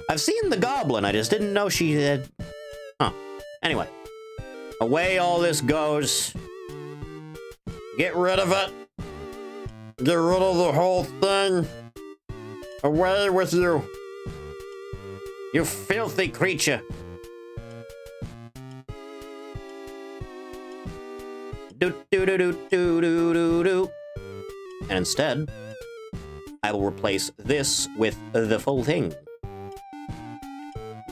I've seen the Goblin, I just didn't know she had... Huh. Anyway. Away all this goes. Get rid of it. Get rid of the whole thing. Away with you. You filthy creature. Do do do do do do do do. And instead, I will replace this with the full thing.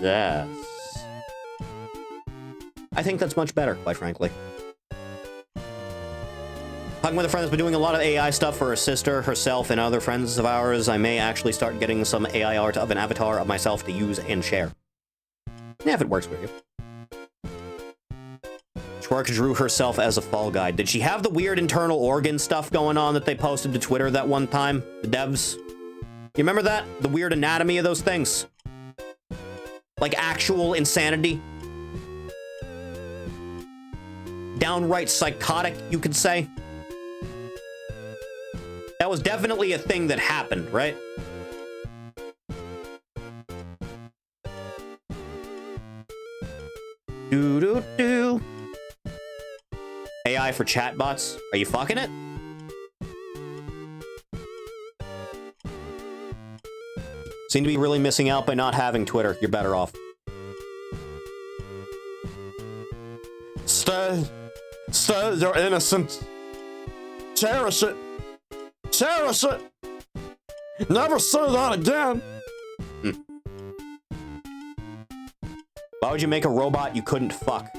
Yes. I think that's much better, quite frankly. Talking with a friend that's been doing a lot of AI stuff for her sister, herself, and other friends of ours. I may actually start getting some AI art of an avatar of myself to use and share. Yeah, if it works for you. Twerk drew herself as a fall guy. Did she have the weird internal organ stuff going on that they posted to Twitter that one time? The devs? You remember that? The weird anatomy of those things? Like actual insanity? Downright psychotic, you could say? That was definitely a thing that happened, right? Do-do-do. AI for chatbots? Are you fucking it? Seem to be really missing out by not having Twitter. You're better off. Stay your innocence. Cherish it. Cherish it. Never say that again. Why would you make a robot you couldn't fuck?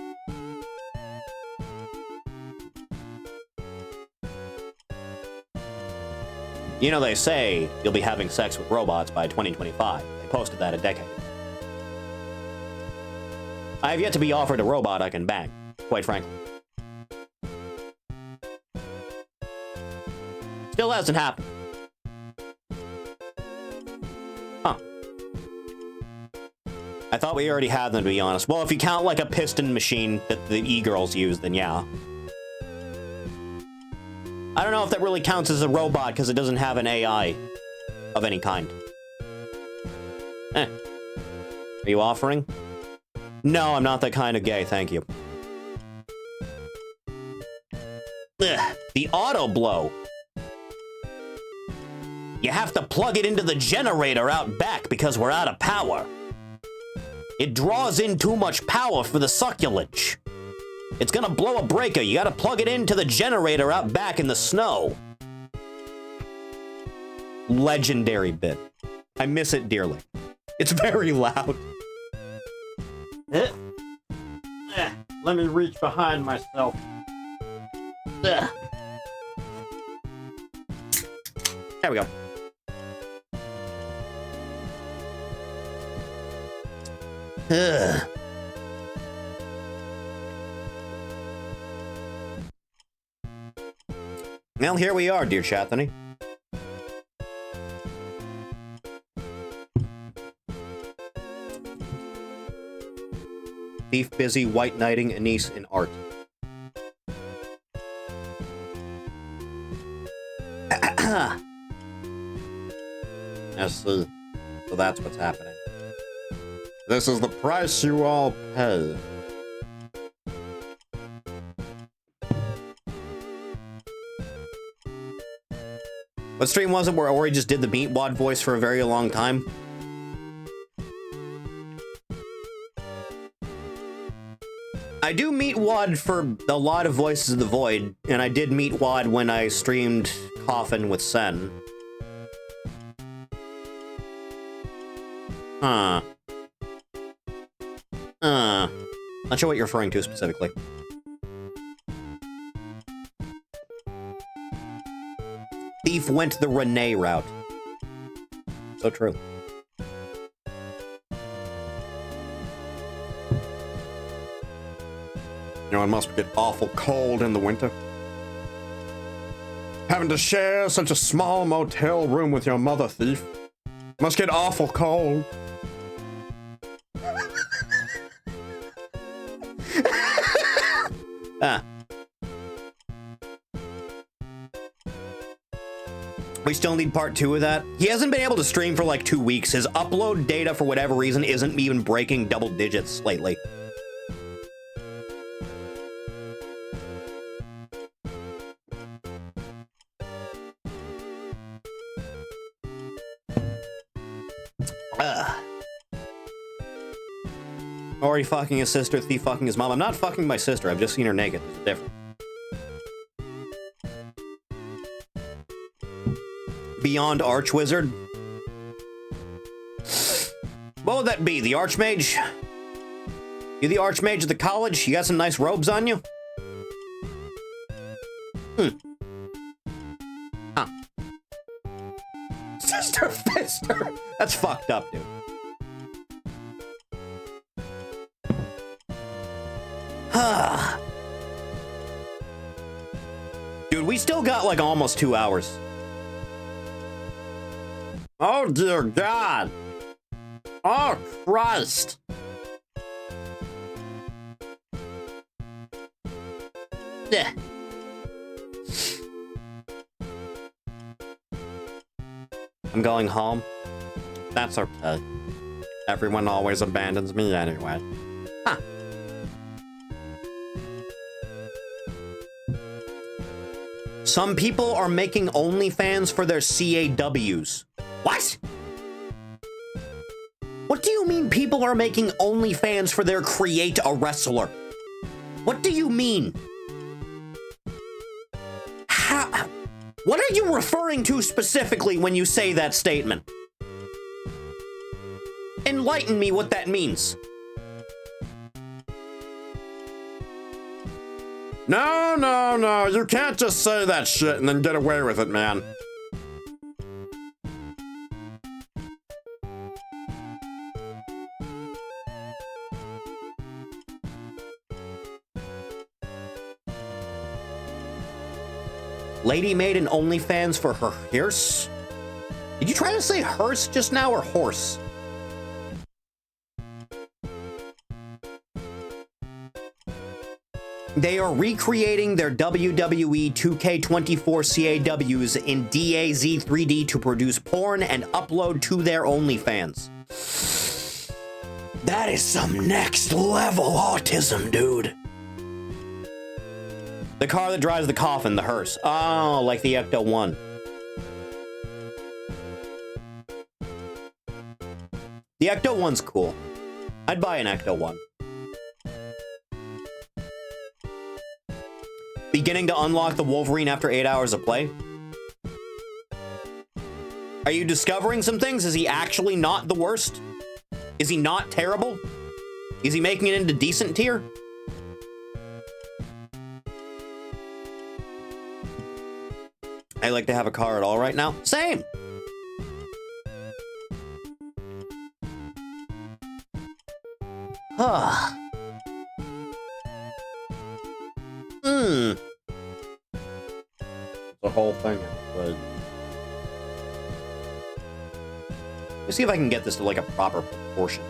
You know, they say you'll be having sex with robots by 2025. They posted that a decade ago. I have yet to be offered a robot I can bang, quite frankly. Still hasn't happened. Huh. I thought we already had them, to be honest. Well, if you count like a piston machine that the e-girls use, then yeah. I don't know if that really counts as a robot because it doesn't have an AI of any kind. Are you offering? No, I'm not that kind of gay, thank you. Ugh, the auto blow. You have to plug it into the generator out back because we're out of power. It draws in too much power for the succulage. It's gonna blow a breaker. You gotta plug it into the generator out back in the snow. Legendary bit. I miss it dearly. It's very loud. Let me reach behind myself. There we go. Well, here we are, dear Chathany. Thief busy white knighting Anise in art. I see. So that's what's happening. This is the price you all pay. What stream was it where Ori just did the Meatwad voice for a very long time? I do Meatwad for a lot of Voices of the Void, and I did Meatwad when I streamed Coffin with Sen. Huh. Not sure what you're referring to specifically. Thief went the Renee route. So true. You know, it must get awful cold in the winter. Having to share such a small motel room with your mother, Thief. Must get awful cold. We still need part 2 of that. He hasn't been able to stream for like 2 weeks. His upload data, for whatever reason, isn't even breaking double digits lately. Ori fucking his sister, Thief fucking his mom. I'm not fucking my sister, I've just seen her naked. There's a difference. Beyond Archwizard? What would that be? The Archmage? You the Archmage of the college? You got some nice robes on you? Huh. Sister Fister! That's fucked up, dude. Dude, we still got like almost 2 hours. Oh, dear God. Oh, Christ. Yeah. I'm going home. That's okay. Everyone always abandons me anyway. Huh. Some people are making OnlyFans for their CAWs. What? What do you mean people are making OnlyFans for their Create a Wrestler? What do you mean? How? What are you referring to specifically when you say that statement? Enlighten me what that means. No, no, no. You can't just say that shit and then get away with it, man. Lady made an OnlyFans for her hearse? Did you try to say hearse just now or horse? They are recreating their WWE 2K24 CAWs in DAZ 3D to produce porn and upload to their OnlyFans. That is some next level autism, dude. The car that drives the coffin, the hearse. Oh, like the Ecto 1. The Ecto 1's cool. I'd buy an Ecto 1. Beginning to unlock the Wolverine after 8 hours of play? Are you discovering some things? Is he actually not the worst? Is he not terrible? Is he making it into decent tier? I like to have a car at all right now. Same! Huh. The whole thing. But Let's see if I can get this to like a proper proportion.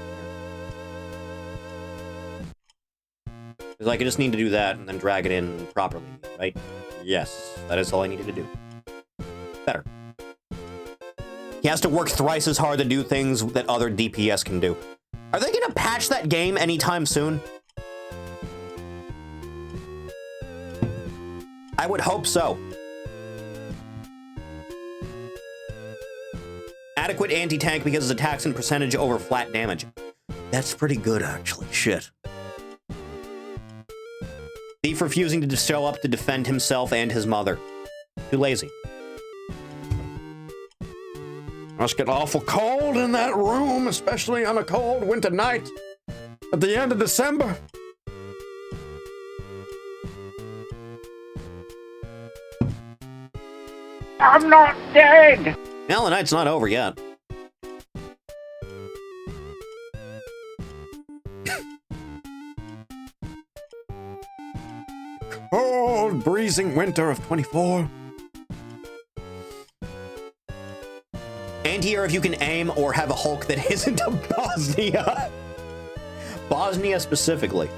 Because like, I just need to do that and then drag it in properly, right? Yes, that is all I needed to do. Better. He has to work thrice as hard to do things that other DPS can do. Are they gonna patch that game anytime soon? I would hope so. Adequate anti-tank because his attacks and percentage over flat damage. That's pretty good, actually. Shit. Thief refusing to show up to defend himself and his mother. Too lazy. Must get awful cold in that room, especially on a cold winter night at the end of December. I'm not dead! Well, the night's not over yet. Cold, breezing winter of 24. Anti-air if you can aim or have a Hulk that isn't a Bosnia. Bosnia specifically.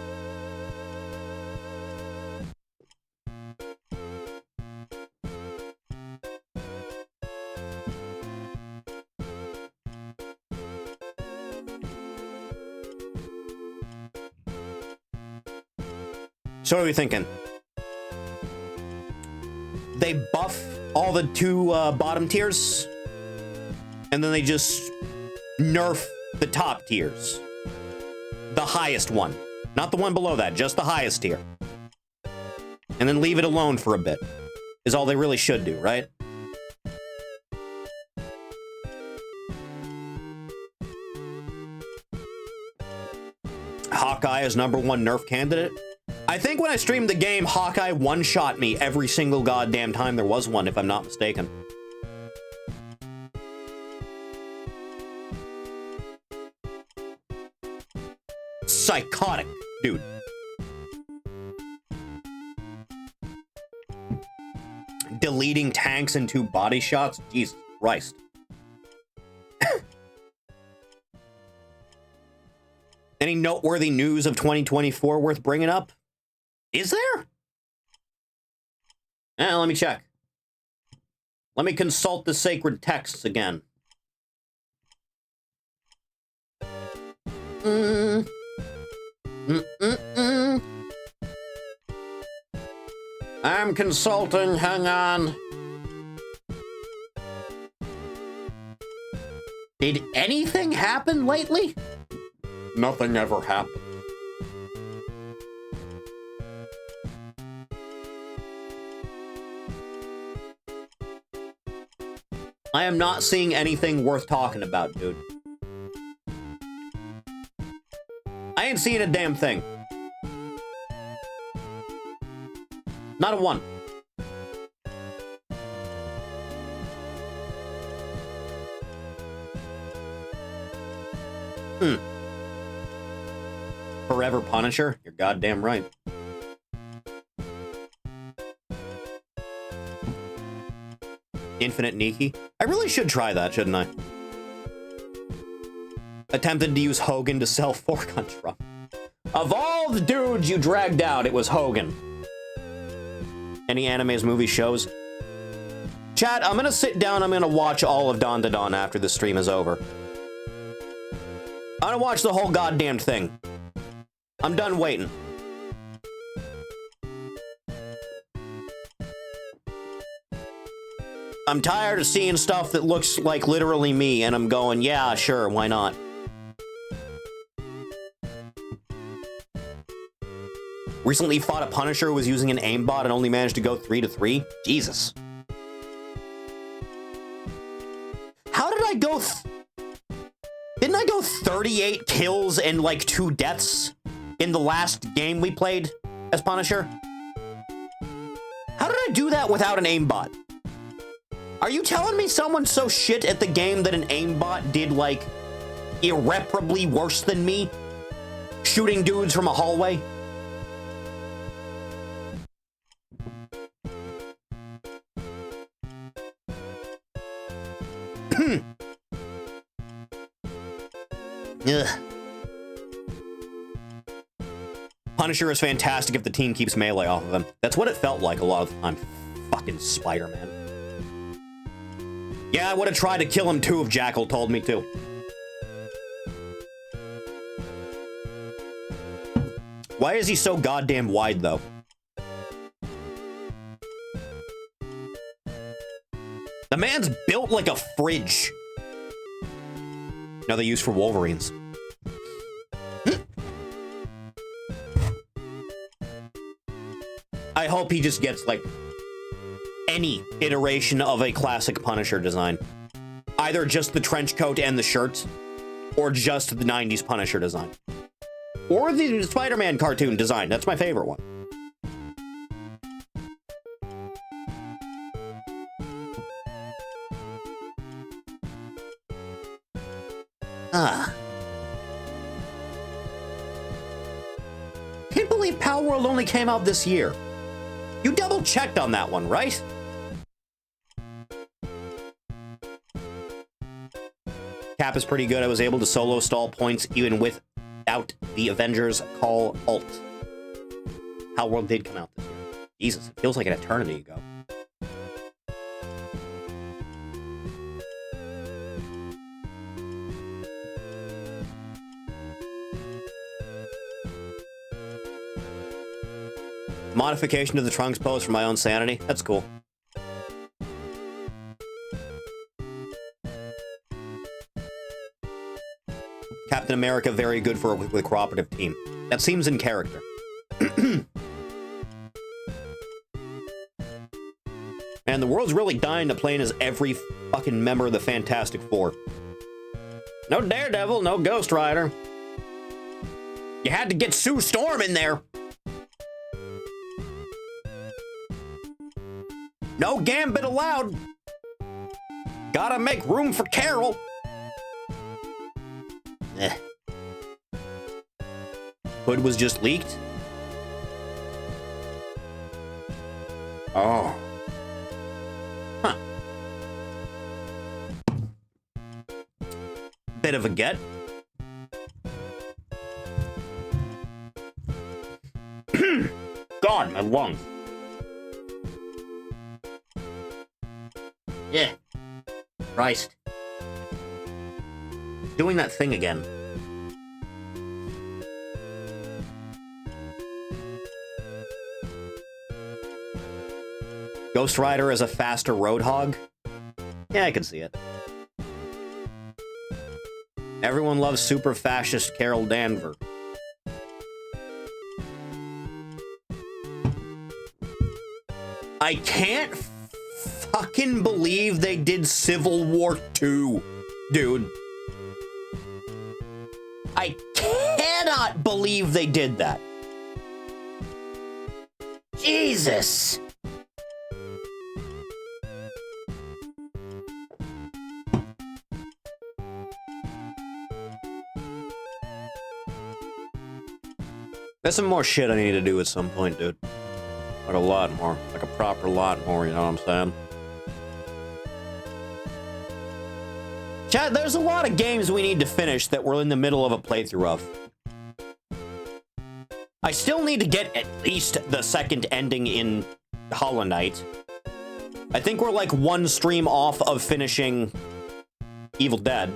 So what are we thinking? They buff all the two bottom tiers, and then they just nerf the top tiers. The highest one. Not the one below that, just the highest tier. And then leave it alone for a bit. Is all they really should do, right? Hawkeye is #1 nerf candidate. I think when I streamed the game, Hawkeye one-shot me every single goddamn time there was one, if I'm not mistaken. Psychotic, dude. Deleting tanks and 2 body shots? Jesus Christ. Any noteworthy news of 2024 worth bringing up? Is there? Let me check. Let me consult the sacred texts again. I'm consulting, hang on. Did anything happen lately? Nothing ever happened. I am not seeing anything worth talking about, dude. I ain't seeing a damn thing. Not a one. Forever Punisher? You're goddamn right. Infinite Nikki? I really should try that, shouldn't I? Attempted to use Hogan to sell foregun from. Of all the dudes you dragged out, it was Hogan. Any animes, movies, shows? Chat, I'm gonna sit down, I'm gonna watch all of Dawn to Dawn after the stream is over. I'm gonna watch the whole goddamn thing. I'm done waiting. I'm tired of seeing stuff that looks like literally me, and I'm going, yeah, sure, why not? Recently fought a Punisher who was using an aimbot and only managed to go 3-3? Jesus. How did I go... Didn't I go 38 kills and like 2 deaths in the last game we played as Punisher? How did I do that without an aimbot? Are you telling me someone's so shit at the game that an aimbot did, like, irreparably worse than me? Shooting dudes from a hallway? Ugh. Punisher is fantastic if the team keeps melee off of him. That's what it felt like a lot of the time. Fucking Spider-Man. Yeah, I would have tried to kill him too if Jackal told me to. Why is he so goddamn wide, though? The man's built like a fridge. Another use for Wolverines. I hope he just gets, like, any iteration of a classic Punisher design. Either just the trench coat and the shirt, or just the 90s Punisher design. Or the Spider-Man cartoon design. That's my favorite one. Can't believe Power World only came out this year. You double-checked on that one, right? Cap is pretty good. I was able to solo stall points even without the Avengers call ult. Power World did come out this year. Jesus, it feels like an eternity ago. Modification to the Trunks pose for my own sanity. That's cool. Captain America, very good for with a cooperative team. That seems in character. And the world's really dying to play as every fucking member of the Fantastic Four. No Daredevil, no Ghost Rider. You had to get Sue Storm in there. No Gambit allowed. Gotta make room for Carol. Hood was just leaked. Oh. Huh. Bit of a get. God, my lungs. Yeah. Christ. Doing that thing again. Ghost Rider as a faster Roadhog? Yeah, I can see it. Everyone loves super fascist Carol Danvers. I can't fucking believe they did Civil War 2, dude. I cannot believe they did that. Jesus. There's some more shit I need to do at some point, dude. Like a lot more. Like a proper lot more, you know what I'm saying? Chad, there's a lot of games we need to finish that we're in the middle of a playthrough of. I still need to get at least the second ending in Hollow Knight. I think we're like one stream off of finishing Evil Dead.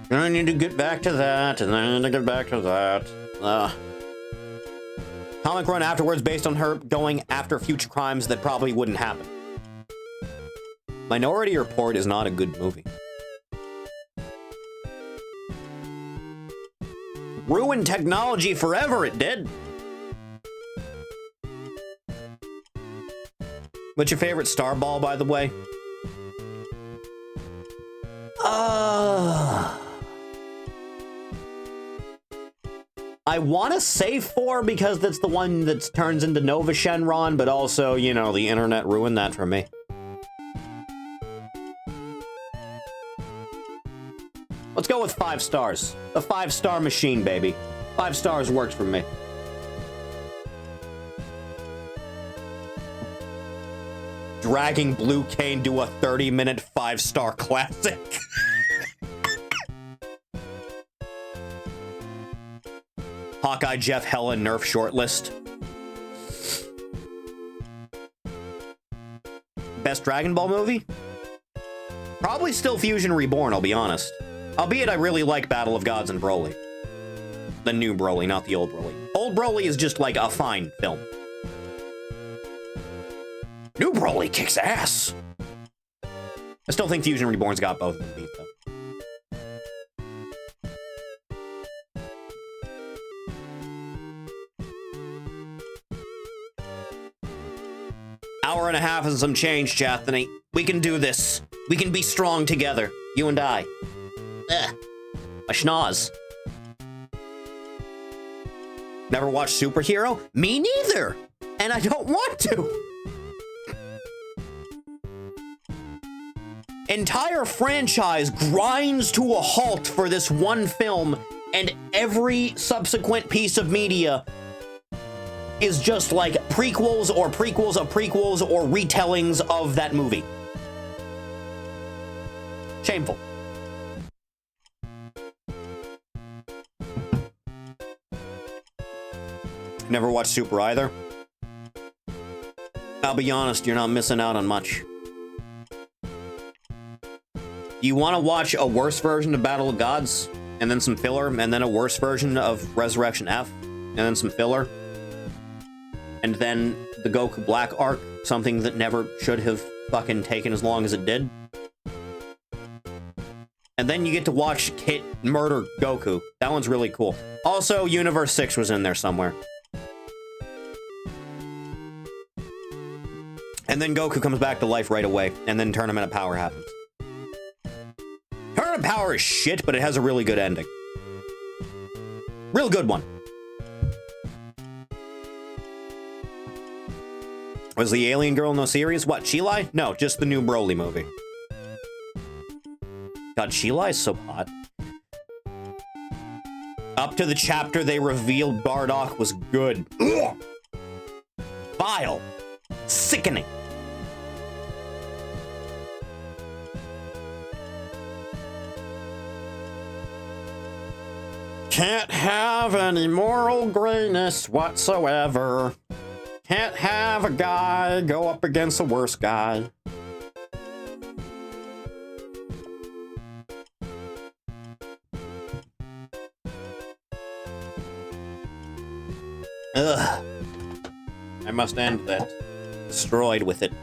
I need to get back to that, and then I need to get back to that. Comic run afterwards based on her going after future crimes that probably wouldn't happen. Minority Report is not a good movie. Ruined technology forever, it did. What's your favorite Star Ball, by the way? I want to say 4 because that's the one that turns into Nova Shenron, but also, you know, the internet ruined that for me. Let's go with 5 stars. The 5-star machine, baby. 5 stars works for me. Dragging Blue Cane to a 30-minute 5-star classic. Hawkeye Jeff Hella Nerf shortlist. Best Dragon Ball movie? Probably still Fusion Reborn, I'll be honest. Albeit I really like Battle of Gods and Broly. The new Broly, not the old Broly. Old Broly is just like a fine film. New Broly kicks ass. I still think Fusion Reborn's got both of them beat, though. Hour and a half and some change, Chathany. We can do this. We can be strong together. You and I. Ugh. A schnoz. Never watched Superhero? Me neither. And I don't want to. Entire franchise grinds to a halt for this one film, and every subsequent piece of media is just like prequels or prequels of prequels or retellings of that movie. Shameful. Never watched Super either. I'll be honest, you're not missing out on much. Do you want to watch a worse version of Battle of Gods, and then some filler, and then a worse version of Resurrection F, and then some filler, and then the Goku Black arc, something that never should have fucking taken as long as it did? And then you get to watch Kit murder Goku. That one's really cool. Also, Universe 6 was in there somewhere. And then Goku comes back to life right away, and then Tournament of Power happens. Tournament of Power is shit, but it has a really good ending. Real good one. Was the alien girl in the series? What, Chilai? No, just the new Broly movie. God, Chilai is so hot. Up to the chapter they revealed Bardock was good. Ugh. Vile. Sickening. Can't have any moral grayness whatsoever. Can't have a guy go up against a worse guy. Ugh. I must end that. Destroyed with it.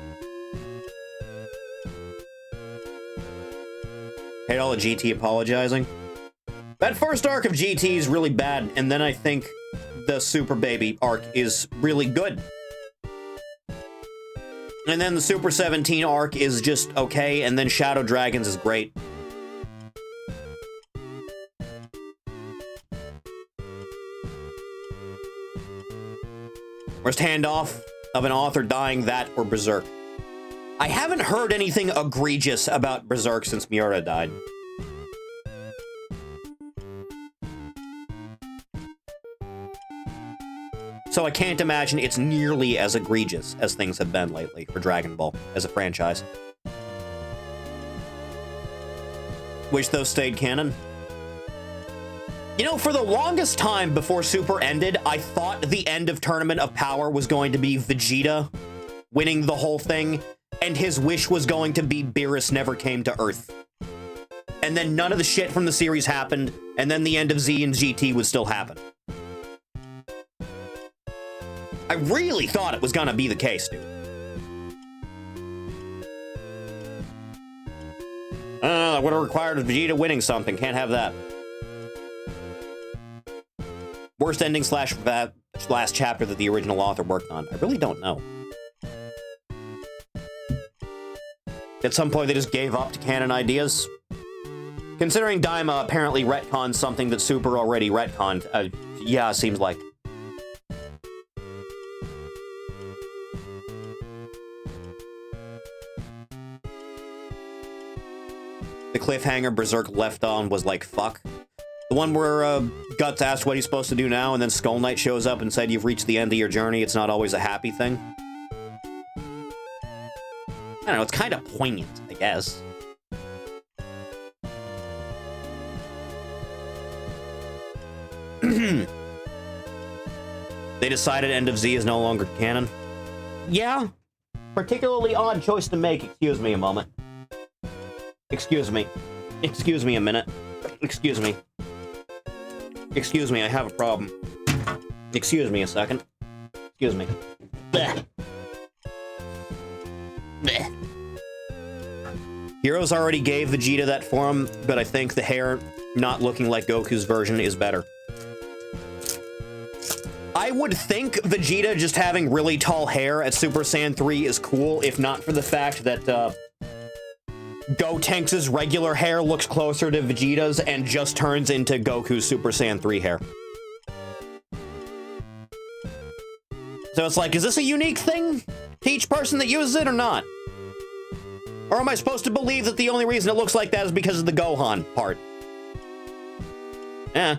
Hate all the GT apologizing. That first arc of GT is really bad, and then I think the Super Baby arc is really good. And then the Super 17 arc is just okay, and then Shadow Dragons is great. Worst handoff of an author dying, that or Berserk. I haven't heard anything egregious about Berserk since Miura died. So I can't imagine it's nearly as egregious as things have been lately for Dragon Ball as a franchise. Wish those stayed canon. You know, for the longest time before Super ended, I thought the end of Tournament of Power was going to be Vegeta winning the whole thing, and his wish was going to be Beerus never came to Earth. And then none of the shit from the series happened, and then the end of Z and GT would still happen. I really thought it was gonna be the case, dude. That would have required Vegeta winning something. Can't have that. Worst ending slash last chapter that the original author worked on. I really don't know. At some point, they just gave up to canon ideas. Considering Daima apparently retconned something that Super already retconned, yeah, seems like. The cliffhanger Berserk left on was like, fuck. The one where Guts asked what he's supposed to do now, and then Skull Knight shows up and said, you've reached the end of your journey, it's not always a happy thing. I don't know, it's kind of poignant, I guess. They decided End of Z is no longer canon. Yeah. Particularly odd choice to make. Excuse me a moment. Excuse me. Excuse me a minute. Excuse me. Excuse me, I have a problem. Excuse me a second. Excuse me. Blech. Blech. Heroes already gave Vegeta that form, but I think the hair not looking like Goku's version is better. I would think Vegeta just having really tall hair at Super Saiyan 3 is cool, if not for the fact that Gotenks' regular hair looks closer to Vegeta's and just turns into Goku's Super Saiyan 3 hair. So it's like, is this a unique thing to each person that uses it or not? Or am I supposed to believe that the only reason it looks like that is because of the Gohan part? Eh.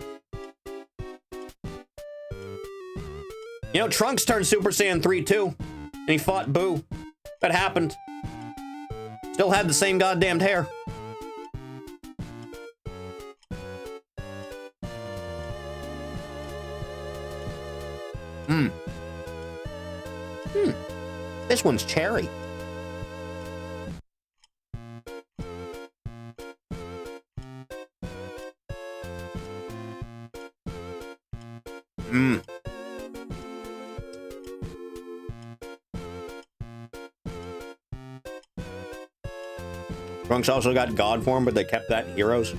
You know, Trunks turned Super Saiyan 3 too, and he fought Boo. That happened. Still had the same goddamn hair. This one's cherry. Trunks also got God form, but they kept that in Heroes.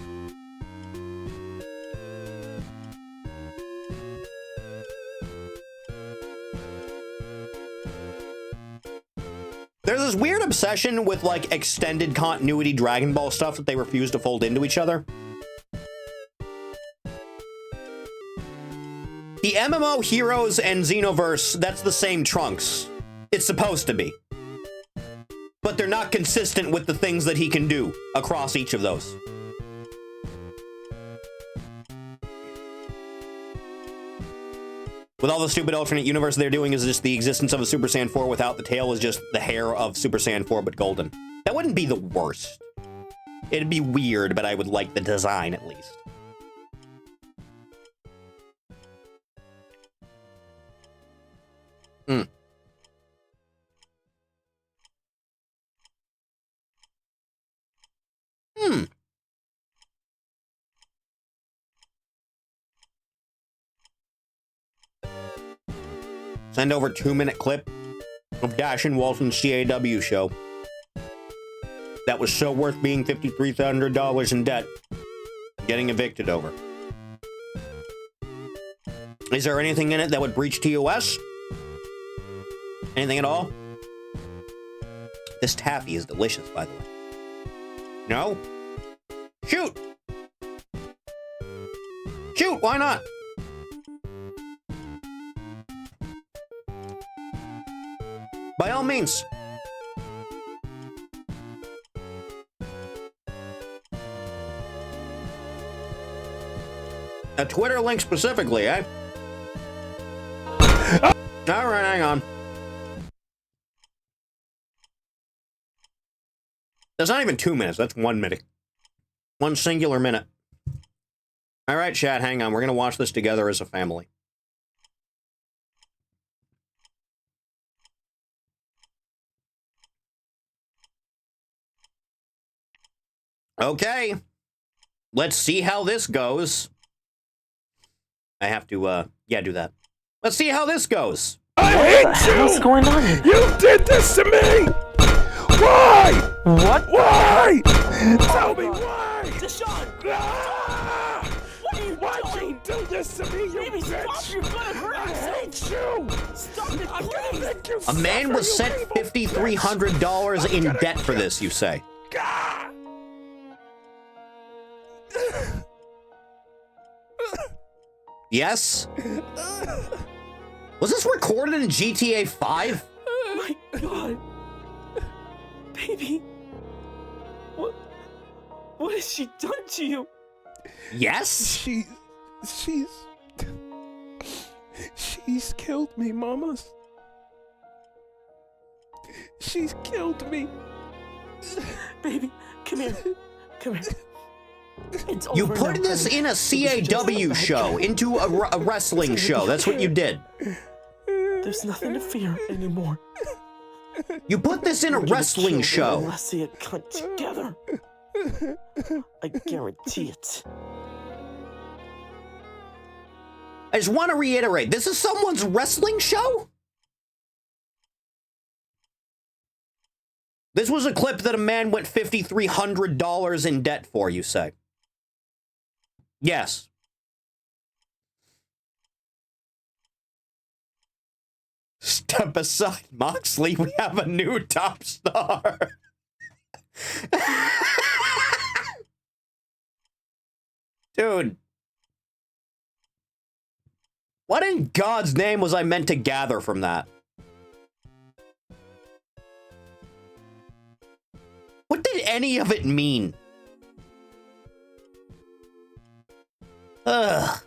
There's this weird obsession with, like, extended continuity Dragon Ball stuff that they refuse to fold into each other. The MMO Heroes and Xenoverse, that's the same Trunks. It's supposed to be. But they're not consistent with the things that he can do across each of those. With all the stupid alternate universe they're doing is just the existence of a Super Saiyan 4 without the tail is just the hair of Super Saiyan 4 but golden. That wouldn't be the worst. It'd be weird, but I would like the design at least. Send over 2-minute clip of Dash and Walton's CAW show. That was so worth being $5,300 in debt. Getting evicted over. Is there anything in it that would breach TOS? Anything at all? This taffy is delicious, by the way. No? Shoot! Shoot, why not? By all means. A Twitter link specifically, eh? Alright, hang on. That's not even 2 minutes, that's 1 minute. One singular minute. Alright, chat, hang on. We're gonna watch this together as a family. Okay. Let's see how this goes. I have to, yeah, do that. Let's see how this goes. I hate you! What's going on here? You did this to me! Why? What? Why? Tell me why! Deshaun! Ah! What are you Why'd doing? you do this to me, you Baby, bitch? stop! You're gonna hurt I yourself! hate you! Stop it, I'm gonna please! make you A man suffer, was you sent evil $5,300 bitch. in I'm debt for gonna this, you say? Ah! Yes? Was this recorded in GTA 5? Oh my god! Baby! What has she done to you? Yes? She's killed me, mamas. She's killed me. Baby, come here. Come here. It's You over put now, this honey. in a It was just CAW bad show, guy. into a wrestling show. That's what you did. There's nothing to fear anymore. You put this in a We're gonna wrestling kill show. them unless they come together. I guarantee it. I just want to reiterate, this is someone's wrestling show? This was a clip that a man went $5,300 in debt for, you say? Yes. Step aside, Moxley. We have a new top star. Dude. What in God's name was I meant to gather from that? What did any of it mean? Ugh.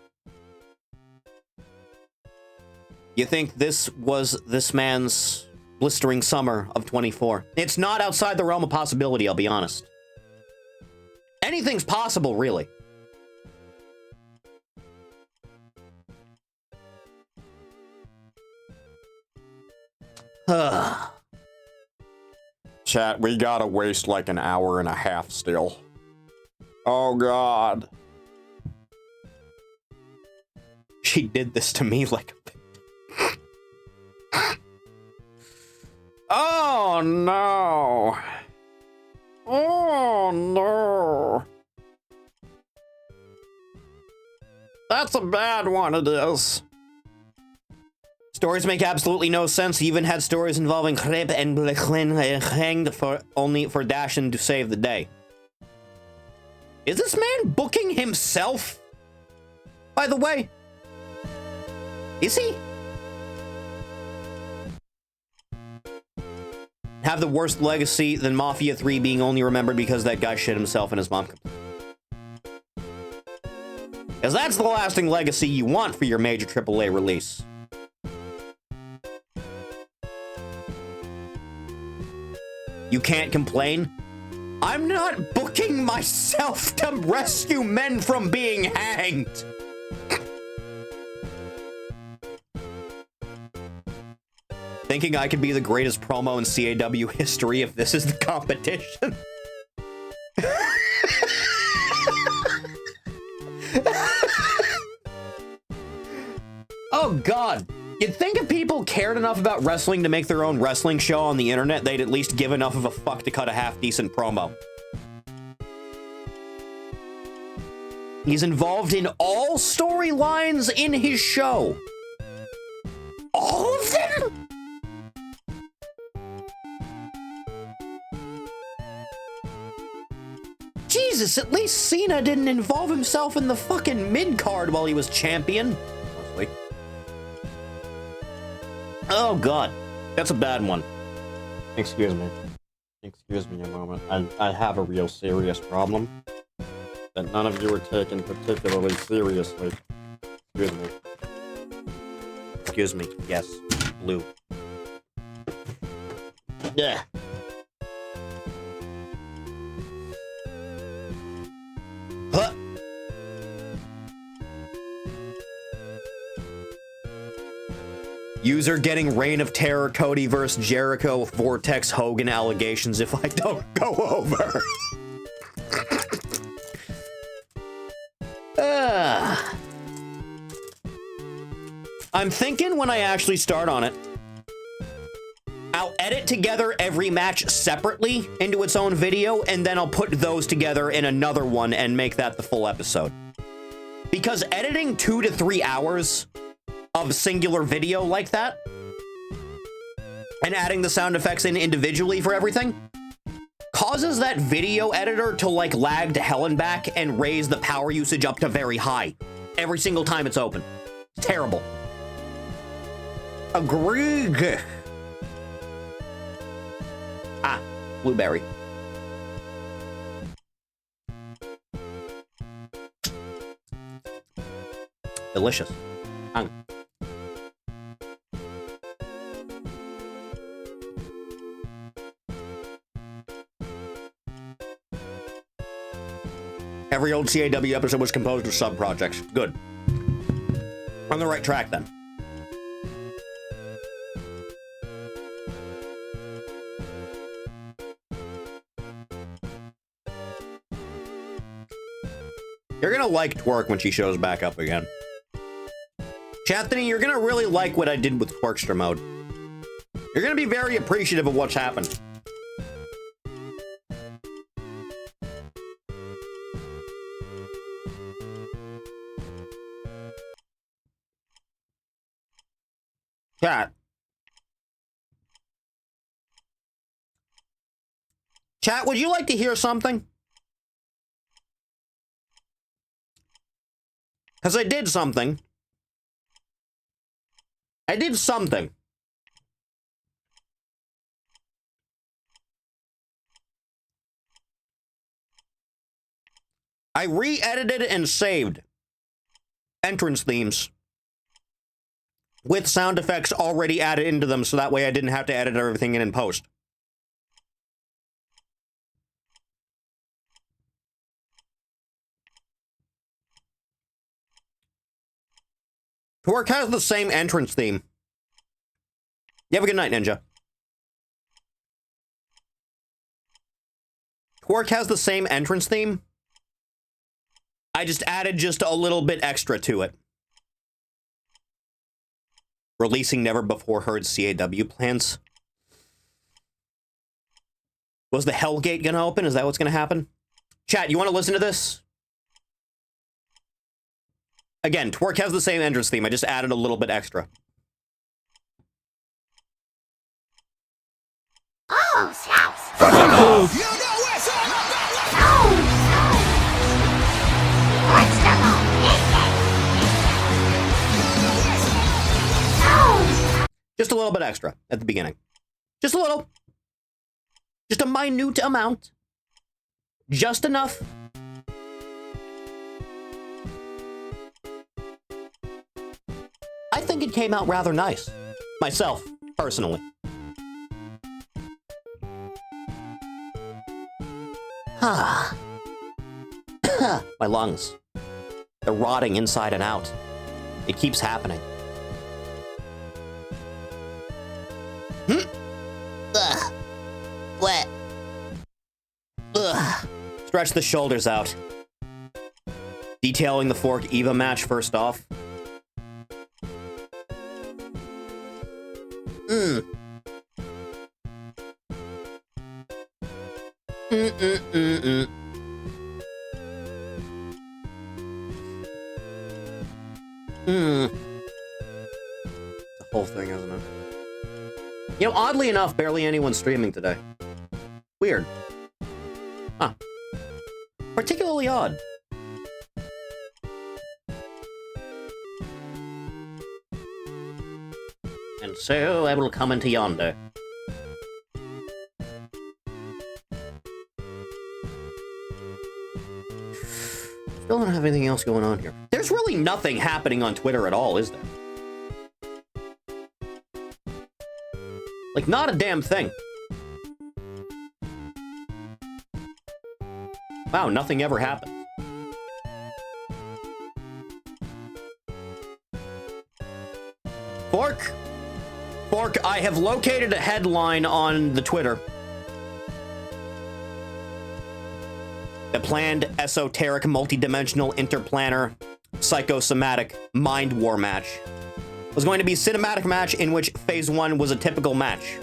You think this was this man's blistering summer of 24? It's not outside the realm of possibility, I'll be honest. Anything's possible, really. Ugh. Chat, we gotta waste like an hour and a half still. Oh, God. She did this to me like a... Oh, no. Oh, no. That's a bad one, it is. Stories make absolutely no sense. He even had stories involving Kreb and Blechlin hanged for only for Dashin to save the day. Is this man booking himself? By the way, is he? Have the worst legacy than Mafia 3 being only remembered because that guy shit himself and his mom. Because that's the lasting legacy you want for your major AAA release. You can't complain? I'm not booking myself to rescue men from being hanged. Thinking I could be the greatest promo in CAW history if this is the competition. Oh, God. You'd think if people cared enough about wrestling to make their own wrestling show on the internet, they'd at least give enough of a fuck to cut a half-decent promo. He's involved in all storylines in his show. All of them? Jesus, at least Cena didn't involve himself in the fucking mid-card while he was champion. Mostly. Oh, God. That's a bad one. Excuse me. Excuse me a moment. I have a real serious problem that none of you are taking particularly seriously. Excuse me. Excuse me. Yes. Blue. Yeah. Huh. User getting Reign of Terror, Cody vs. Jericho, Vortex Hogan allegations if I don't go over. I'm thinking when I actually start on it, I'll edit together every match separately into its own video, and then I'll put those together in another one and make that the full episode. Because editing 2 to 3 hours of singular video like that, and adding the sound effects in individually for everything, causes that video editor to like lag to hell and back and raise the power usage up to very high every single time it's open. It's terrible. Agreed. Ah, blueberry. Delicious. Every old CAW episode was composed of sub-projects. Good. On the right track, then. You're gonna like Twerk when she shows back up again. Chathany, you're gonna really like what I did with Twerkster mode. You're gonna be very appreciative of what's happened. Chat. Chat, would you like to hear something? Because I did something. I did something. I re-edited and saved entrance themes with sound effects already added into them, so that way I didn't have to edit everything in post. Twerk has the same entrance theme. You have a good night, Ninja. Twerk has the same entrance theme. I just added just a little bit extra to it. Releasing never before heard CAW plans. Was the Hellgate gonna open? Is that what's gonna happen? Chat, you want to listen to this? Again, Twerk has the same entrance theme. I just added a little bit extra. Oh, house. Fucking move! You know what's all about. What's the Just a little bit extra at the beginning. Just a little. Just a minute amount. Just enough. I think it came out rather nice. Myself, personally. My lungs. They're rotting inside and out. It keeps happening. Ugh. Wet. Ugh. Stretch the shoulders out. Detailing the Fork Eva match first off. The whole thing, isn't it? You know, oddly enough, barely anyone's streaming today. Weird. Huh. Particularly odd. And so I will come into yonder. Still don't have anything else going on here. There's really nothing happening on Twitter at all, is there? Like, not a damn thing. Wow, nothing ever happens. Fork, I have located a headline on the Twitter. The planned esoteric, multidimensional, interplanar, psychosomatic mind war match was going to be a cinematic match in which phase 1 was a typical match.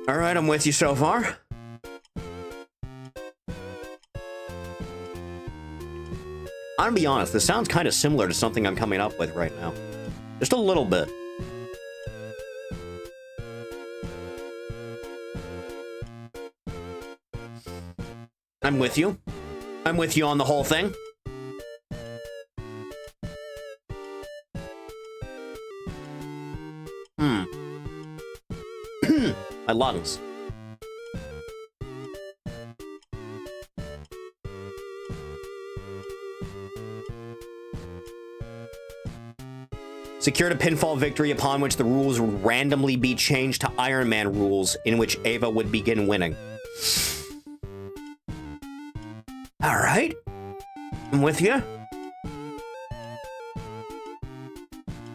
Alright, I'm with you so far. I'm gonna be honest, this sounds kind of similar to something I'm coming up with right now. Just a little bit. I'm with you. I'm with you on the whole thing. My lungs. Secured a pinfall victory upon which the rules would randomly be changed to Iron Man rules, in which Ava would begin winning. Alright. I'm with you.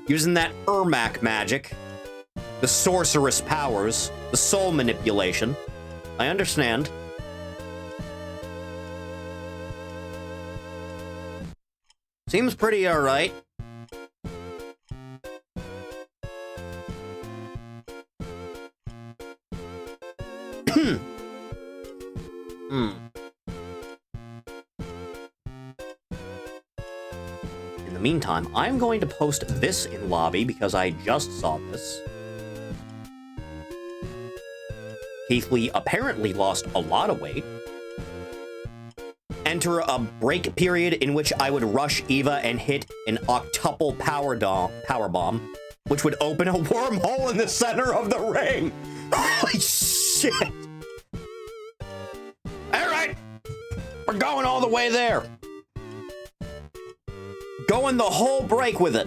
Using that Ermac magic, the sorceress powers, the soul manipulation. I understand. Seems pretty alright. the meantime, I'm going to post this in lobby because I just saw this. Keith Lee apparently lost a lot of weight. Enter a break period in which I would rush Eva and hit an octuple power bomb, which would open a wormhole in the center of the ring. Holy shit! All right, we're going all the way there. Going the whole break with it.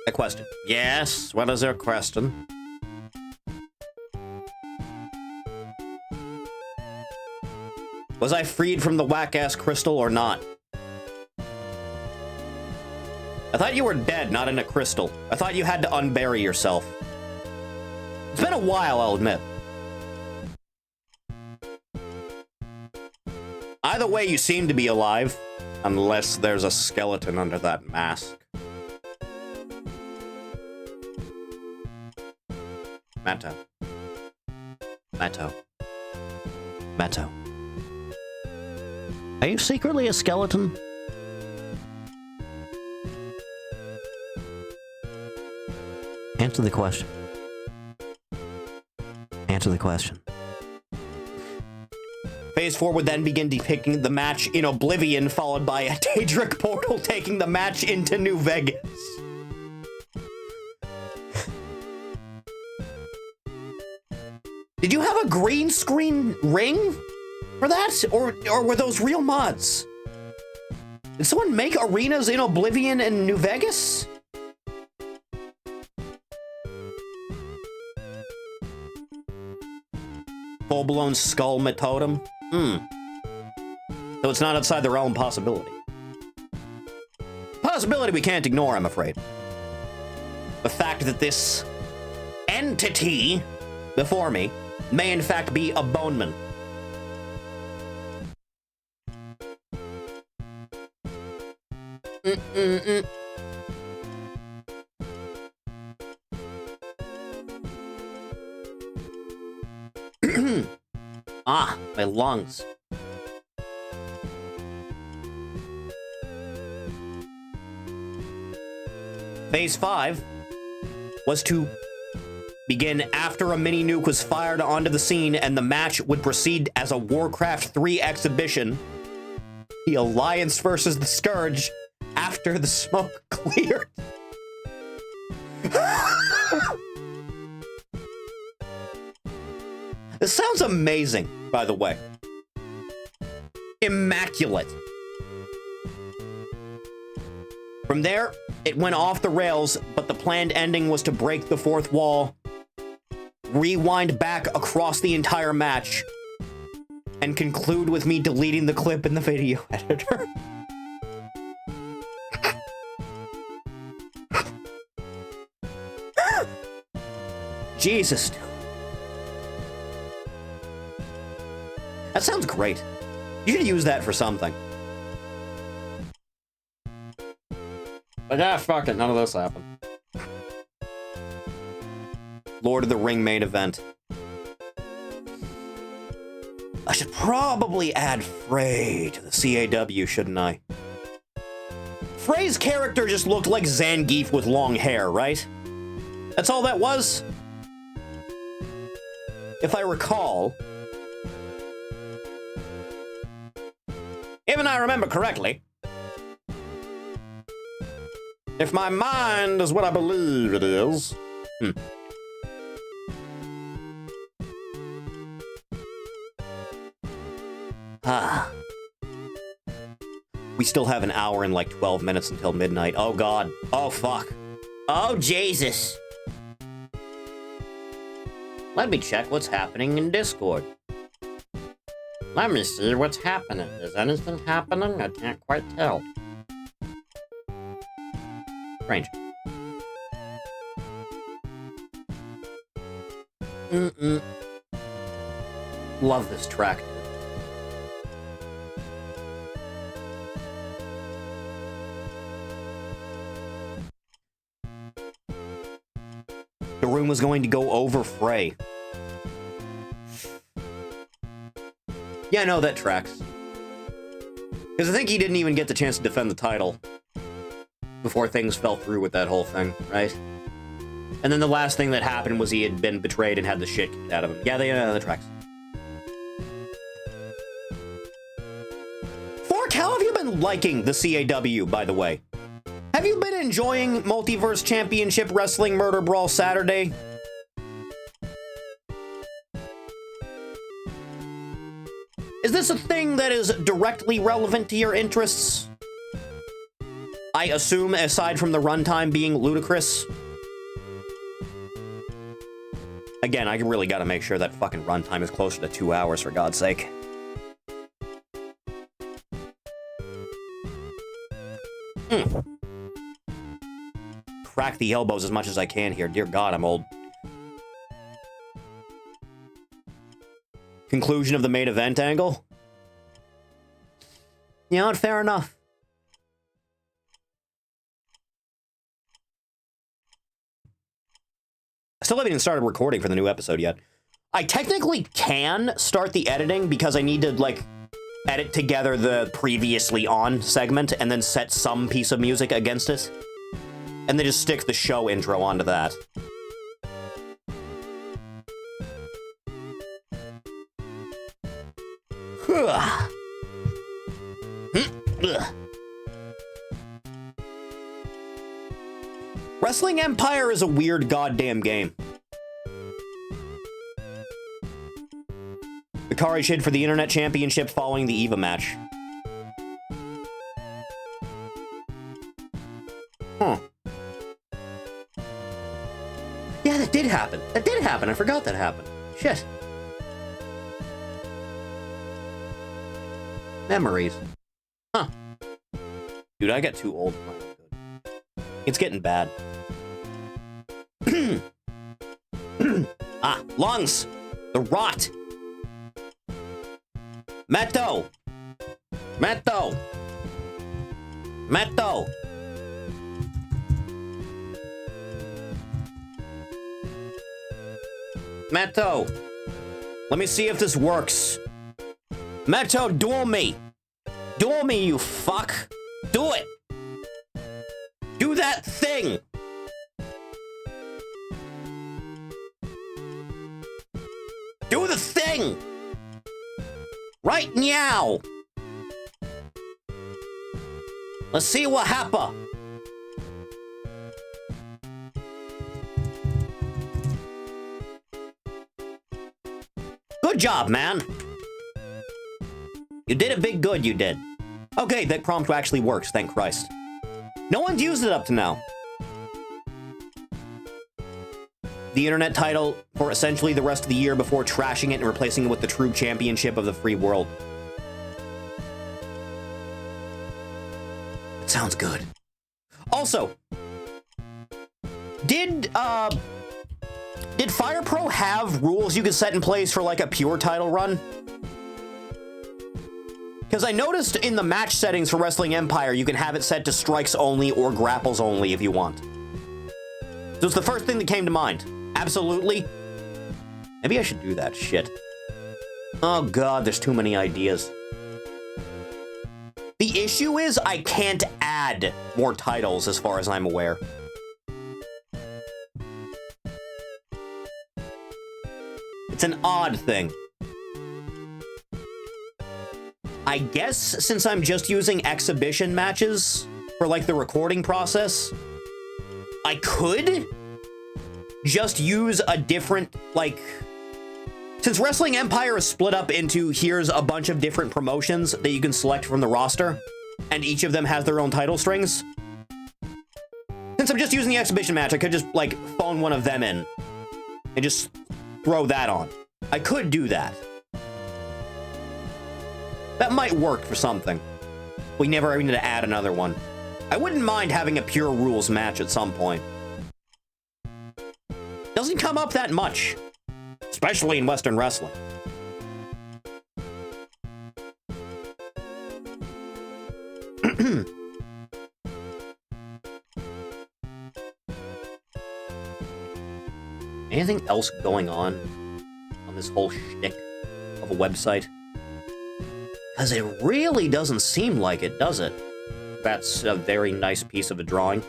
A question. Yes, what is your question? Was I freed from the whack-ass crystal or not? I thought you were dead, not in a crystal. I thought you had to unbury yourself. It's been a while, I'll admit. Either way, you seem to be alive. Unless there's a skeleton under that mask. Matto. Matto. Matto. Are you secretly a skeleton? Answer the question. Answer the question. Phase 4 would then begin depicting the match in Oblivion, followed by a Daedric portal taking the match into New Vegas. Did you have a green screen ring for that? Or were those real mods? Did someone make arenas in Oblivion and New Vegas? Full-blown skull totem? So it's not outside the realm of possibility. Possibility we can't ignore, I'm afraid. The fact that this entity before me may in fact be a boneman. Ah, my lungs. Phase 5 was to begin after a mini nuke was fired onto the scene and the match would proceed as a Warcraft 3 exhibition. The Alliance versus the Scourge after the smoke cleared. This sounds amazing, by the way. Immaculate. From there, it went off the rails, but the planned ending was to break the fourth wall, rewind back across the entire match, and conclude with me deleting the clip in the video editor. Jesus. That sounds great. You should use that for something. But yeah, fuck it, none of this happened. Lord of the Ring main event. I should probably add Frey to the CAW, shouldn't I? Frey's character just looked like Zangief with long hair, right? That's all that was? If I recall. If I remember correctly. If my mind is what I believe it is. We still have an hour and like 12 minutes until midnight. Oh god. Oh fuck. Oh Jesus. Let me check what's happening in Discord. Let me see what's happening. Is anything happening? I can't quite tell. Strange. Love this track. The room was going to go over Frey. Yeah, no, that tracks. Because I think he didn't even get the chance to defend the title before things fell through with that whole thing, right? And then the last thing that happened was he had been betrayed and had the shit kicked out of him. Yeah, that tracks. Fork, how have you been liking the CAW, by the way? Have you been enjoying Multiverse Championship Wrestling Murder Brawl Saturday? Is this a thing that is directly relevant to your interests? I assume, aside from the runtime being ludicrous. Again, I really gotta make sure that fucking runtime is closer to 2 hours, for God's sake. Crack the elbows as much as I can here. Dear God, I'm old. Conclusion of the main event angle? You know what? Fair enough. I still haven't even started recording for the new episode yet. I technically can start the editing because I need to, like, edit together the previously on segment and then set some piece of music against it. And then just stick the show intro onto that. Wrestling Empire is a weird goddamn game. Bakari hid for the Internet Championship following the EVA match. Huh. Yeah, that did happen. That did happen. I forgot that happened. Shit. Memories. Huh. Dude, I got too old for my own good. It's getting bad. Ah, lungs! The rot! Matto! Matto! Matto! Matto! Let me see if this works. Matto, duel me! Duel me, you fuck! Do it! Do that thing! Do the thing! Right now! Let's see what happens. Good job, man. You did it big good, you did. Okay, that prompt actually works, thank Christ. No one's used it up to now. The internet title for essentially the rest of the year before trashing it and replacing it with the true championship of the free world. It sounds good. Also, did Fire Pro have rules you could set in place for like a pure title run? Because I noticed in the match settings for Wrestling Empire, you can have it set to strikes only or grapples only if you want. So it's the first thing that came to mind. Absolutely. Maybe I should do that shit. Oh god, there's too many ideas. The issue is I can't add more titles as far as I'm aware. It's an odd thing. I guess since I'm just using exhibition matches for like the recording process, I could just use a different, like, since Wrestling Empire is split up into here's a bunch of different promotions that you can select from the roster, and each of them has their own title strings. Since I'm just using the exhibition match, I could just, like, phone one of them in and just throw that on. I could do that. That might work for something. We never need to add another one. I wouldn't mind having a pure rules match at some point. Doesn't come up that much, especially in Western wrestling. Anything else going on this whole shtick of a website? Because it really doesn't seem like it, does it? That's a very nice piece of a drawing.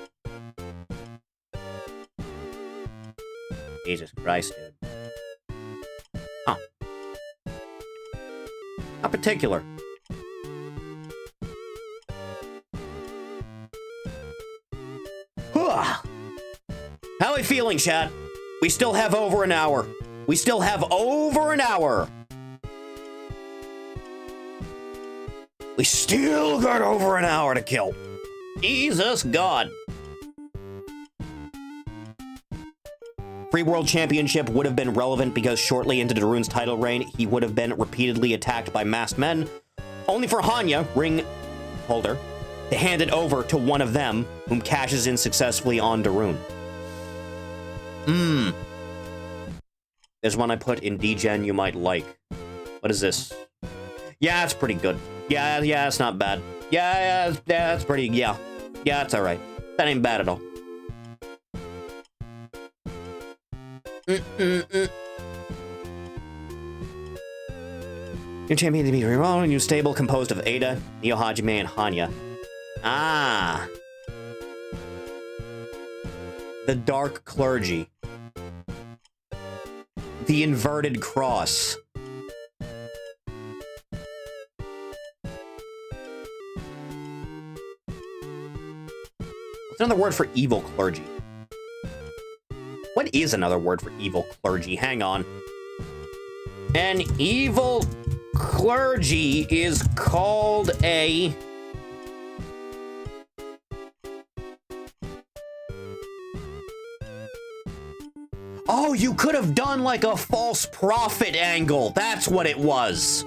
Jesus Christ, dude. Huh. Not particular. How are we feeling, chat? We still have over an hour. We still have over an hour. We still got over an hour to kill. Jesus God. Free World Championship would have been relevant because shortly into Darune's title reign, he would have been repeatedly attacked by masked men, only for Hanya, ring holder, to hand it over to one of them, whom cashes in successfully on Darune. There's one I put in DGen you might like. What is this? Yeah, it's pretty good. Yeah, it's not bad. Yeah, it's pretty, yeah, it's alright. That ain't bad at all. New champion to be rerolled, new stable composed of Ada, Neo Hajime, and Hanya. Ah. The Dark Clergy. The Inverted Cross. What's another word for evil clergy? What is another word for evil clergy? Hang on. An evil clergy is called a... Oh, you could have done like a false prophet angle. That's what it was.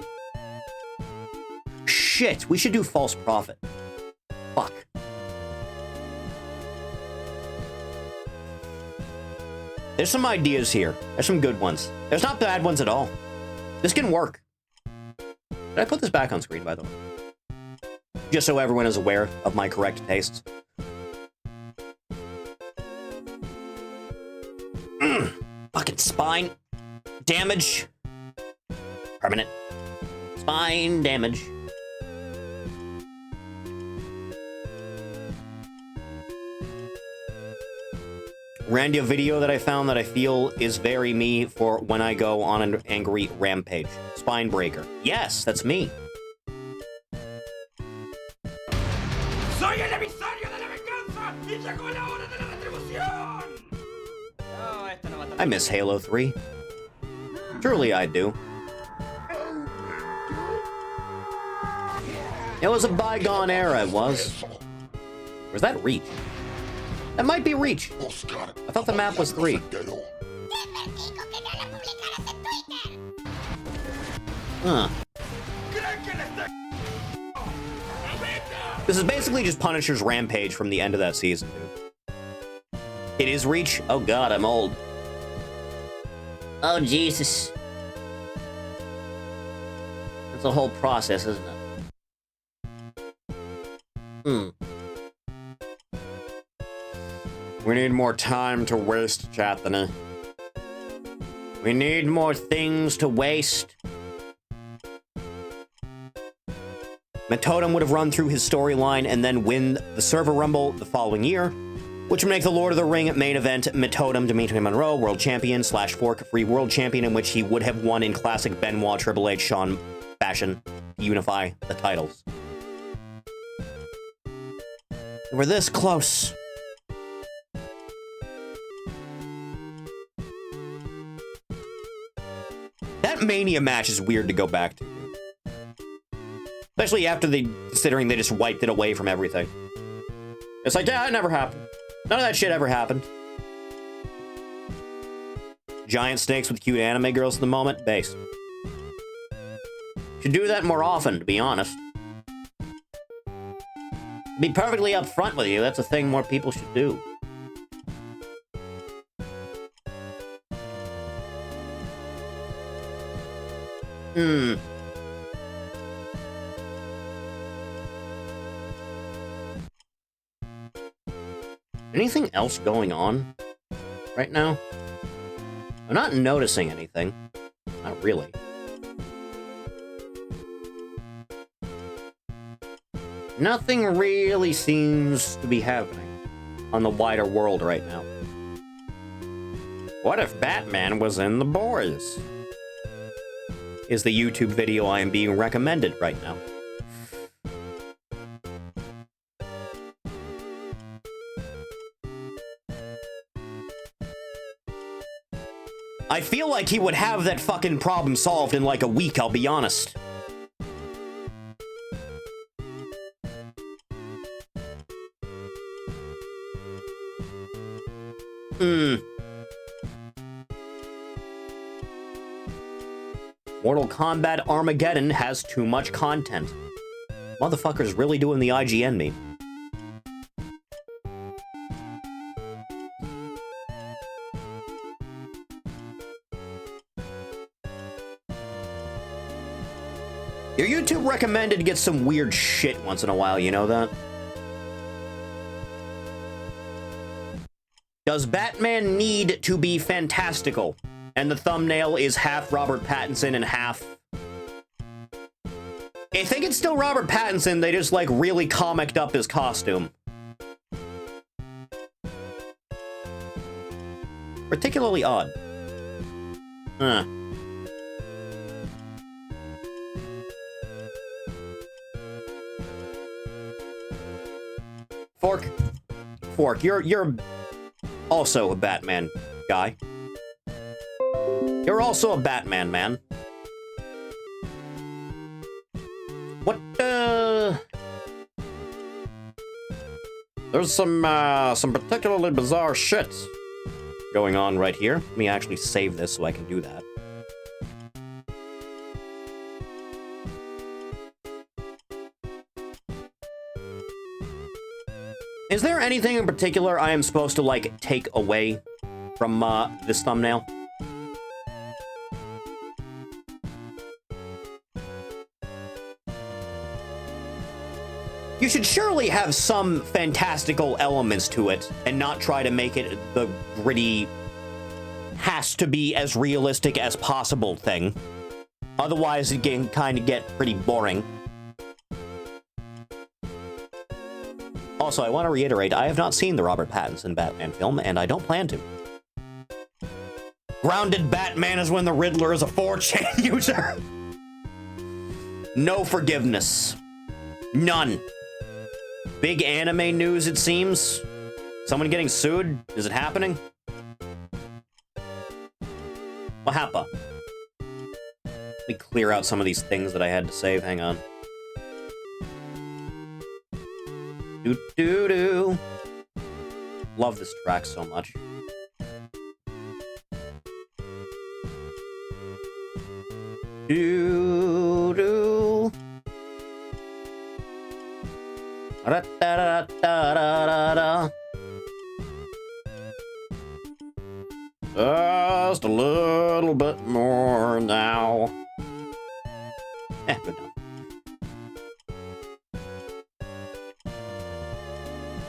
Shit, we should do false prophet. Fuck. There's some ideas here. There's some good ones. There's not bad ones at all. This can work. Did I put this back on screen, by the way? Just so everyone is aware of my correct tastes. Fucking spine damage. Permanent. Spine damage. Random video that I found that I feel is very me for when I go on an angry rampage. Spine breaker. Yes, that's me. Soy el emisario de la venganza y llegó la hora de la retribución. I miss Halo 3. Truly I do. It was a bygone era, it was. Or is that Reach? That might be Reach. I thought the map was 3. Huh. This is basically just Punisher's rampage from the end of that season, dude. It is Reach? Oh god, I'm old. Oh Jesus. That's a whole process, isn't it? We need more time to waste, Chathany. We need more things to waste. Metotem would have run through his storyline and then win the Server Rumble the following year, which would make the Lord of the Ring main event Metotem Dimitri Monroe, World Champion / Fork Free World Champion, in which he would have won in classic Benoit Triple H Shawn fashion to unify the titles. We're this close. That Mania match is weird to go back to. Especially after considering they just wiped it away from everything. It's like, yeah, it never happened. None of that shit ever happened. Giant snakes with cute anime girls at the moment? Base. Should do that more often, to be honest. Be perfectly upfront with you, that's a thing more people should do. Anything else going on right now? I'm not noticing anything. Not really. Nothing really seems to be happening on the wider world right now. What if Batman was in The Boys? Is the YouTube video I am being recommended right now. I feel like he would have that fucking problem solved in like a week, I'll be honest. Mortal Kombat Armageddon has too much content. Motherfucker's really doing the IGN meme. Your YouTube recommended gets some weird shit once in a while, you know that? Does Batman need to be fantastical? And the thumbnail is half Robert Pattinson and half... I think it's still Robert Pattinson, they just, like, really comicked up his costume. Particularly odd. Huh. Fork, you're also a Batman guy. You're also a Batman man. What, There's some particularly bizarre shit going on right here. Let me actually save this so I can do that. Is there anything in particular I am supposed to, like, take away from, this thumbnail? You should surely have some fantastical elements to it, and not try to make it the gritty, has to be as realistic as possible thing. Otherwise, it can kind of get pretty boring. Also, I want to reiterate, I have not seen the Robert Pattinson Batman film, and I don't plan to. Grounded Batman is when the Riddler is a 4chan user. No forgiveness. None. Big anime news, it seems. Someone getting sued? Is it happening? What happened? Let me clear out some of these things that I had to save. Hang on. Do-do-do. Love this track so much. Do-do. Da-da-da-da-da-da. Just a little bit more now. Good enough.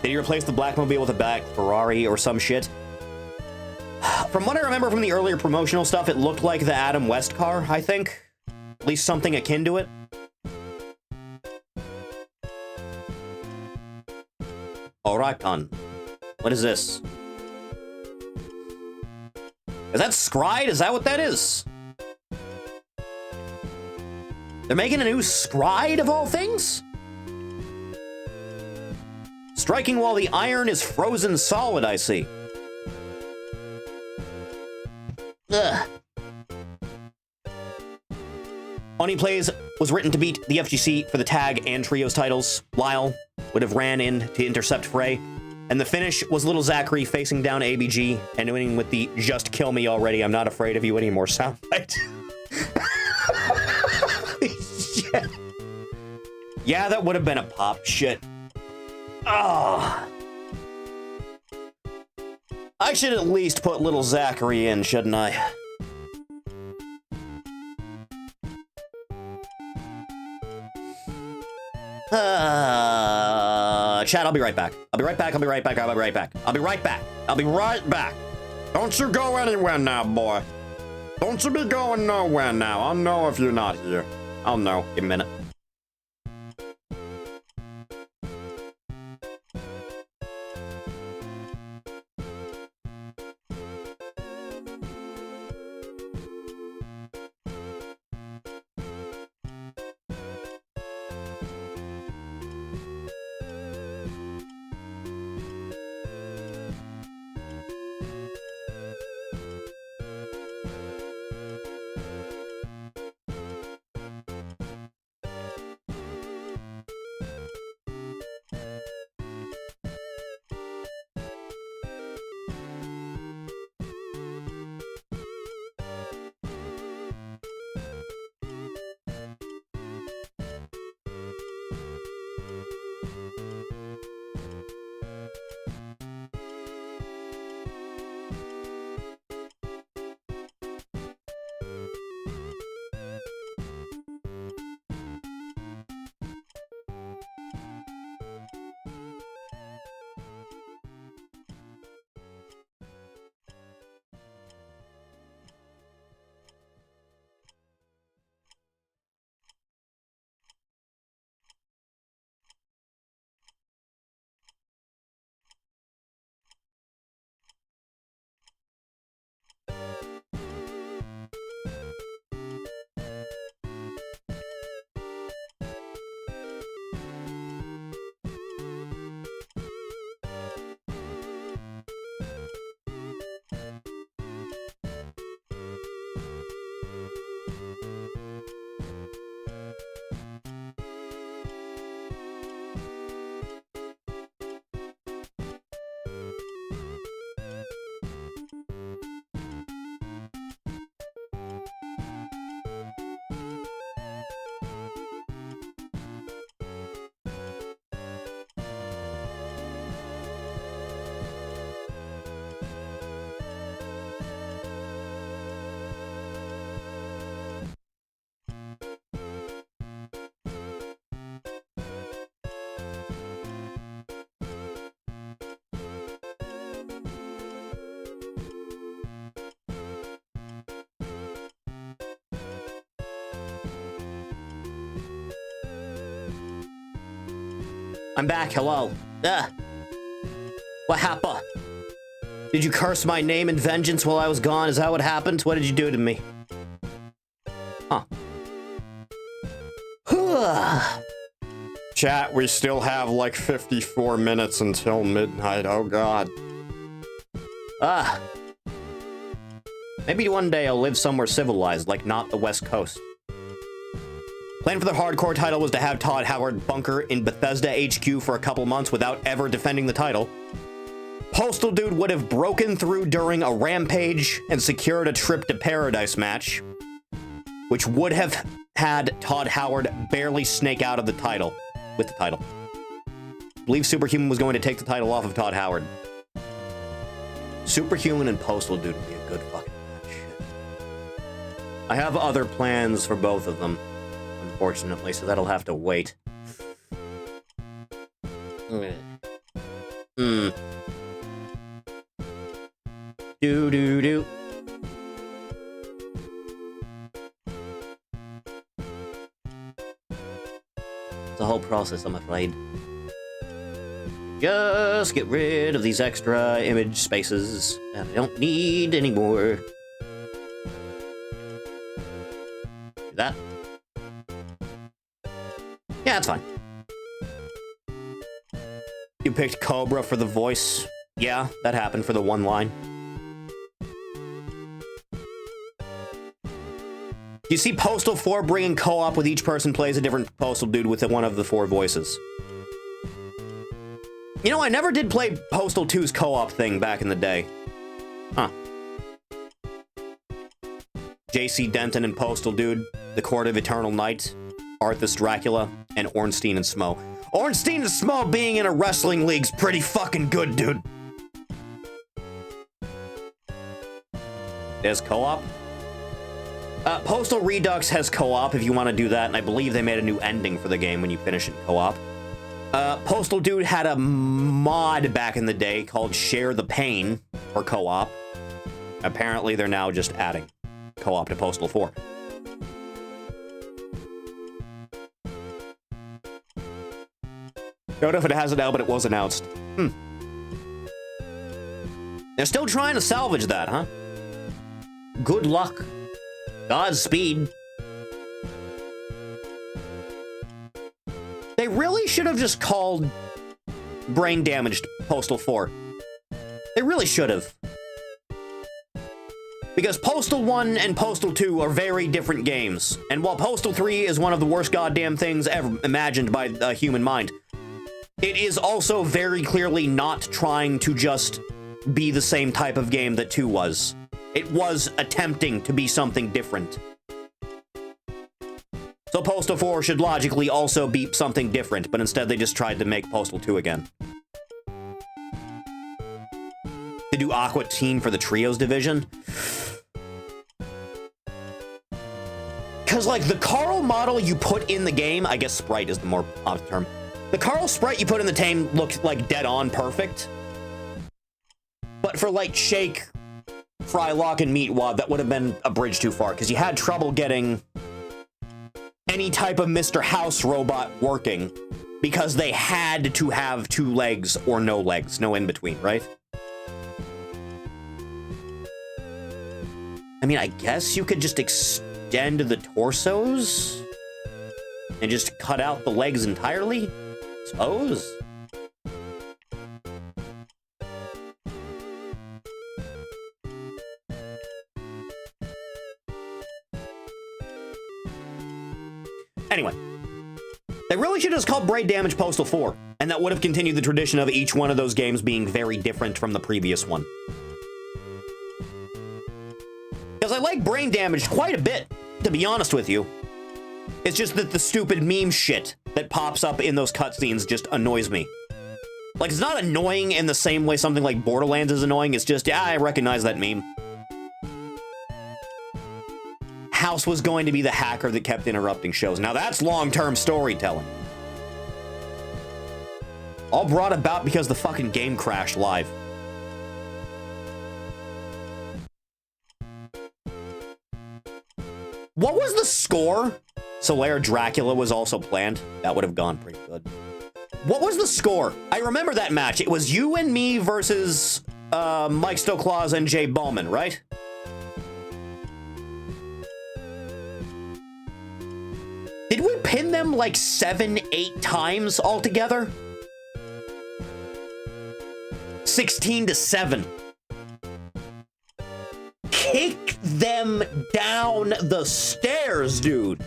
Did he replace the Blackmobile with a black Ferrari or some shit? From what I remember from the earlier promotional stuff, it looked like the Adam West car, I think. At least something akin to it. Alright, Con. What is this? Is that Scryed? Is that what that is? They're making a new Scryed of all things? Striking while the iron is frozen solid, I see. Ugh. Oni Plays was written to beat the FGC for the tag and trios titles. Lyle would have ran in to intercept Frey. And the finish was Little Zachary facing down ABG and winning with the "Just kill me already, I'm not afraid of you anymore" soundbite. Shit. Yeah, that would have been a pop. Shit. Oh. I should at least put Little Zachary in, shouldn't I? Chat, I'll be right back. I'll be right back, I'll be right back, I'll be right back. I'll be right back. I'll be right back. Don't you go anywhere now, boy. Don't you be going nowhere now. I'll know if you're not here. I'll know. Give me a minute. I'm back, hello. What happened? Did you curse my name in vengeance while I was gone? Is that what happened? What did you do to me? Huh. Chat, we still have like 54 minutes until midnight. Oh god. Maybe one day I'll live somewhere civilized, like not the West Coast. Plan for the hardcore title was to have Todd Howard bunker in Bethesda HQ for a couple months without ever defending the title. Postal Dude would have broken through during a rampage and secured a trip to Paradise match, which would have had Todd Howard barely snake out of the title, with the title. I believe Superhuman was going to take the title off of Todd Howard. Superhuman and Postal Dude would be a good fucking match. I have other plans for both of them, unfortunately, so that'll have to wait. Do. It's a whole process, I'm afraid. Just get rid of these extra image spaces that I don't need anymore. Do that. Yeah, that's fine. You picked Cobra for the voice. Yeah, that happened for the one line. You see Postal 4 bringing co-op with each person plays a different Postal Dude with one of the 4 voices. You know, I never did play Postal 2's co-op thing back in the day. Huh. J.C. Denton and Postal Dude, The Court of Eternal Night, Arthas Dracula, and Ornstein and Smo. Ornstein and Smo being in a wrestling league's pretty fucking good, dude. There's co-op. Postal Redux has co-op if you want to do that, and I believe they made a new ending for the game when you finish it co-op. Postal Dude had a mod back in the day called Share the Pain for co-op. Apparently they're now just adding co-op to Postal 4. Don't know if it has it now, but it was announced. They're still trying to salvage that, huh? Good luck. Godspeed. They really should have just called Brain Damaged Postal 4. They really should have. Because Postal 1 and Postal 2 are very different games. And while Postal 3 is one of the worst goddamn things ever imagined by the human mind, it is also very clearly not trying to just be the same type of game that 2 was. It was attempting to be something different. So Postal 4 should logically also be something different, but instead they just tried to make Postal 2 again. To do Aqua Teen for the Trios division? Because, like, the Carl model you put in the game, I guess sprite is the more opposite term. The Carl sprite you put in the game looked, like, dead-on perfect. But for, like, Shake, Frylock, and Meatwad, that would have been a bridge too far, because you had trouble getting any type of Mr. House robot working, because they had to have 2 legs or no legs, no in-between, right? I mean, I guess you could just extend the torsos and just cut out the legs entirely, suppose? Anyway, they really should have just called Brain Damage Postal 4, and that would have continued the tradition of each one of those games being very different from the previous one. Because I like Brain Damage quite a bit, to be honest with you. It's just that the stupid meme shit that pops up in those cutscenes just annoys me. Like, it's not annoying in the same way something like Borderlands is annoying, it's just, yeah, I recognize that meme. House was going to be the hacker that kept interrupting shows. Now that's long-term storytelling. All brought about because the fucking game crashed live. What was the score? Solaire Dracula was also planned. That would have gone pretty good. What was the score? I remember that match. It was you and me versus Mike Stokelaws and Jay Bowman, right? Did we pin them like 7, 8 times altogether? 16-7. Kick them down the stairs, dude.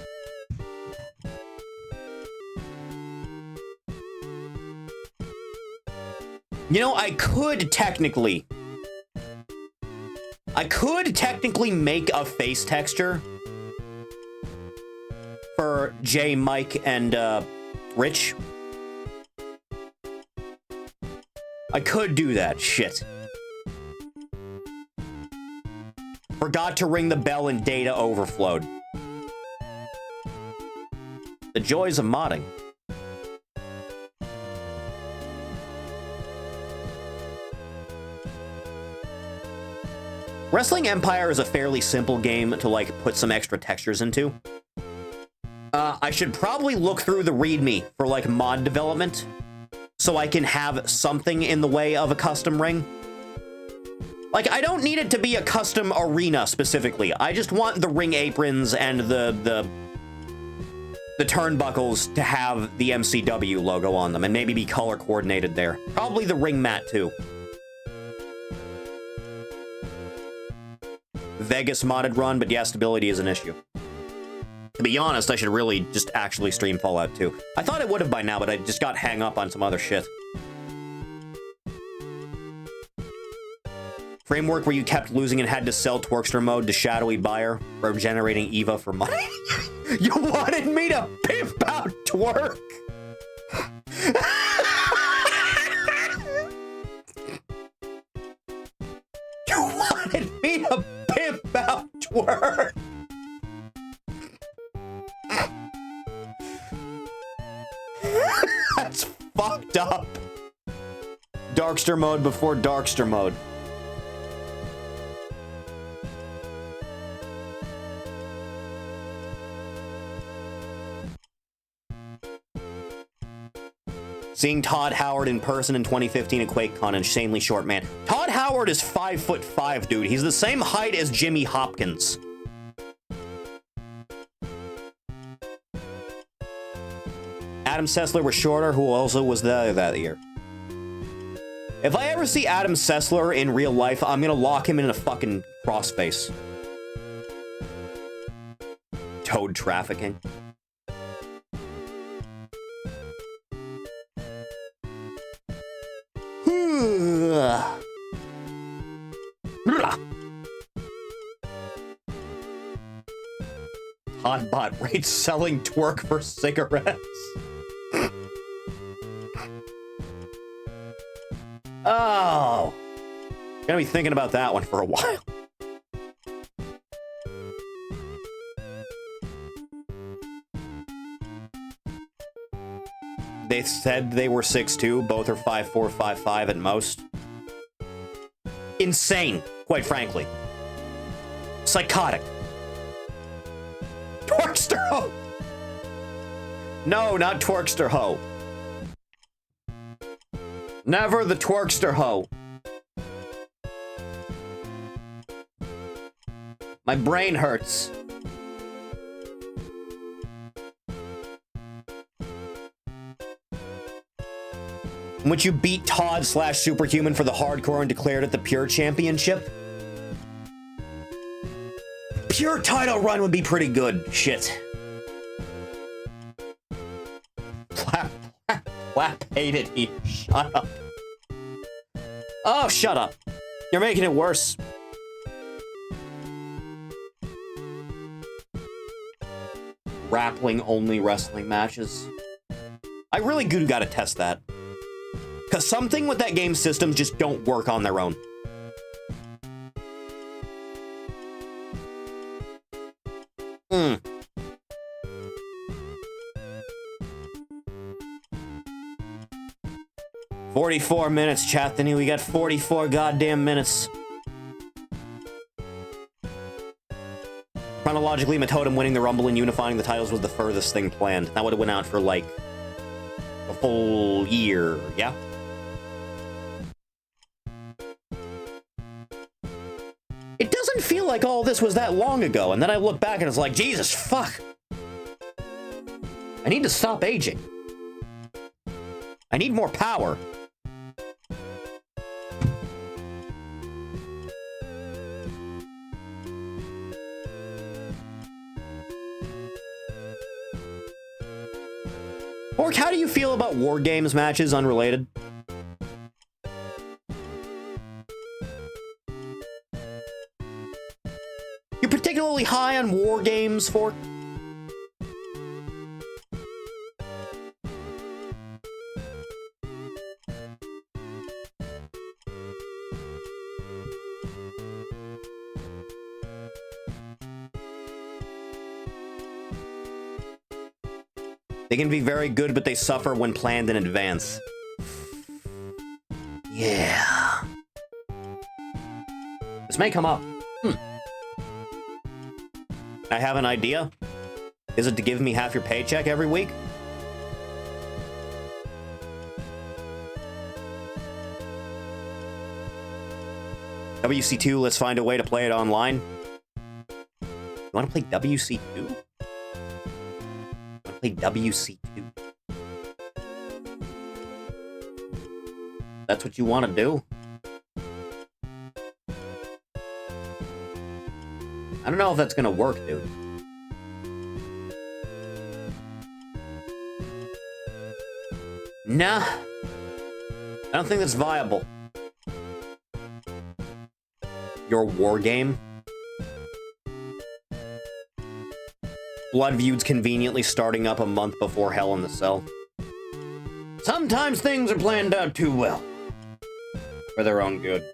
You know, I could technically make a face texture for Jay, Mike, and Rich. I could do that. Shit. Forgot to ring the bell and data overflowed. The joys of modding. Wrestling Empire is a fairly simple game to, like, put some extra textures into. I should probably look through the README for, like, mod development, so I can have something in the way of a custom ring. Like, I don't need it to be a custom arena specifically. I just want the ring aprons and the turnbuckles to have the MCW logo on them and maybe be color coordinated there. Probably the ring mat too. Vegas modded run, but yeah, stability is an issue. To be honest, I should really just actually stream Fallout 2. I thought I would have by now, but I just got hung up on some other shit. Framework where you kept losing and had to sell Twerkster mode to shadowy buyer for generating EVA for money. You wanted me to pimp out Twerk! You wanted me to pimp out Twerk! That's fucked up. Darkster mode before Darkster mode. Seeing Todd Howard in person in 2015 at QuakeCon, insanely short man. Todd Howard is 5'5", dude. He's the same height as Jimmy Hopkins. Adam Sessler was shorter, who also was there that year. If I ever see Adam Sessler in real life, I'm gonna lock him in a fucking crossface. Toad trafficking. Toddbot rates selling Twerk for cigarettes. Oh. Gonna be thinking about that one for a while. They said they were 6'2", both are 5'4", 5'5" at most. Insane, quite frankly. Psychotic. Twerkster ho! No, not Twerkster ho. Never the Twerkster ho. My brain hurts. In which you beat Todd / Superhuman for the hardcore and declared it the Pure Championship? Pure title run would be pretty good. Shit. Flap hated you. Shut up. Oh, shut up. You're making it worse. Grappling only wrestling matches. I really do gotta test that. Because something with that game systems just don't work on their own. Hmm. "44 minutes, Chathany. We got 44 goddamn minutes." Chronologically, Matotem winning the Rumble and unifying the titles was the furthest thing planned. That would have went out for, like, full year, yeah? It doesn't feel like all this was that long ago, and then I look back and it's like, Jesus, fuck. I need to stop aging. I need more power. Orc, how do you feel about War Games matches unrelated? You're particularly high on War Games, Fork? They can be very good, but they suffer when planned in advance. Yeah. This may come up. I have an idea. Is it to give me half your paycheck every week? WC2, let's find a way to play it online. You want to play WC2? Play WC2. That's what you want to do? I don't know if that's gonna work, dude. Nah. I don't think that's viable. Your war game? Blood Feud's conveniently starting up a month before Hell in the Cell. Sometimes things are planned out too well. For their own good.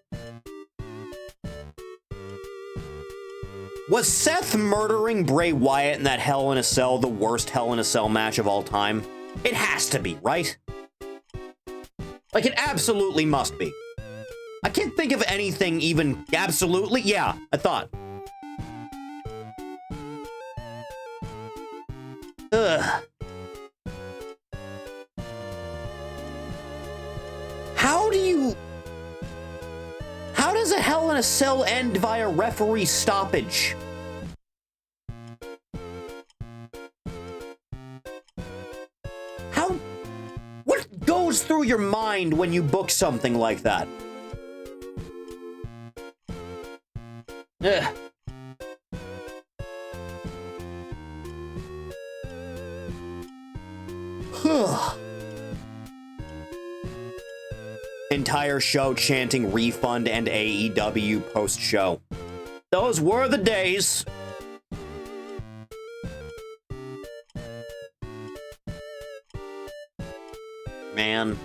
Was Seth murdering Bray Wyatt in that Hell in a Cell the worst Hell in a Cell match of all time? It has to be, right? Like, it absolutely must be. I can't think of anything even absolutely... Yeah, I thought. Ugh. How does a Hell in a Cell end via referee stoppage? What goes through your mind when you book something like that? Ugh. Entire show chanting refund and AEW post-show. Those were the days. Man.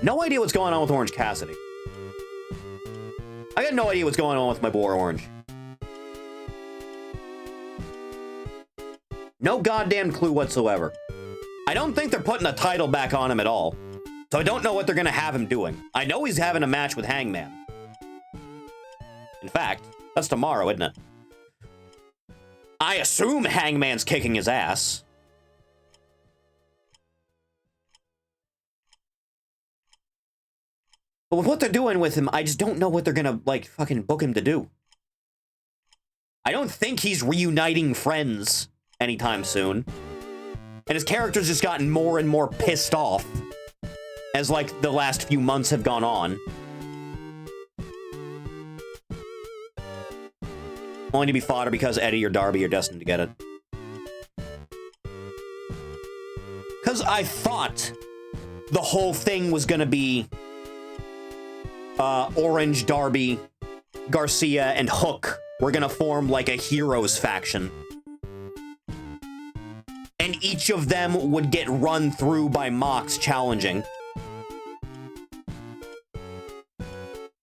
No idea what's going on with Orange Cassidy. I got no idea what's going on with my boy Orange. No goddamn clue whatsoever. I don't think they're putting the title back on him at all. So I don't know what they're gonna have him doing. I know he's having a match with Hangman. In fact, that's tomorrow, isn't it? I assume Hangman's kicking his ass. But with what they're doing with him, I just don't know what they're gonna, like, fucking book him to do. I don't think he's reuniting friends anytime soon. And his character's just gotten more and more pissed off as, like, the last few months have gone on. Only to be fodder because Eddie or Darby are destined to get it. Because I thought the whole thing was gonna be Orange, Darby, Garcia, and Hook were gonna form like a heroes faction. And each of them would get run through by Mox challenging.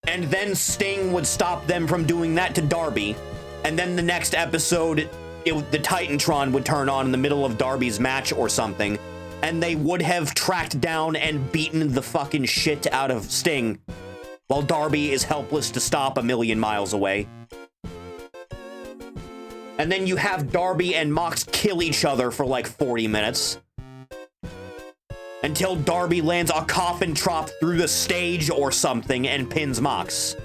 And then Sting would stop them from doing that to Darby. And then the next episode, the Titantron would turn on in the middle of Darby's match or something. And they would have tracked down and beaten the fucking shit out of Sting. While Darby is helpless to stop a million miles away. And then you have Darby and Mox kill each other for like 40 minutes. Until Darby lands a coffin drop through the stage or something and pins Mox.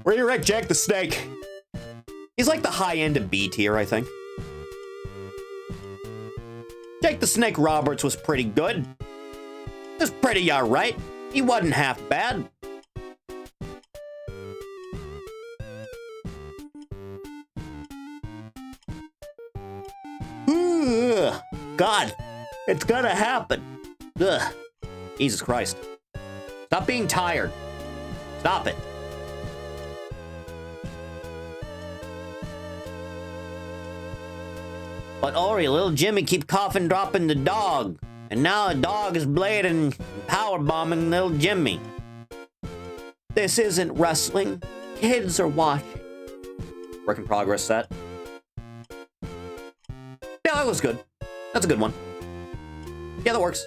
Where you wreck Jack the Snake? He's like the high end of B tier, I think. Jake the Snake Roberts was pretty good. He was pretty alright. He wasn't half bad. Ugh, God, it's gonna happen. Ugh. Jesus Christ. Stop being tired. Stop it. But Ori, little Jimmy keep coughing dropping the dog. And now the dog is blading and power bombing little Jimmy. This isn't wrestling. Kids are watching. Work in progress set. Yeah, that was good. That's a good one. Yeah, that works.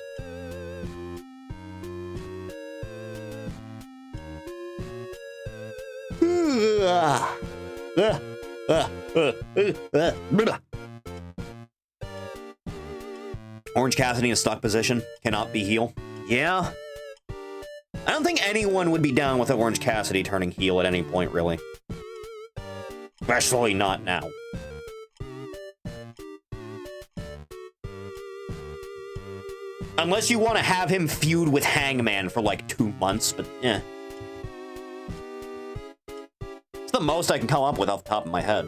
Orange Cassidy in a stuck position. Cannot be heel. Yeah. I don't think anyone would be down with Orange Cassidy turning heel at any point, really. Especially not now. Unless you want to have him feud with Hangman for like 2 months, but yeah. It's the most I can come up with off the top of my head.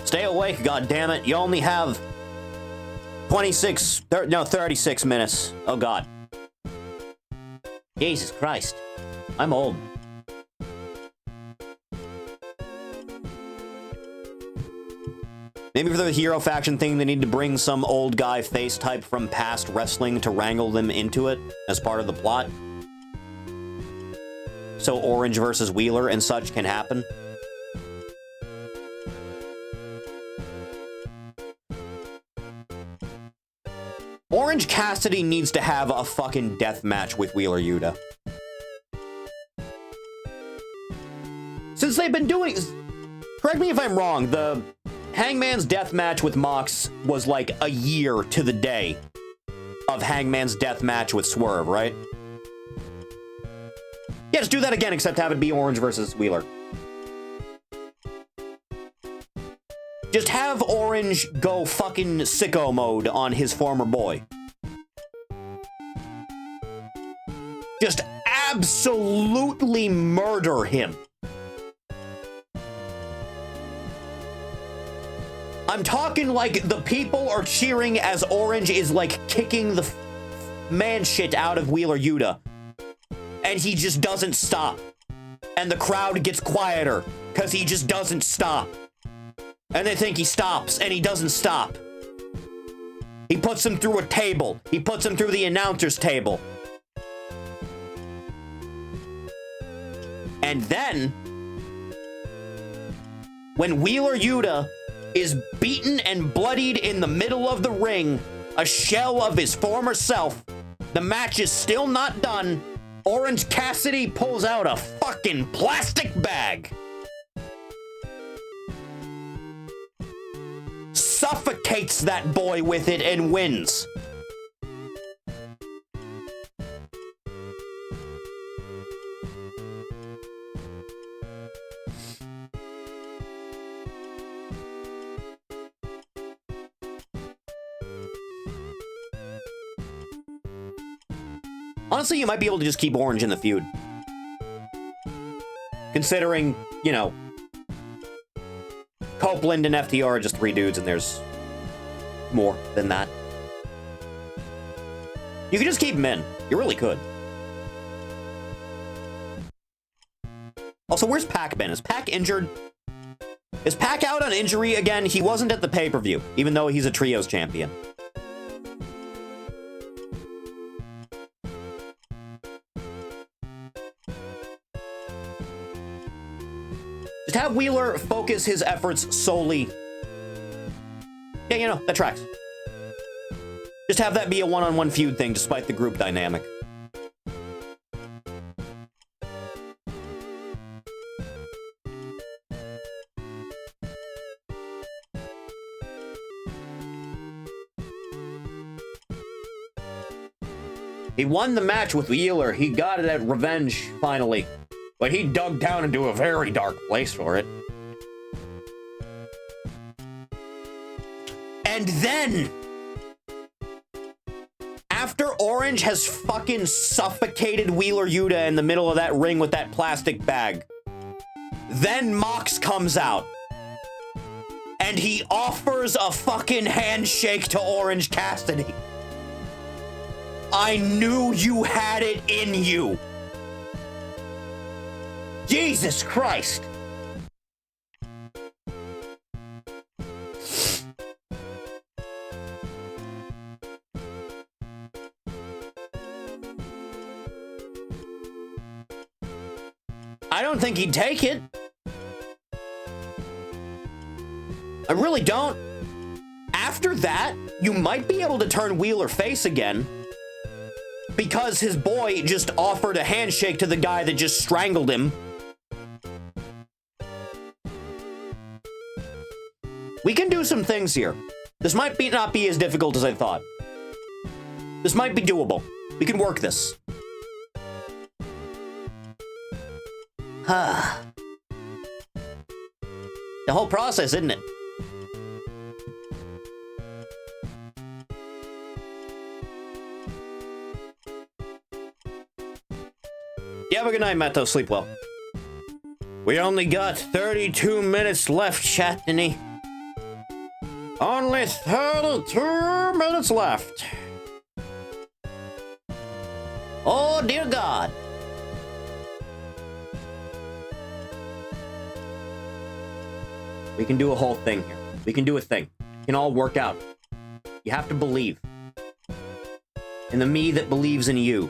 Stay awake, goddammit. You only have 36 minutes. Oh god. Jesus Christ. I'm old. Maybe for the hero faction thing, they need to bring some old guy face type from past wrestling to wrangle them into it as part of the plot. So Orange versus Wheeler and such can happen. Orange Cassidy needs to have a fucking death match with Wheeler Yuta. Since they've been doing... Correct me if I'm wrong, the Hangman's death match with Mox was like a year to the day of Hangman's death match with Swerve, right? Yeah, just do that again, except have it be Orange versus Wheeler. Just have Orange go fucking sicko mode on his former boy. Just absolutely murder him. I'm talking like the people are cheering as Orange is like kicking the man shit out of Wheeler Yuta. And he just doesn't stop. And the crowd gets quieter because he just doesn't stop. And they think he stops, and he doesn't stop. He puts him through a table. He puts him through the announcer's table. And then, when Wheeler Yuta is beaten and bloodied in the middle of the ring, a shell of his former self, the match is still not done, Orange Cassidy pulls out a fucking plastic bag. Suffocates that boy with it and wins. Honestly, you might be able to just keep Orange in the feud. Considering, you know, Copeland and FTR are just 3 dudes, and there's more than that. You could just keep him in. You really could. Also, where's Pac been? Is Pac injured? Is Pac out on injury again? He wasn't at the pay-per-view, even though he's a trios champion. Just have Wheeler focus his efforts solely. Yeah, you know, that tracks. Just have that be a one-on-one feud thing, despite the group dynamic. He won the match with Wheeler. He got it at Revenge, finally. But he dug down into a very dark place for it. And then, after Orange has fucking suffocated Wheeler Yuta in the middle of that ring with that plastic bag, then Mox comes out. And he offers a fucking handshake to Orange Cassidy. I knew you had it in you. Jesus Christ. I don't think he'd take it. I really don't. After that, you might be able to turn Wheeler face again. Because his boy just offered a handshake to the guy that just strangled him. We can do some things here. This might not be as difficult as I thought. This might be doable. We can work this. The whole process, isn't it? You have a good night, Matto. Sleep well. We only got 32 minutes left, Chatney. Only 32 minutes left. Oh, dear God. We can do a whole thing here. We can do a thing. It can all work out. You have to believe. In the me that believes in you.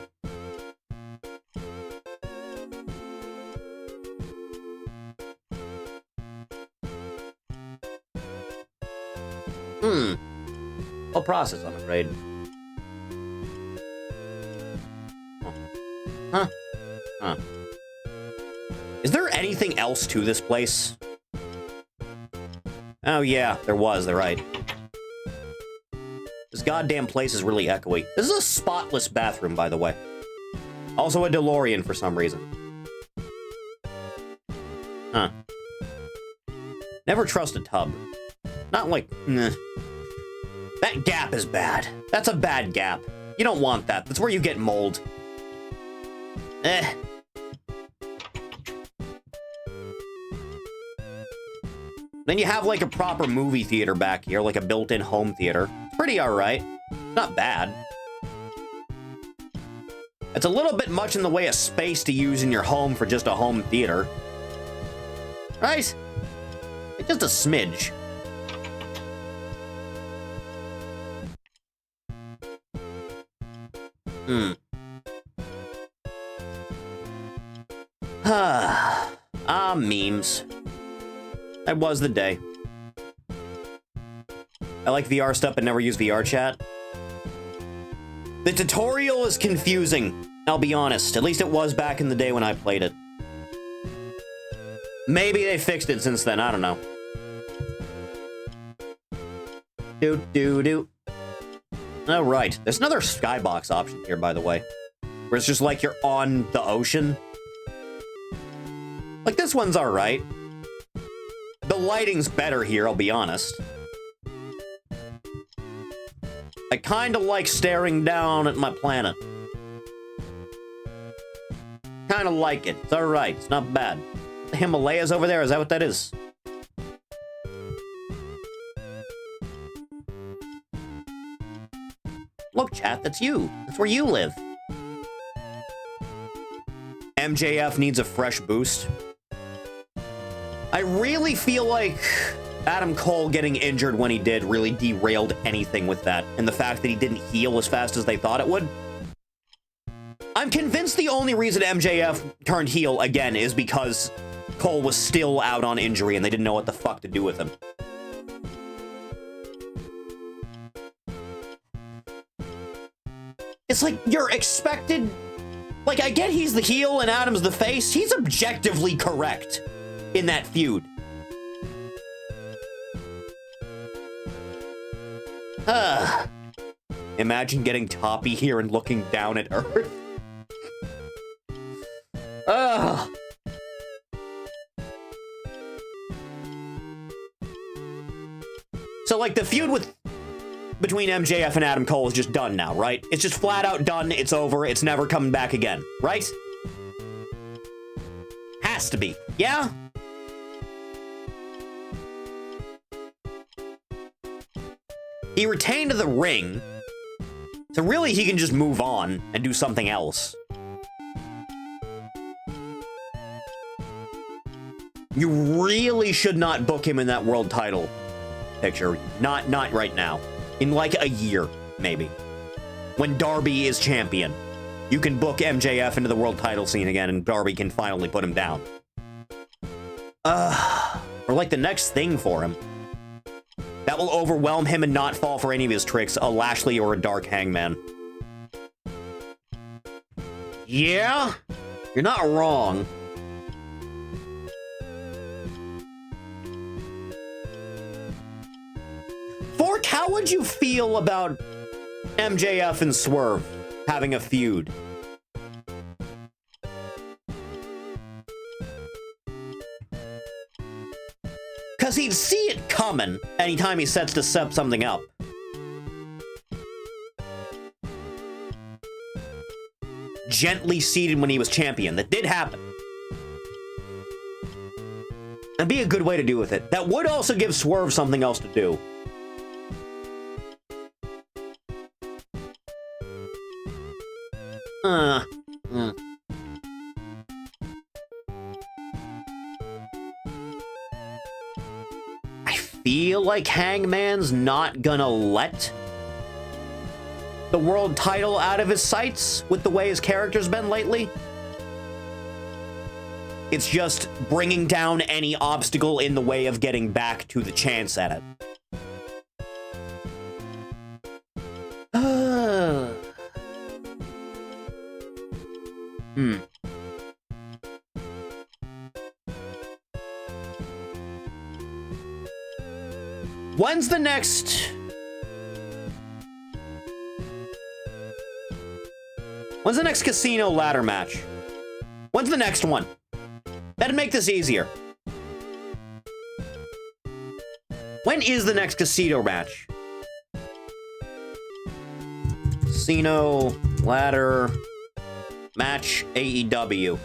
Whole process, I'm afraid. Huh. Is there anything else to this place? Oh yeah, there was, they're right. This goddamn place is really echoey. This is a spotless bathroom, by the way. Also a DeLorean for some reason. Huh. Never trust a tub. Not like, nah. That gap is bad. That's a bad gap. You don't want that. That's where you get mold. Then you have like a proper movie theater back here, like a built-in home theater. Pretty alright. Not bad. It's a little bit much in the way of space to use in your home for just a home theater. Right? It's just a smidge. Memes. That was the day. I like VR stuff but never use VR chat. The tutorial is confusing, I'll be honest. At least it was back in the day when I played it. Maybe they fixed it since then, I don't know. Oh, right. There's another skybox option here, by the way. Where it's just like you're on the ocean. Like, this one's alright. The lighting's better here, I'll be honest. I kinda like staring down at my planet. Kinda like it. It's alright. It's not bad. The Himalayas over there, is that what that is? Look, chat, that's you. That's where you live. MJF needs a fresh boost. really feel like Adam Cole getting injured when he did really derailed anything with that, and the fact that he didn't heal as fast as they thought it would. I'm convinced the only reason MJF turned heel again is because Cole was still out on injury and they didn't know what the fuck to do with him. It's like you're expected... Like, I get he's the heel and Adam's the face. He's objectively correct in that feud. Imagine getting toppy here and looking down at Earth. So, like, the feud between MJF and Adam Cole is just done now, right? It's just flat out done. It's over. It's never coming back again, right? Has to be. Yeah? He retained the ring, so really he can just move on and do something else. You really should not book him in that world title picture. Not right now. In like a year, maybe. When Darby is champion. You can book MJF into the world title scene again and Darby can finally put him down. Or like the next thing for him. That will overwhelm him and not fall for any of his tricks. A Lashley or a Dark Hangman. Yeah? You're not wrong. Fork, how would you feel about MJF and Swerve having a feud? Because he'd see it coming anytime he sets to set something up. Gently seated when he was champion. That did happen. That'd be a good way to do with it. That would also give Swerve something else to do. I feel like Hangman's not gonna let the world title out of his sights with the way his character's been lately. It's just bringing down any obstacle in the way of getting back to the chance at it. When's the next... When's the next casino ladder match? When's the next one? That'd make this easier. When is the next casino match? Casino ladder match AEW.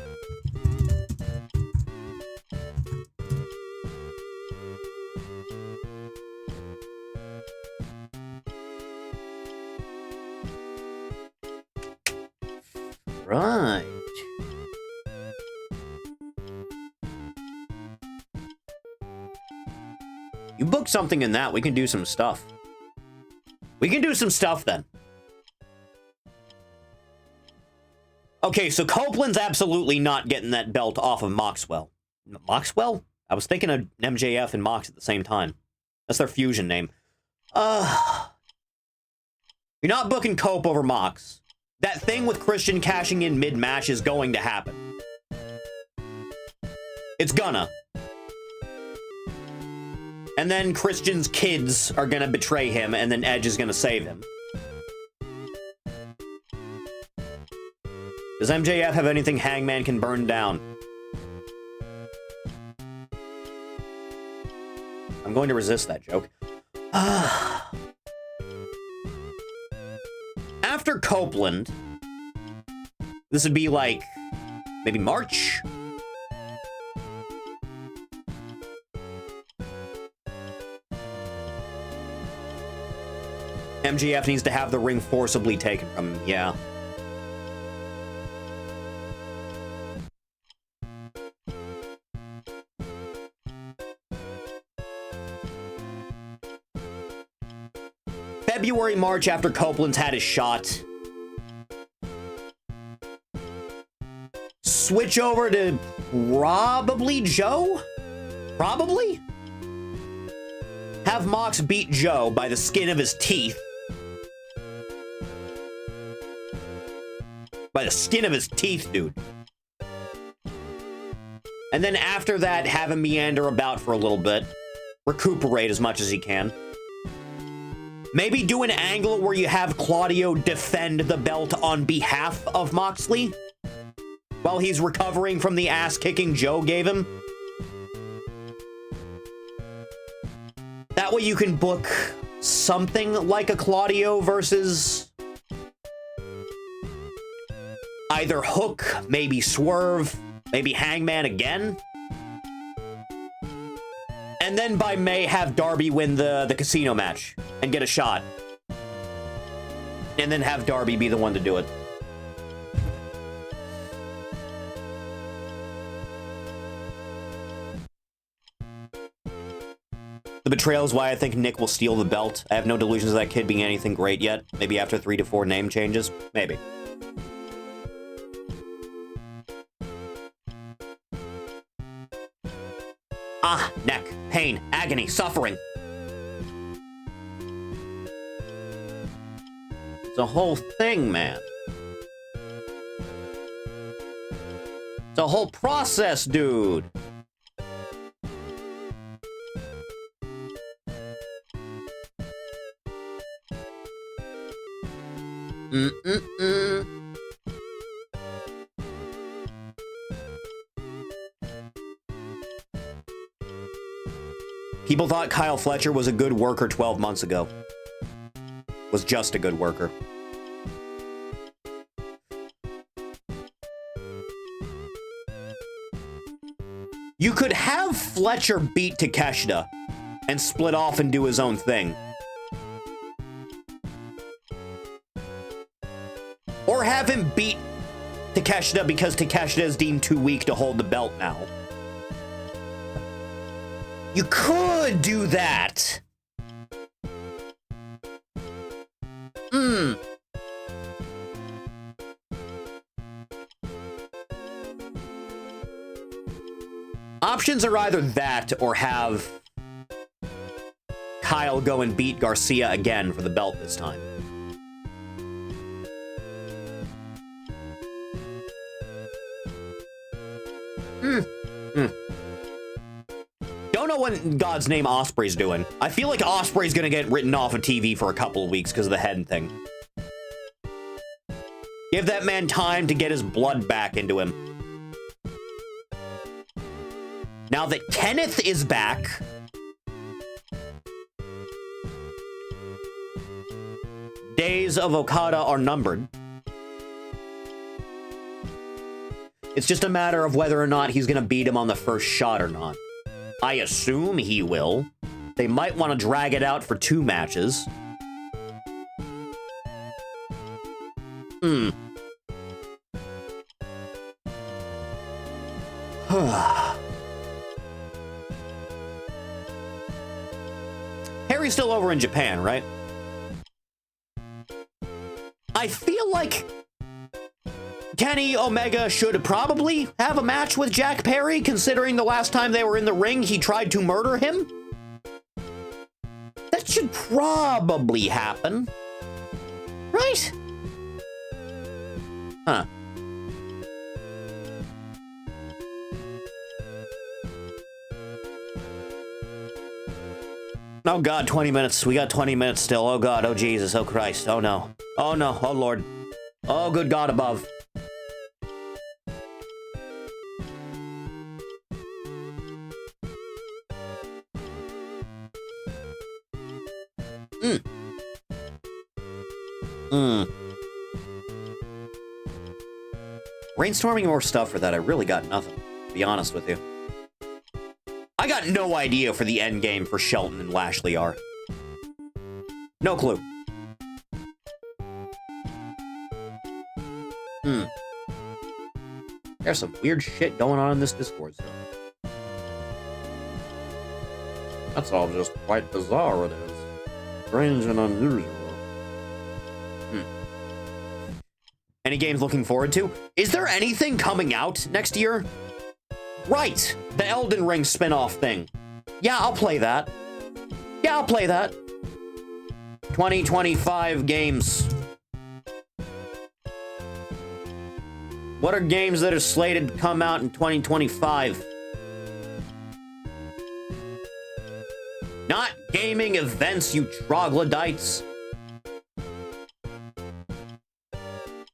Right. You booked something in that, we can do some stuff. We can do some stuff then. Okay, so Copeland's absolutely not getting that belt off of Moxwell. Moxwell? I was thinking of MJF and Mox at the same time. That's their fusion name. You're not booking Cope over Mox. That thing with Christian cashing in mid-match is going to happen. It's gonna. And then Christian's kids are gonna betray him, and then Edge is gonna save him. Does MJF have anything Hangman can burn down? I'm going to resist that joke. After Copeland, this would be like, maybe March? MJF needs to have the ring forcibly taken from him, yeah. February, March, after Copeland's had his shot, switch over to probably Joe? Probably? Have Mox beat Joe by the skin of his teeth. By the skin of his teeth, dude. And then after that, have him meander about for a little bit. Recuperate as much as he can. Maybe do an angle where you have Claudio defend the belt on behalf of Moxley while he's recovering from the ass-kicking Joe gave him. That way you can book something like a Claudio versus either Hook, maybe Swerve, maybe Hangman again. And then by May, have Darby win the casino match and get a shot. And then have Darby be the one to do it. The betrayal is why I think Nick will steal the belt. I have no delusions of that kid being anything great yet. Maybe after 3 to 4 name changes. Maybe. Ah, neck, pain, agony, suffering. It's a whole thing, man. It's a whole process, dude. People thought Kyle Fletcher was a good worker 12 months ago. Was just a good worker. You could have Fletcher beat Takeshita and split off and do his own thing. Or have him beat Takeshita because Takeshita is deemed too weak to hold the belt now. You could do that. Options are either that or have Kyle go and beat Garcia again for the belt this time. Don't know what in God's name Osprey's doing. I feel like Osprey's gonna get written off of TV for a couple of weeks because of the head thing. Give that man time to get his blood back into him. Now that Kenneth is back, days of Okada are numbered. It's just a matter of whether or not he's gonna beat him on the first shot or not. I assume he will. They might want to drag it out for 2 matches. Harry's still over in Japan, right? I feel like Kenny Omega should probably have a match with Jack Perry, considering the last time they were in the ring, he tried to murder him. That should probably happen. Right? Huh. Oh God, 20 minutes. We got 20 minutes still. Oh God, oh Jesus, oh Christ, oh no. Oh no, oh Lord. Oh good God above. Brainstorming more stuff for that, I really got nothing, to be honest with you. I got no idea for the end game for Shelton and Lashley are. No clue. There's some weird shit going on in this Discord server. That's all just quite bizarre, it is. Strange and unusual. Any games looking forward to? Is there anything coming out next year? Right, the Elden Ring spin-off thing. Yeah, I'll play that. Yeah, I'll play that. 2025 games. What are games that are slated to come out in 2025? Not gaming events, you troglodytes.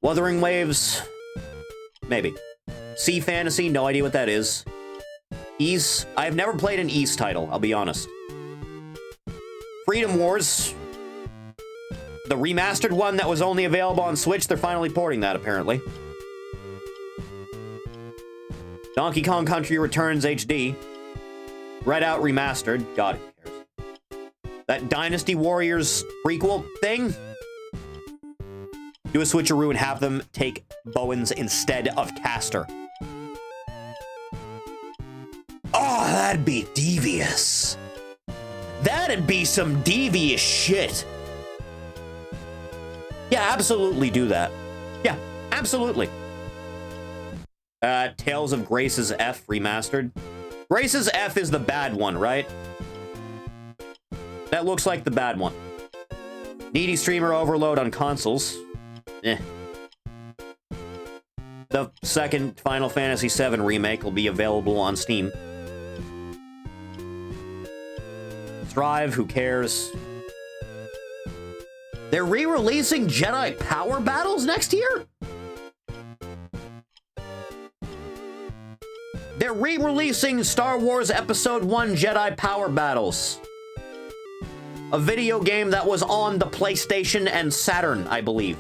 Wuthering Waves? Maybe. Sea Fantasy? No idea what that is. Ys? I've never played an Ys title, I'll be honest. Freedom Wars? The remastered one that was only available on Switch, they're finally porting that, apparently. Donkey Kong Country Returns HD. Redout Remastered. God, who cares? That Dynasty Warriors prequel thing? Do a switcheroo and have them take Bowens instead of Caster. Oh, that'd be devious. That'd be some devious shit. Yeah, absolutely do that. Yeah, absolutely. Tales of Grace's F remastered. Grace's F is the bad one, right? That looks like the bad one. Needy Streamer Overload on consoles. Eh. The second Final Fantasy VII remake will be available on Steam. Strive, who cares? They're re-releasing Jedi Power Battles next year? They're re-releasing Star Wars Episode 1 Jedi Power Battles. A video game that was on the PlayStation and Saturn, I believe.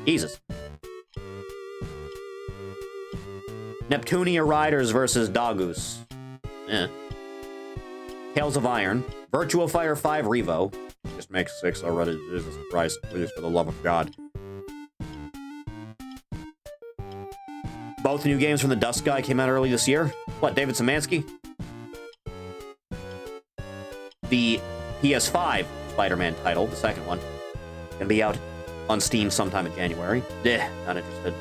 Jesus. Neptunia Riders versus Dagus. Eh. Tales of Iron. Virtua Fighter 5 Revo. Just make 6 already. Jesus Christ, please, for the love of God. Both new games from the Dust Guy came out early this year. What, David Szymanski? The PS5 Spider-Man title, the second one, gonna be out on Steam sometime in January. Not interested.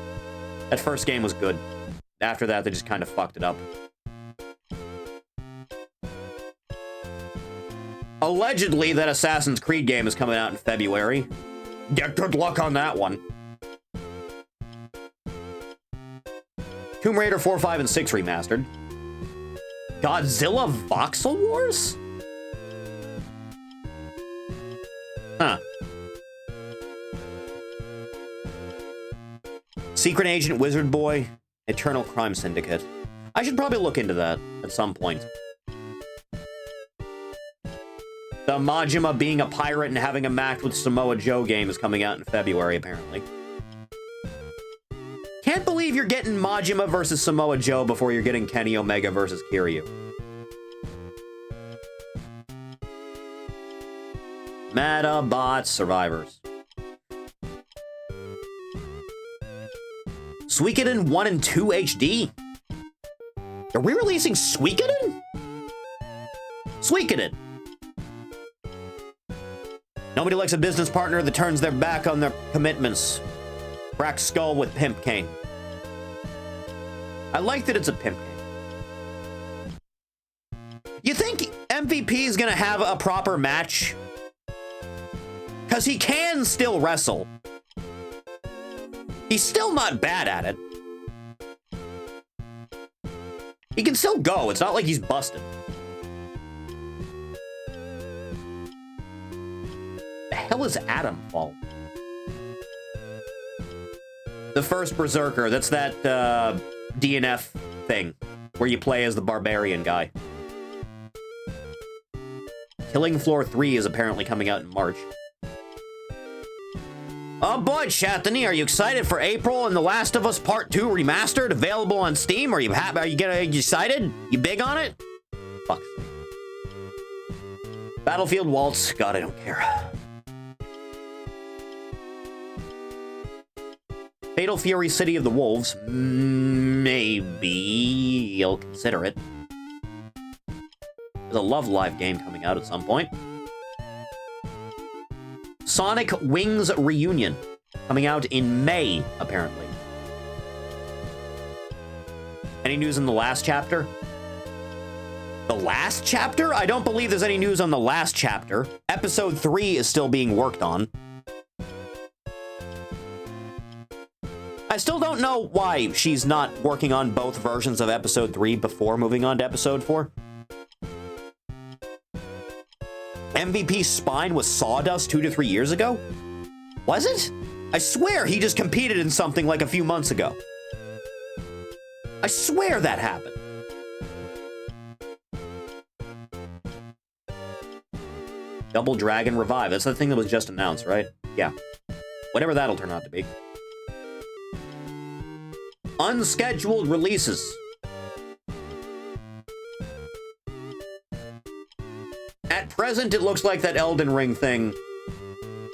That first game was good. After that, they just kind of fucked it up. Allegedly, that Assassin's Creed game is coming out in February. Yeah, good luck on that one. Tomb Raider 4, 5, and 6 remastered. Godzilla Voxel Wars? Huh. Secret Agent Wizard Boy, Eternal Crime Syndicate. I should probably look into that at some point. The Majima being a pirate and having a match with Samoa Joe game is coming out in February, apparently. Can't believe you're getting Majima versus Samoa Joe before you're getting Kenny Omega versus Kiryu. Metabot Survivors. Suikoden 1 and 2 HD? Are we releasing Suikoden? Suikoden. Nobody likes a business partner that turns their back on their commitments. Crack skull with pimp cane. I like that it's a pimp cane. You think MVP is gonna have a proper match? Because he can still wrestle. He's still not bad at it. He can still go. It's not like he's busted. The hell is Atomfall? The first Berserker. That's that DNF thing where you play as the barbarian guy. Killing Floor 3 is apparently coming out in March. Oh boy, Chathany, are you excited for April and The Last of Us Part 2 Remastered available on Steam? Are you happy? Are you excited? You big on it? Fuck. Battlefield Waltz. God, I don't care. Fatal Fury City of the Wolves. Maybe you'll consider it. There's a Love Live game coming out at some point. Sonic Wings Reunion. Coming out in May, apparently. Any news on the last chapter? The last chapter? I don't believe there's any news on the last chapter. Episode 3 is still being worked on. I still don't know why she's not working on both versions of episode 3 before moving on to episode 4. MVP's spine was Sawdust 2 to 3 years ago? Was it? I swear he just competed in something like a few months ago. I swear that happened. Double Dragon Revive. That's the thing that was just announced, right? Yeah. Whatever that'll turn out to be. Unscheduled releases. At present, it looks like that Elden Ring thing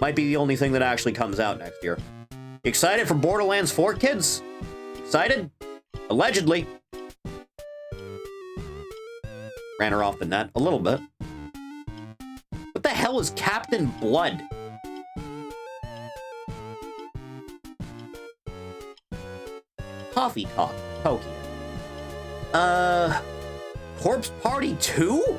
might be the only thing that actually comes out next year. Excited for Borderlands 4, kids? Excited? Allegedly. Ran her off the net a little bit. What the hell is Captain Blood? Coffee Talk, Tokyo. Corpse Party 2?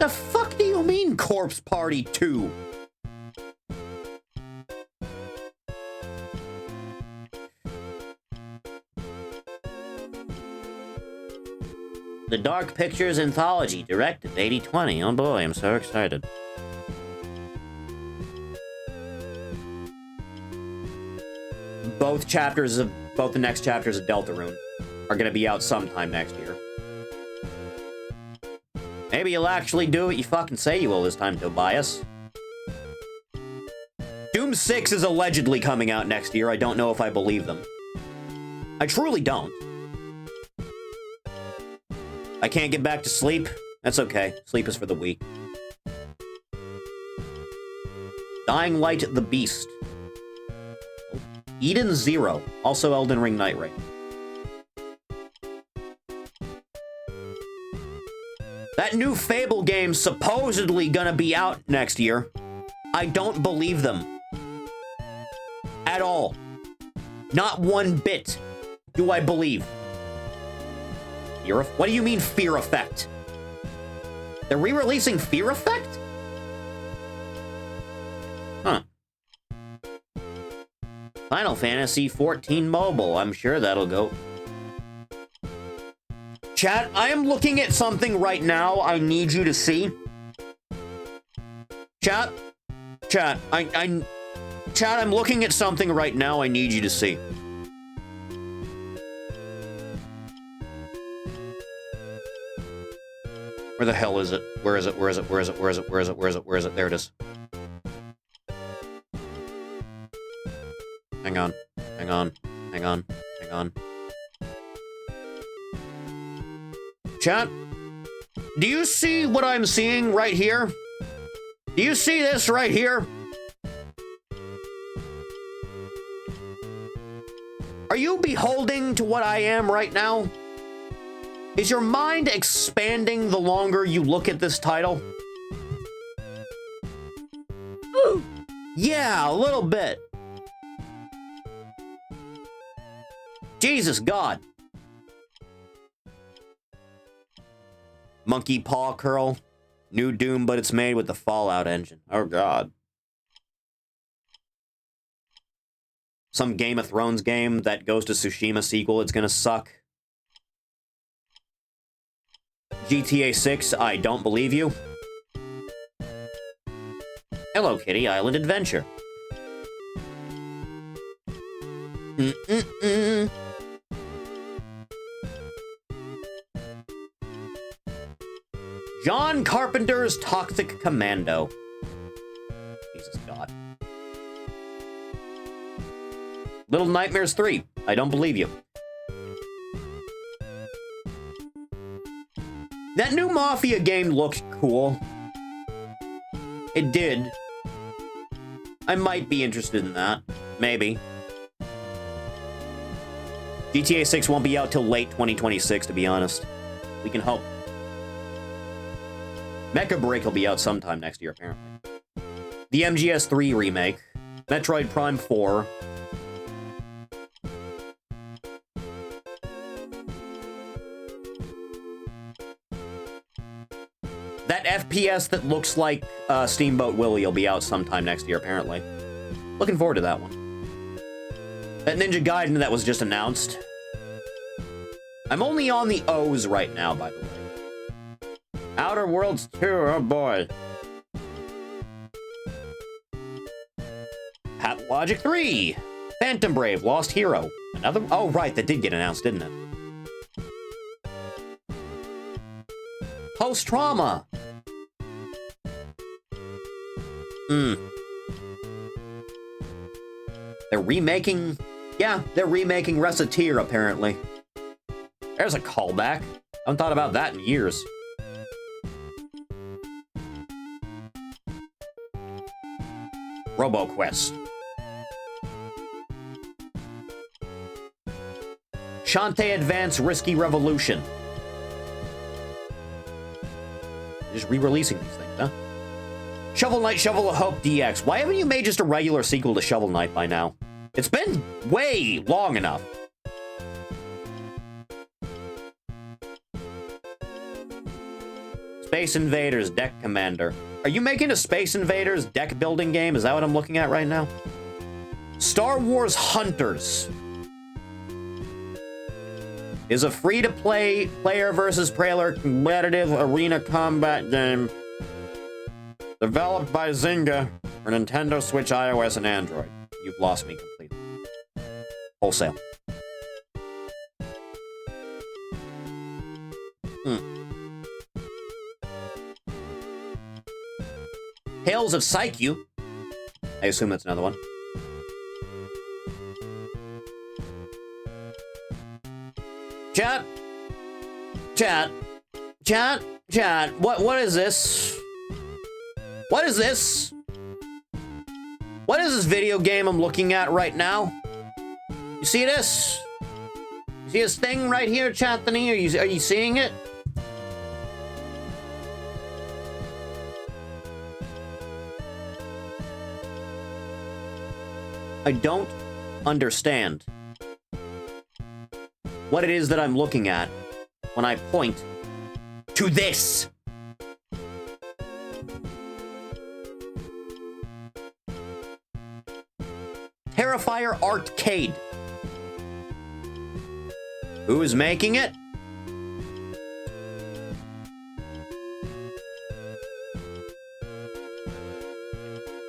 The fuck do you mean Corpse Party 2? The Dark Pictures Anthology, directed 80/20. Oh boy, I'm so excited. Both the next chapters of Deltarune are going to be out sometime next year. Maybe you'll actually do what you fucking say you will this time, Tobias. Doom 6 is allegedly coming out next year. I don't know if I believe them. I truly don't. I can't get back to sleep. That's okay. Sleep is for the weak. Dying Light the Beast. Eden Zero. Also Elden Ring Night Raid. That new Fable game's supposedly gonna be out next year. I don't believe them. At all. Not one bit do I believe. What do you mean, Fear Effect? They're re-releasing Fear Effect? Huh. Final Fantasy XIV Mobile. I'm sure that'll go. Chat, I am looking at something right now I need you to see. Chat, I'm looking at something right now I need you to see. Where the hell is it? Where is it? Where is it? Where is it? Where is it? Where is it? Where is it? Where is it? There it is. Hang on. Hang on. Hang on. Hang on. Chat, do you see what I'm seeing right here? Do you see this right here? Are you beholding to what I am right now? Is your mind expanding the longer you look at this title? Yeah, a little bit. Jesus God. Monkey Paw Curl. New Doom, but it's made with the Fallout engine. Oh God. Some Game of Thrones game that goes to Tsushima sequel. It's gonna suck. GTA 6, I don't believe you. Hello Kitty Island Adventure. John Carpenter's Toxic Commando. Jesus God. Little Nightmares 3. I don't believe you. That new Mafia game looked cool. It did. I might be interested in that. Maybe. GTA 6 won't be out till late 2026, to be honest. We can hope. Mecha Break will be out sometime next year, apparently. The MGS3 remake. Metroid Prime 4. That FPS that looks like Steamboat Willie will be out sometime next year, apparently. Looking forward to that one. That Ninja Gaiden that was just announced. I'm only on the O's right now, by the way. Outer Worlds 2, oh boy. Pathologic 3. Phantom Brave, Lost Hero. Another... Oh, right, that did get announced, didn't it? Post-Trauma. They're remaking... Yeah, they're remaking Reciteer, apparently. There's a callback. I haven't thought about that in years. RoboQuest. Shantae Advance Risky Revolution. Just re-releasing these things, huh? Shovel Knight Shovel of Hope DX. Why haven't you made just a regular sequel to Shovel Knight by now? It's been way long enough. Space Invaders Deck Commander. Are you making a Space Invaders deck building game? Is that what I'm looking at right now? Star Wars Hunters is a free-to-play player versus player competitive arena combat game developed by Zynga for Nintendo Switch, iOS, and Android. You've lost me completely. Wholesale. Tales of Psyche. I assume that's another one. Chat. What is this? What is this? What is this video game I'm looking at right now? You see this? You see this thing right here, Chathany? Are you seeing it? I don't understand what it is that I'm looking at when I point to this. Terrifier Arcade. Who is making it?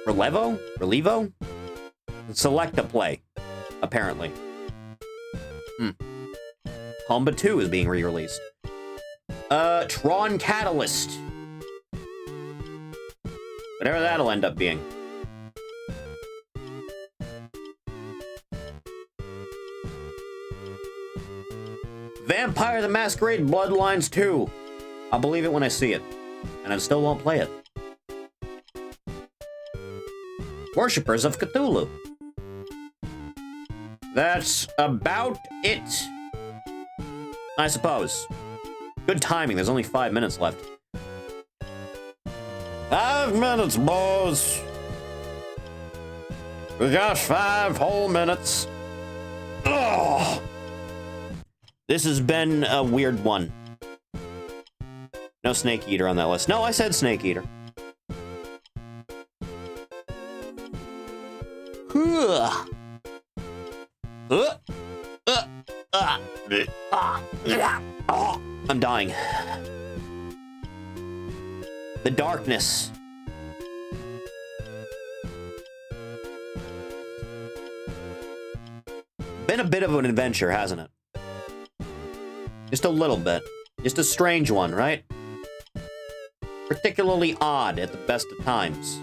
Relevo? Select a play, apparently. Comba 2 is being re-released. Tron Catalyst. Whatever that'll end up being. Vampire the Masquerade Bloodlines 2. I'll believe it when I see it. And I still won't play it. Worshippers of Cthulhu. That's about it, I suppose. Good timing, there's only 5 minutes left. 5 minutes, boys. We got 5 whole minutes. Ugh. This has been a weird one. No Snake Eater on that list. No, I said Snake Eater. I'm dying. The darkness. Been a bit of an adventure, hasn't it? Just a little bit. Just a strange one, right? Particularly odd at the best of times.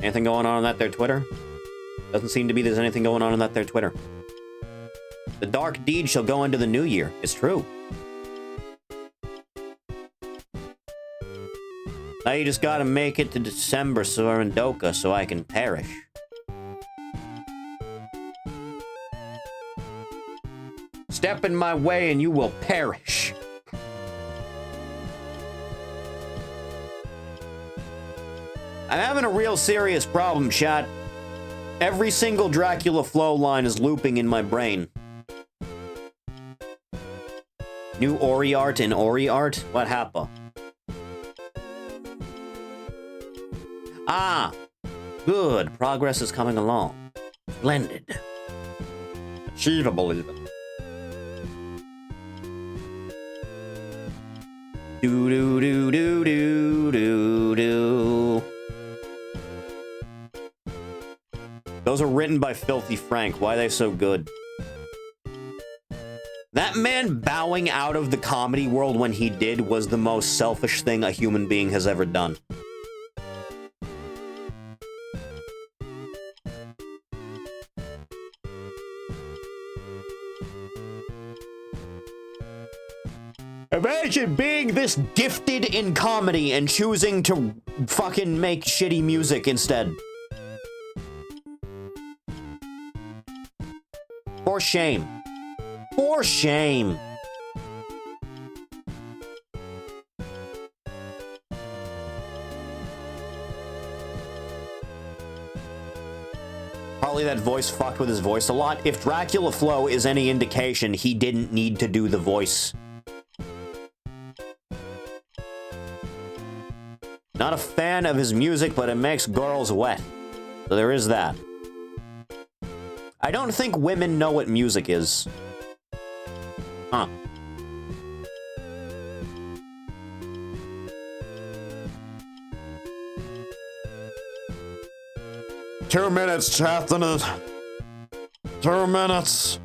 Anything going on that there Twitter? Doesn't seem to be there's anything going on that there Twitter. The dark deed shall go into the new year. It's true. Now you just gotta make it to December, Sorendoka, so I can perish. Step in my way and you will perish. I'm having a real serious problem, chat. Every single Dracula flow line is looping in my brain. New Ori art in Ori art? What happened? Ah! Good. Progress is coming along. Splendid. Achievable, even. Do do do do do do do. Those are written by Filthy Frank. Why are they so good? That man bowing out of the comedy world when he did was the most selfish thing a human being has ever done. Imagine being this gifted in comedy and choosing to fucking make shitty music instead. For shame. For shame. Probably that voice fucked with his voice a lot. If Dracula Flow is any indication, he didn't need to do the voice. Not a fan of his music, but it makes girls wet. So there is that. I don't think women know what music is. Huh. Two minutes, Chatham. 2 minutes.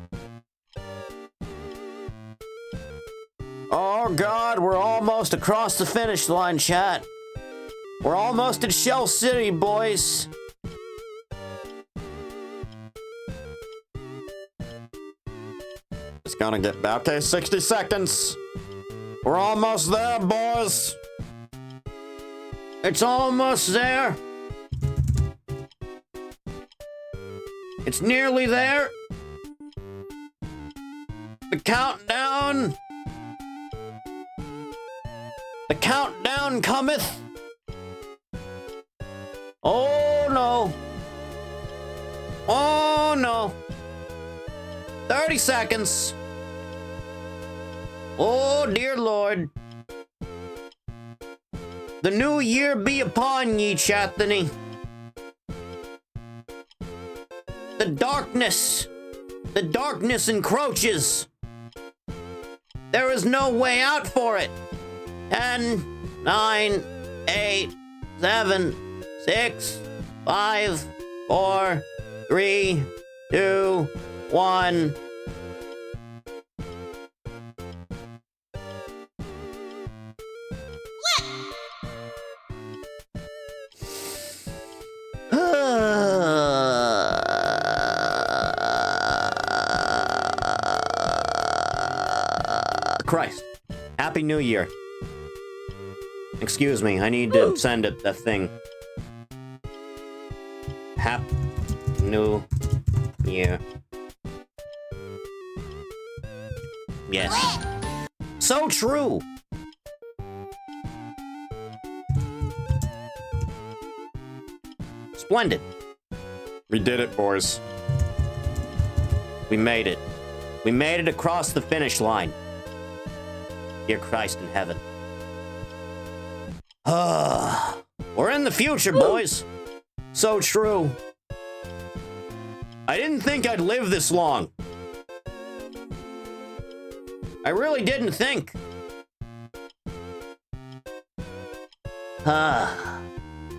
Oh God, we're almost across the finish line, chat. We're almost at Shell City, boys. It's gonna get back. Okay, 60 seconds. We're almost there, boys. It's almost there. It's nearly there. The countdown. The countdown cometh. Oh no. Oh no. 30 seconds. Oh dear Lord. The new year be upon ye, Chathany. The darkness encroaches. There is no way out for it. 10, 9, 8, 7, 6, 5, 4, 3, 2, 1. Christ. Happy New Year. Excuse me, I need to send a thing. Happy New Year. Yes. So true. Splendid. We did it, boys. We made it. We made it across the finish line. Dear Christ in heaven. We're in the future, boys. So true. I didn't think I'd live this long. I really didn't think.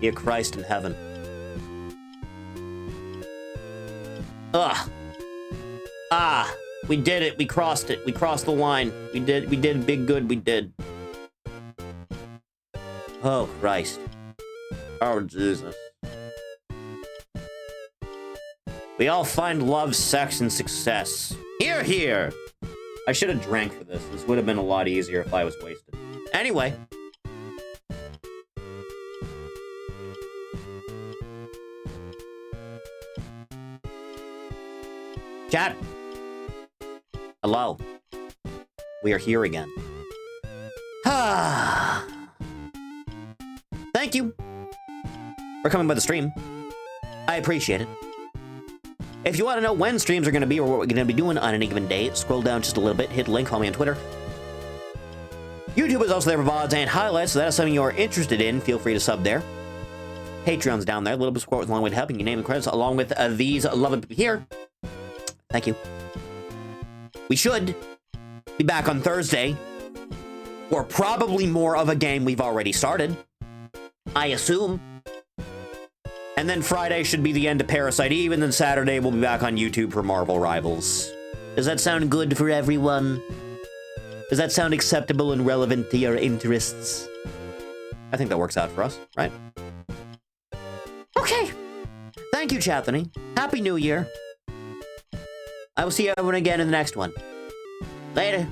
Dear Christ in heaven. We did it. We crossed it. We crossed the line. We did big good. We did. Oh, Christ. Oh, Jesus. We all find love, sex, and success. Here, here. I should have drank for this. This would have been a lot easier if I was wasted. Anyway. Chat. Hello. We are here again. Ah. Thank you for coming by the stream. I appreciate it. If you want to know when streams are going to be or what we're going to be doing on any given day, scroll down just a little bit, hit the link, follow me on Twitter. YouTube is also there for VODs and highlights, so that is something you're interested in. Feel free to sub there. Patreon's down there. A little bit of support with a long way to helping you name and credits along with these lovely people here. Thank you. We should be back on Thursday for probably more of a game we've already started. I assume. And then Friday should be the end of Parasite Eve, and then Saturday we'll be back on YouTube for Marvel Rivals. Does that sound good for everyone? Does that sound acceptable and relevant to your interests? I think that works out for us, right? Okay. Thank you, Chathany. Happy New Year. I will see everyone again in the next one. Later.